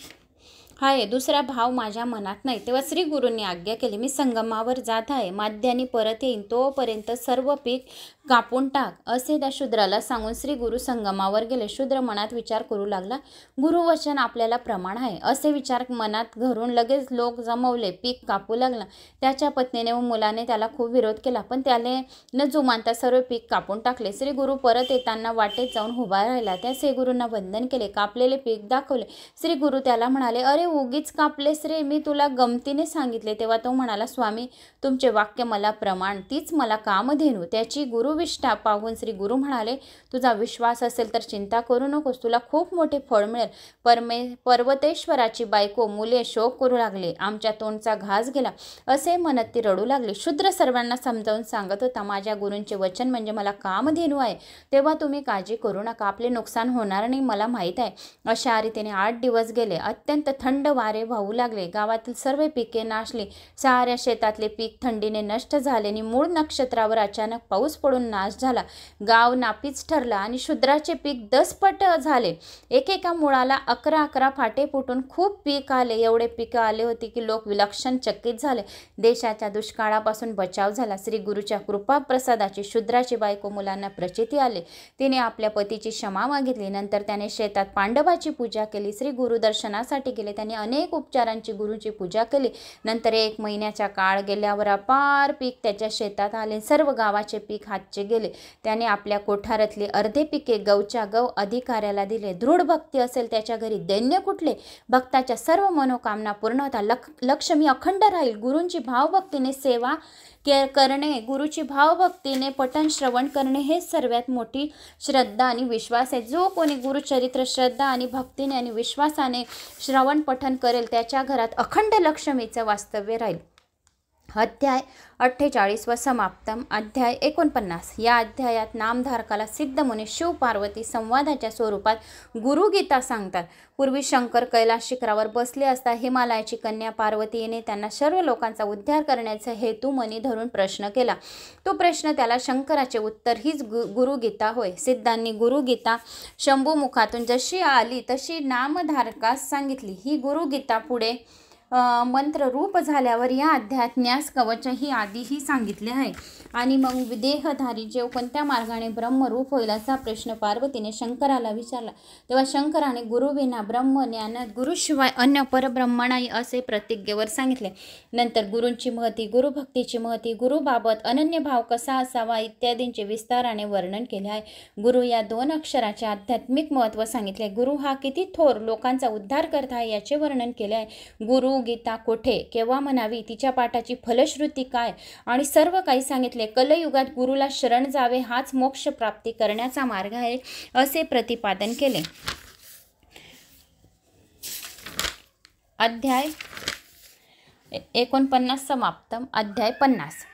आहे, दुसरा भाव माझ्या मनात नाही. तेव्हा श्री गुरूंनी आज्ञा केली, मी संगमावर जात आहे, माध्यानी परत येईन, तोपर्यंत सर्व पीक कापून टाक. असे त्या शूद्राला सांगून श्री गुरु संगमावर गेले. शूद्र मनात विचार करू लागला, गुरुवचन आपल्याला प्रमाण आहे असे विचार मनात घरून लगेच लोक जमवले. पीक कापू लागला. त्याच्या पत्नीने व मुलाने त्याला खूप विरोध केला, पण त्याने न जुमानता सर्व पीक कापून टाकले. श्री गुरु परत येताना वाटेत जाऊन उभा राहिला. त्या श्री गुरूंना वंदन केले, कापलेले पीक दाखवले. श्री गुरु त्याला म्हणाले, अरे उगीच कापलेस रे, मी तुला गमतीने सांगितले. तेव्हा तो म्हणाला, स्वामी, तुमचे वाक्य मला प्रमाण, तीच मला कामधेनू. त्याची गुरुविष्ठा पाहून श्री गुरु म्हणाले, तुझा विश्वास असेल तर चिंता करू नकोस, तुला खूप मोठे फळ मिळेल. पर्वतेश्वराची बायको मुले शोक करू लागले, आमच्या तोंडचा घास गेला असे म्हणत ती रडू लागली. शूद्र सर्वांना समजावून सांगत होता, माझ्या गुरूंचे वचन म्हणजे मला कामधेनू आहे, तेव्हा तुम्ही काळजी करू नका, आपले नुकसान होणार नाही, मला माहीत आहे. अशा रीतीने 8 दिवस गेले. अत्यंत थंड वारे वाहू लागले. गावातील सर्व पिके नाशली. साऱ्या शेतातले पीक थंडीने नष्ट झाले आणि मूळ नक्षत्रावर अचानक पाऊस पडून नाश झाला. गाव नापीच ठरला आणि शूद्राचे पीक 10 पट झाले. एकेका मुळाला 11 फाटे फुटून खूप पीक आले. एवढे पीक आले होते की लोक विलक्षण चकित झाले. देशाच्या दुष्काळापासून बचाव झाला. श्री गुरुच्या कृपा प्रसादाची शूद्राची बायको मुलांना प्रचिती आले. तिने आपल्या पतीची क्षमा मागितली. नंतर त्याने शेतात पांडवाची पूजा केली. श्री गुरु दर्शनासाठी गेले. त्यांनी अनेक उपचारांची गुरुची पूजा केली. नंतर 1 महिन्याचा काळ गेल्यावर अपार पीक त्याच्या शेतात आले. सर्व गावाचे पीक हातचे गेले. त्याने आपल्या कोठारातली अर्धे पिके गवच्या गव अधिकाऱ्याला दिले. दृढ भक्ती असेल त्याच्या घरी दैन्य कुठले. भक्ताच्या सर्व मनोकामना पूर्ण होता. लक्ष्मी अखंड राहील. गुरूंची भावभक्तीने सेवा करणे, गुरुची भावभक्तीने पठण श्रवण करणे हे सर्वात मोठी श्रद्धा आणि विश्वास आहे. जो कोणी गुरुचरित्र श्रद्धा आणि भक्तीने आणि विश्वासाने श्रवण पठण करेल त्याच्या घरात अखंड लक्ष्मीचं वास्तव्य राहील. अध्याय 48 व समाप्तम. अध्याय 49. या अध्यायात नामधारकाला सिद्धमुनी शिव पार्वती संवादाच्या स्वरूपात गुरुगीता सांगतात. पूर्वी शंकर कैलास शिखरावर बसले असता हिमालयाची कन्या पार्वती येणे त्यांना सर्व लोकांचा उद्धार करण्याचा हेतू मनी धरून प्रश्न केला. तो प्रश्न त्याला शंकराचे उत्तर हीच गुरुगीता होय. सिद्धांनी गुरुगीता शंभूमुखातून जशी आली तशी नामधारकास सांगितली. ही गुरुगीता पुढे मंत्र रूप झाल्यावर या अध्यायात न्यास कवच ही आधीही सांगितले आहे. आणि मग देहधारी जेव कोणत्या मार्गाने ब्रह्मरूप होईल असा प्रश्न पार्वतीने शंकराला विचारला. तेव्हा शंकराने गुरुविना ब्रह्म ज्ञान, गुरुशिवाय अन्य परब्रह्म नाही असे प्रतिज्ञेवर सांगितले. नंतर गुरूंची महती, गुरुभक्तीची महती, गुरुबाबत अनन्य भाव कसा असावा इत्यादींचे विस्ताराने वर्णन केले आहे. गुरु या 2 अक्षराचे आध्यात्मिक महत्त्व सांगितले. गुरु हा किती थोर लोकांचा उद्धार करत आहे याचे वर्णन केले आहे. गुरु गीता कोठे, केव्हा म्हणावी, तिच्या पाठाची फलश्रुती काय आणि सर्व काही सांगितले. कलयुगात गुरुला शरण जावे हाच मोक्ष प्राप्ती करण्याचा मार्ग आहे असे प्रतिपादन केले. अध्याय 49 समाप्तम. अध्याय 50.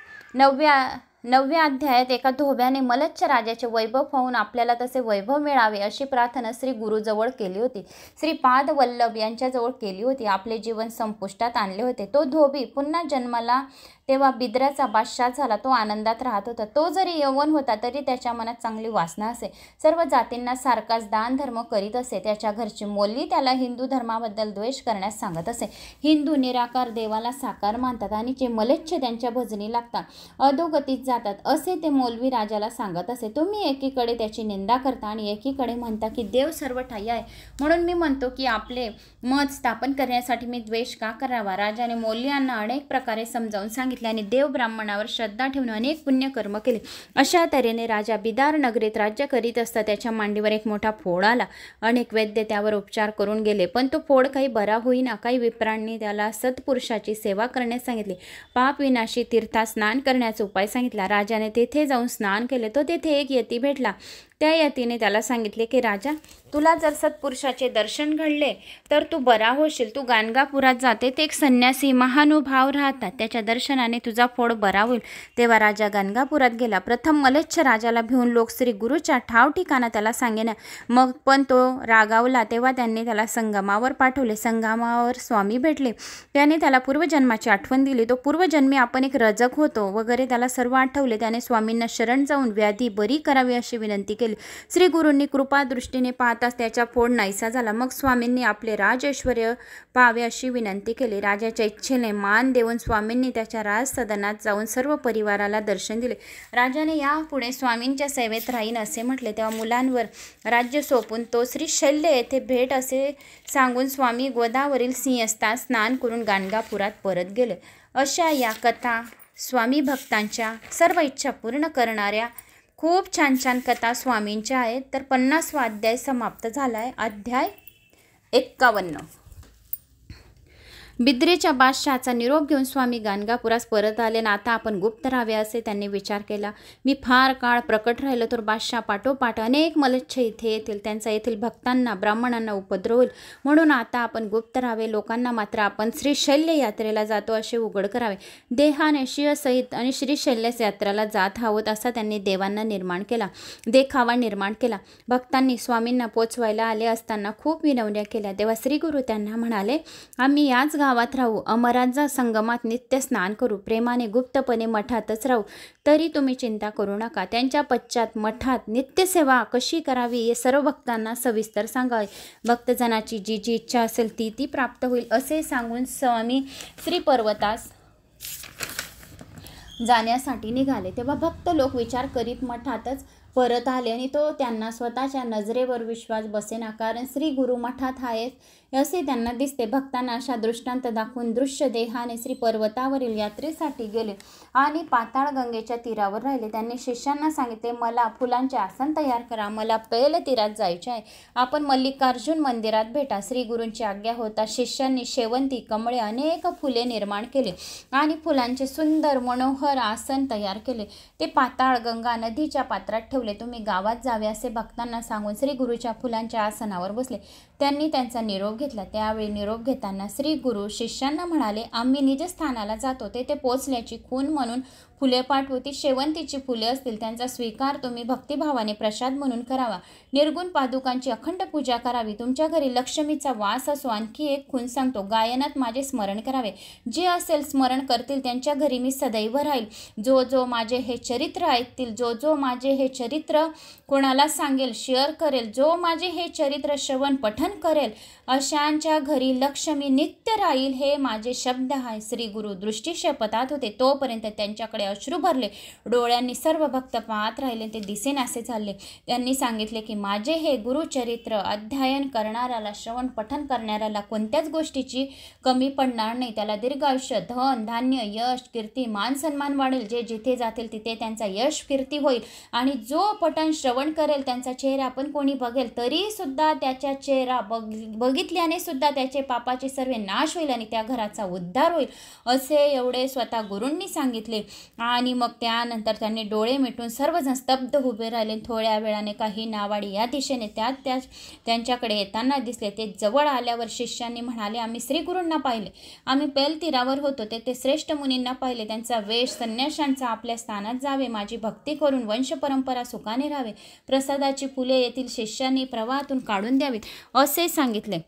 9व्या अध्यायात एका धोब्याने मलच्छ राजाचे वैभव पाहून आपल्याला तसे वैभव मिळावे अशी प्रार्थना श्री गुरुजवळ केली होती. श्रीपाद वल्लभ यांच्याजवळ केली होती. आपले जीवन संपुष्टात आणले होते. तो धोबी पुन्हा जन्माला तेव्हा बिद्राचा बादशाह झाला. तो आनंदात राहत होता. तो जरी यवन होता तरी त्याच्या मनात चांगली वासना असे. सर्व जातींना सारखाच दान धर्म करीत असे. त्याच्या घरची मोलवी त्याला हिंदू धर्माबद्दल द्वेष करण्यास सांगत असे. हिंदू निराकार देवाला साकार मानतात आणि जे मलेच्छ त्यांच्या भजनी लागतात अधोगतीत जातात असे ते मौलवी राजाला सांगत असे. तुम्ही एकीकडे त्याची निंदा करता आणि एकीकडे म्हणता की देव सर्व ठाई आहे. म्हणून मी म्हणतो की आपले मत स्थापन करण्यासाठी मी द्वेष का करावा. राजाने मौलव्यांना अनेक प्रकारे समजावून सांगितले आणि देव ब्राह्मणावर श्रद्धा ठेवून अनेक पुण्यकर्म केले. अशा तऱ्हेने राजा बिदार नगरीत राज्य करीत असता त्याच्या मांडीवर एक मोठा फोड आला. अनेक वैद्य त्यावर उपचार करून गेले पण तो फोड काही बरा होईना. काही विप्रांनी त्याला सत्पुरुषाची सेवा करण्यास सांगितले. पाप विनाशी तीर्थात स्नान करण्याचा उपाय सांगितला. राजाने तेथे जाऊन स्नान केले. तो तेथे एक यती भेटला. त्या यतीने त्याला सांगितले की राजा, तुला जर सत्पुरुषाचे दर्शन घडले तर तू बरा होशील. तू गाणगापुरात जाते, ते एक संन्यासी महानुभाव राहतात, त्याच्या दर्शनाने तुझा फोड बरा होईल. तेव्हा राजा गाणगापुरात गेला. प्रथम मलेच्छ राजाला भिवून लोक श्री गुरुच्या ठाव ठिकाणा त्याला सांगेना. मग पण तो रागावला. तेव्हा त्यांनी त्याला संगमावर पाठवले. संगमावर स्वामी भेटले. त्याने त्याला पूर्वजन्माची आठवण दिली. तो पूर्वजन्मी आपण एक रजक होतो वगैरे त्याला सर्व आठवले. त्याने स्वामींना शरण जाऊन व्याधी बरी करावी अशी विनंती केली. श्री गुरूंनी कृपादृष्टीने पाहताच त्याचा फोड नाहीसा झाला. मग स्वामींनी आपले राजऐश्वर्य पाहावे अशी विनंती केली. राजाच्या इच्छेने मान देऊन स्वामींनी त्याच्या राजसदनात जाऊन सर्व परिवाराला दर्शन दिले. राजाने यापुढे स्वामींच्या सेवेत राहीन असे म्हटले. तेव्हा मुलांवर राज्य सोपून तो श्री शैल्य येथे भेट असे सांगून स्वामी गोदावरील सिंहस्थात स्नान करून गाणगापुरात परत गेले. अशा या कथा स्वामी भक्तांच्या सर्व इच्छा पूर्ण करणाऱ्या खूप छान छान कथा स्वामींच्या आहेत. तर 50वा अध्याय समाप्त झाला आहे. अध्याय 51. बिद्रीच्या बादशहाचा निरोप घेऊन स्वामी गाणगापुरास परत आले. ना आता आपण गुप्त राहावे असे त्यांनी विचार केला. मी फार काळ प्रकट राहिलो तर बादशहा पाठोपाठ अनेक मलेच्छ इथे येतील. त्यांचा येथील भक्तांना ब्राह्मणांना उपद्रव होईल. म्हणून आता आपण गुप्त राहावे. लोकांना मात्र आपण श्रीशैल्य यात्रेला जातो असे उघड करावे. देहाने शिवसहित आणि श्रीशैल्य यात्रेला जात आहोत असा त्यांनी देवांना देखावा निर्माण केला. भक्तांनी स्वामींना पोचवायला आले असताना खूप विनवण्या केल्या. तेव्हा श्रीगुरू त्यांना म्हणाले, आम्ही याच गावात राहू, अमरांचा संगमात नित्य स्नान करू, प्रेमाने गुप्तपणे मठातच राहू. तरी तुम्ही चिंता करू नका. त्यांच्या पश्चात मठात नित्यसेवा कशी करावी हे सर्व भक्तांना सविस्तर सांगावे. भक्तजनाची जी जी इच्छा असेल ती प्राप्त होईल असे सांगून स्वामी श्री पर्वतास जाण्यासाठी निघाले. तेव्हा भक्त लोक विचार करीत मठातच परत आले आणि तो त्यांना स्वतःच्या नजरेवर विश्वास बसेना, कारण श्री गुरु मठात आहेत असे त्यांना दिसते. भक्तांना अशा दृष्टांत दाखवून दृश्य देहाने श्री पर्वतावरील यात्रेसाठी गेले आणि पाताळ गंगेच्या तीरावर राहिले. त्यांनी शिष्यांना सांगितले, मला फुलांचे आसन तयार करा, मला पैल तीरात जायचे आहे, आपण मल्लिकार्जुन मंदिरात भेटा. श्री गुरूंची आज्ञा होता शिष्यांनी शेवंती, कमळे अनेक फुले निर्माण केले आणि फुलांचे सुंदर मनोहर आसन तयार केले. ते पाताळ गंगा नदीच्या पात्रात ठेवले. तुम्ही गावात जावे असे भक्तांना सांगून श्री गुरूच्या फुलांच्या आसनावर बसले. त्यांनी त्यांचा निरोप घेतला. त्यावेळी निरोप घेताना श्री गुरु शिष्यांना म्हणाले, आम्ही निजस्थानाला जातो, तेथे पोचल्याची खूण म्हणून फुले पाठवू. ती शेवंतीची फुले असतील, त्यांचा स्वीकार तुम्ही भक्तिभावाने प्रसाद म्हणून करावा. निर्गुण पादुकांची अखंड पूजा करावी. तुमच्या घरी लक्ष्मीचा वास असो. आणखी एक खूण सांगतो, गायनात माझे स्मरण करावे. जे असेल स्मरण करतील त्यांच्या घरी मी सदैव राहील. जो जो माझे हे चरित्र ऐकतील, जो जो माझे हे चरित्र कोणाला सांगेल, शेअर करेल, जो माझे हे चरित्र श्रवण पठन करेल, अशांच्या घरी लक्ष्मी नित्य राहील. हे माझे शब्द आहे. श्री गुरु दृष्टी शपथात होते तोपर्यंत त्यांच्याकडे अश्रू भरले. डोळ्यांनी सर्व भक्त पाहत राहिले. ते दिसेनासे झाले. त्यांनी सांगितले की माझे हे गुरुचरित्र अध्ययन करणाऱ्याला, श्रवण पठन करणाऱ्याला कोणत्याच गोष्टीची कमी पडणार नाही. त्याला दीर्घायुष्य, धन, धान्य, यश, कीर्ती, मान सन्मान वाढेल. जे जिथे जातील तिथे त्यांचा यश कीर्ती होईल. आणि जो पठण श्रवण करेल त्यांचा चेहरा पण कोणी बघेल तरी सुद्धा त्याच्या चेहरा बघितल्याने सुद्धा त्याचे पापाचे सर्व नाश होईल आणि त्या घराचा उद्धार होईल असे एवढे स्वतः गुरूंनी सांगितले. आणि मग त्यानंतर त्यांनी डोळे मिटून सर्वजण स्तब्ध उभे राहिले. थोड्या वेळाने काही नावाडी या दिशेने त्यांच्याकडे येताना दिसले. ते जवळ आल्यावर शिष्यांनी म्हणाले, आम्ही श्री गुरूंना पाहिले. आम्ही पैल तीरावर होतो, तेथे श्रेष्ठ मुनींना पाहिले. त्यांचा वेश संन्याशांचा आपल्या स्थानात जावे, माझी भक्ती करून वंश परंपरा सुखाने राहावे. प्रसादाची फुले येथील शिष्यांनी प्रवाहातून काढून द्यावीत असे सांगितले.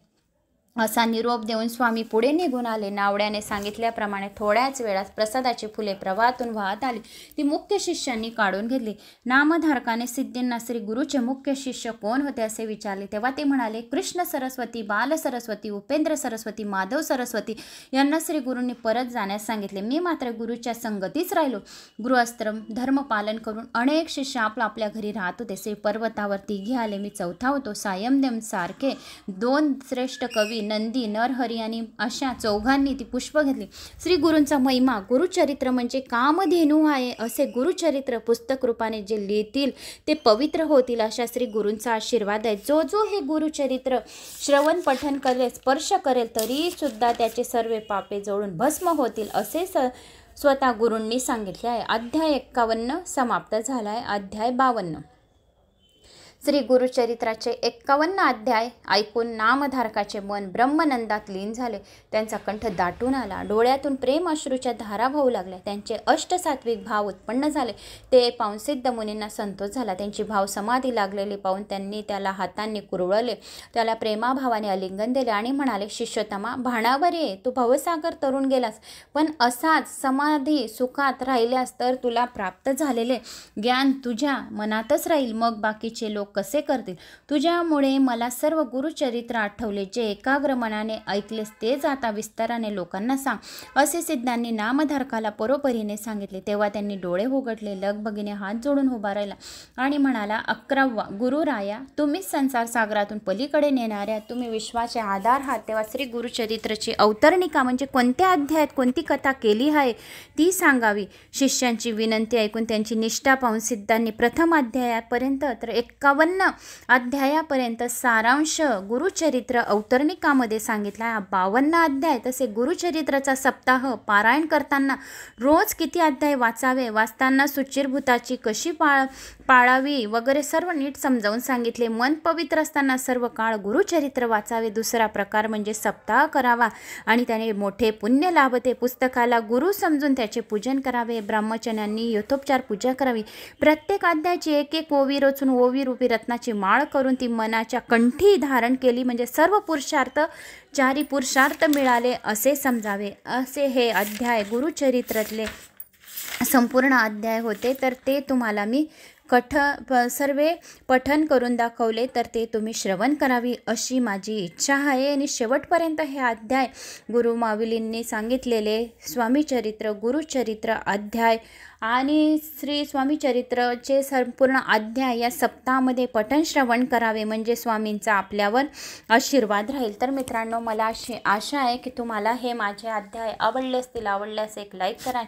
असा निरोप देऊन स्वामी पुढे निघून आले. नावड्याने सांगितल्याप्रमाणे थोड्याच वेळात प्रसादाची फुले प्रवाहातून वाहत आली. ती मुख्य शिष्यांनी काढून घेतली. नामधारकाने सिद्धींना श्री गुरुचे मुख्य शिष्य कोण होते असे विचारले. तेव्हा ते म्हणाले, कृष्ण सरस्वती, बाल सरस्वती, उपेंद्र सरस्वती, माधव सरस्वती यांना श्री गुरूंनी परत जाण्यास सांगितले. मी मात्र गुरुच्या संगतीच राहिलो. गृहस्थ धर्म पालन करून अनेक शिष्य आपल्या घरी राहत होते. श्री पर्वतावर तिघे आले, मी चौथा होतो. सायमदेव सारखे 2 श्रेष्ठ कवी नंदी, नरहरी आणि अशा चौघांनी ती पुष्प घेतली. श्री गुरूंचा महिमा, गुरुचरित्र म्हणजे कामधेनू आहे. असे गुरुचरित्र पुस्तक रूपाने जे लिहितील ते पवित्र होतील अशा श्री गुरूंचा आशीर्वाद आहे. जो जो हे गुरुचरित्र श्रवण पठन करेल, स्पर्श करेल तरी सुद्धा त्याचे सर्व पापे जळून भस्म होतील असे स्वतः गुरूंनी सांगितले आहे. अध्याय 51 समाप्त झाला आहे. अध्याय 52. श्री गुरुचरित्राचे 51 अध्याय ऐकून नामधारकाचे मन ब्रह्मनंदात लीन झाले. त्यांचा कंठ दाटून आला, डोळ्यातून प्रेम अश्रूच्या धारा वाहू लागल्या. त्यांचे अष्टसात्विक भाव उत्पन्न झाले. ते पाहून सिद्ध मुनींना संतोष झाला. त्यांची भाव समाधी लागलेली पाहून त्यांनी त्याला हातांनी कुरवळले, त्याला प्रेमाभावाने आलिंगन दिले आणि म्हणाले, शिष्योत्तमा, भाणावर ये, तू भवसागर तरुण गेलास, पण असाच समाधी सुखात राहिल्यास तर तुला प्राप्त झालेले ज्ञान तुझ्या मनातच राहील. मग बाकीचे लोक कसे करतील? तुझ्यामुळे मला सर्व गुरुचरित्र आठवले. जे एकाग्र मनाने ऐकलेस तेच आता विस्ताराने लोकांना सांग, असे सिद्धांनी नामधारकाला परोपरीने सांगितले. तेव्हा त्यांनी डोळे उघडले. लगबगीने हात जोडून उभा राहिला आणि म्हणाला, 11वा गुरुराया, तुम्हीच संसार सागरातून पलीकडे नेणाऱ्या, तुम्ही विश्वाचे आधार आहात. तेव्हा श्री गुरुचरित्राची अवतरणिका म्हणजे कोणत्या अध्यायात कोणती कथा केली आहे ती सांगावी. शिष्यांची विनंती ऐकून त्यांची निष्ठा पाहून सिद्धांनी प्रथम अध्यायापर्यंत तर 51 अध्यायापर्यंत सारांश गुरुचरित्र अवतरणिकामध्ये सांगितला. 52 अध्याय. तसे गुरुचरित्राचा सप्ताह पारायण करताना रोज किती अध्याय वाचावे, वाचताना शुचिर्भूताची कशी पाळावी वगैरे सर्व नीट समजावून सांगितले. मन पवित्र असताना सर्व काळ गुरुचरित्र वाचावे. दुसरा प्रकार म्हणजे सप्ताह करावा आणि त्याने मोठे पुण्य लाभते. पुस्तकाला गुरु समजून त्याचे पूजन करावे. ब्रह्मचर्यांनी यथोपचार पूजा करावी. प्रत्येक अध्यायाची एक एक ओवी रचून ओवी रूपी रत्नाची माळ करून ती मनाच्या कंठी धारण केली म्हणजे सर्व पुरुषार्थ 4 पुरुषार्थ मिळाले असे समजावे. असे हे अध्याय गुरुचरित्रातले संपूर्ण अध्याय होते. तर ते तुम्हाला मी सर्वे पठन करून दाखवले, तर ते तुम्ही श्रवण करावी अशी माझी इच्छा आहे. आणि शेवटपर्यंत हे अध्याय गुरुमाऊलींनी सांगितलेले स्वामीचरित्र, गुरुचरित्र अध्याय आणि श्री स्वामीचरित्रचे संपूर्ण अध्याय या सप्ताहामध्ये पठन श्रवण करावे म्हणजे स्वामींचा आपल्यावर आशीर्वाद राहील. तर मित्रांनो, मला अशी आशा आहे की तुम्हाला हे माझे अध्याय आवडले असतील. आवडल्यास एक लाईक करा.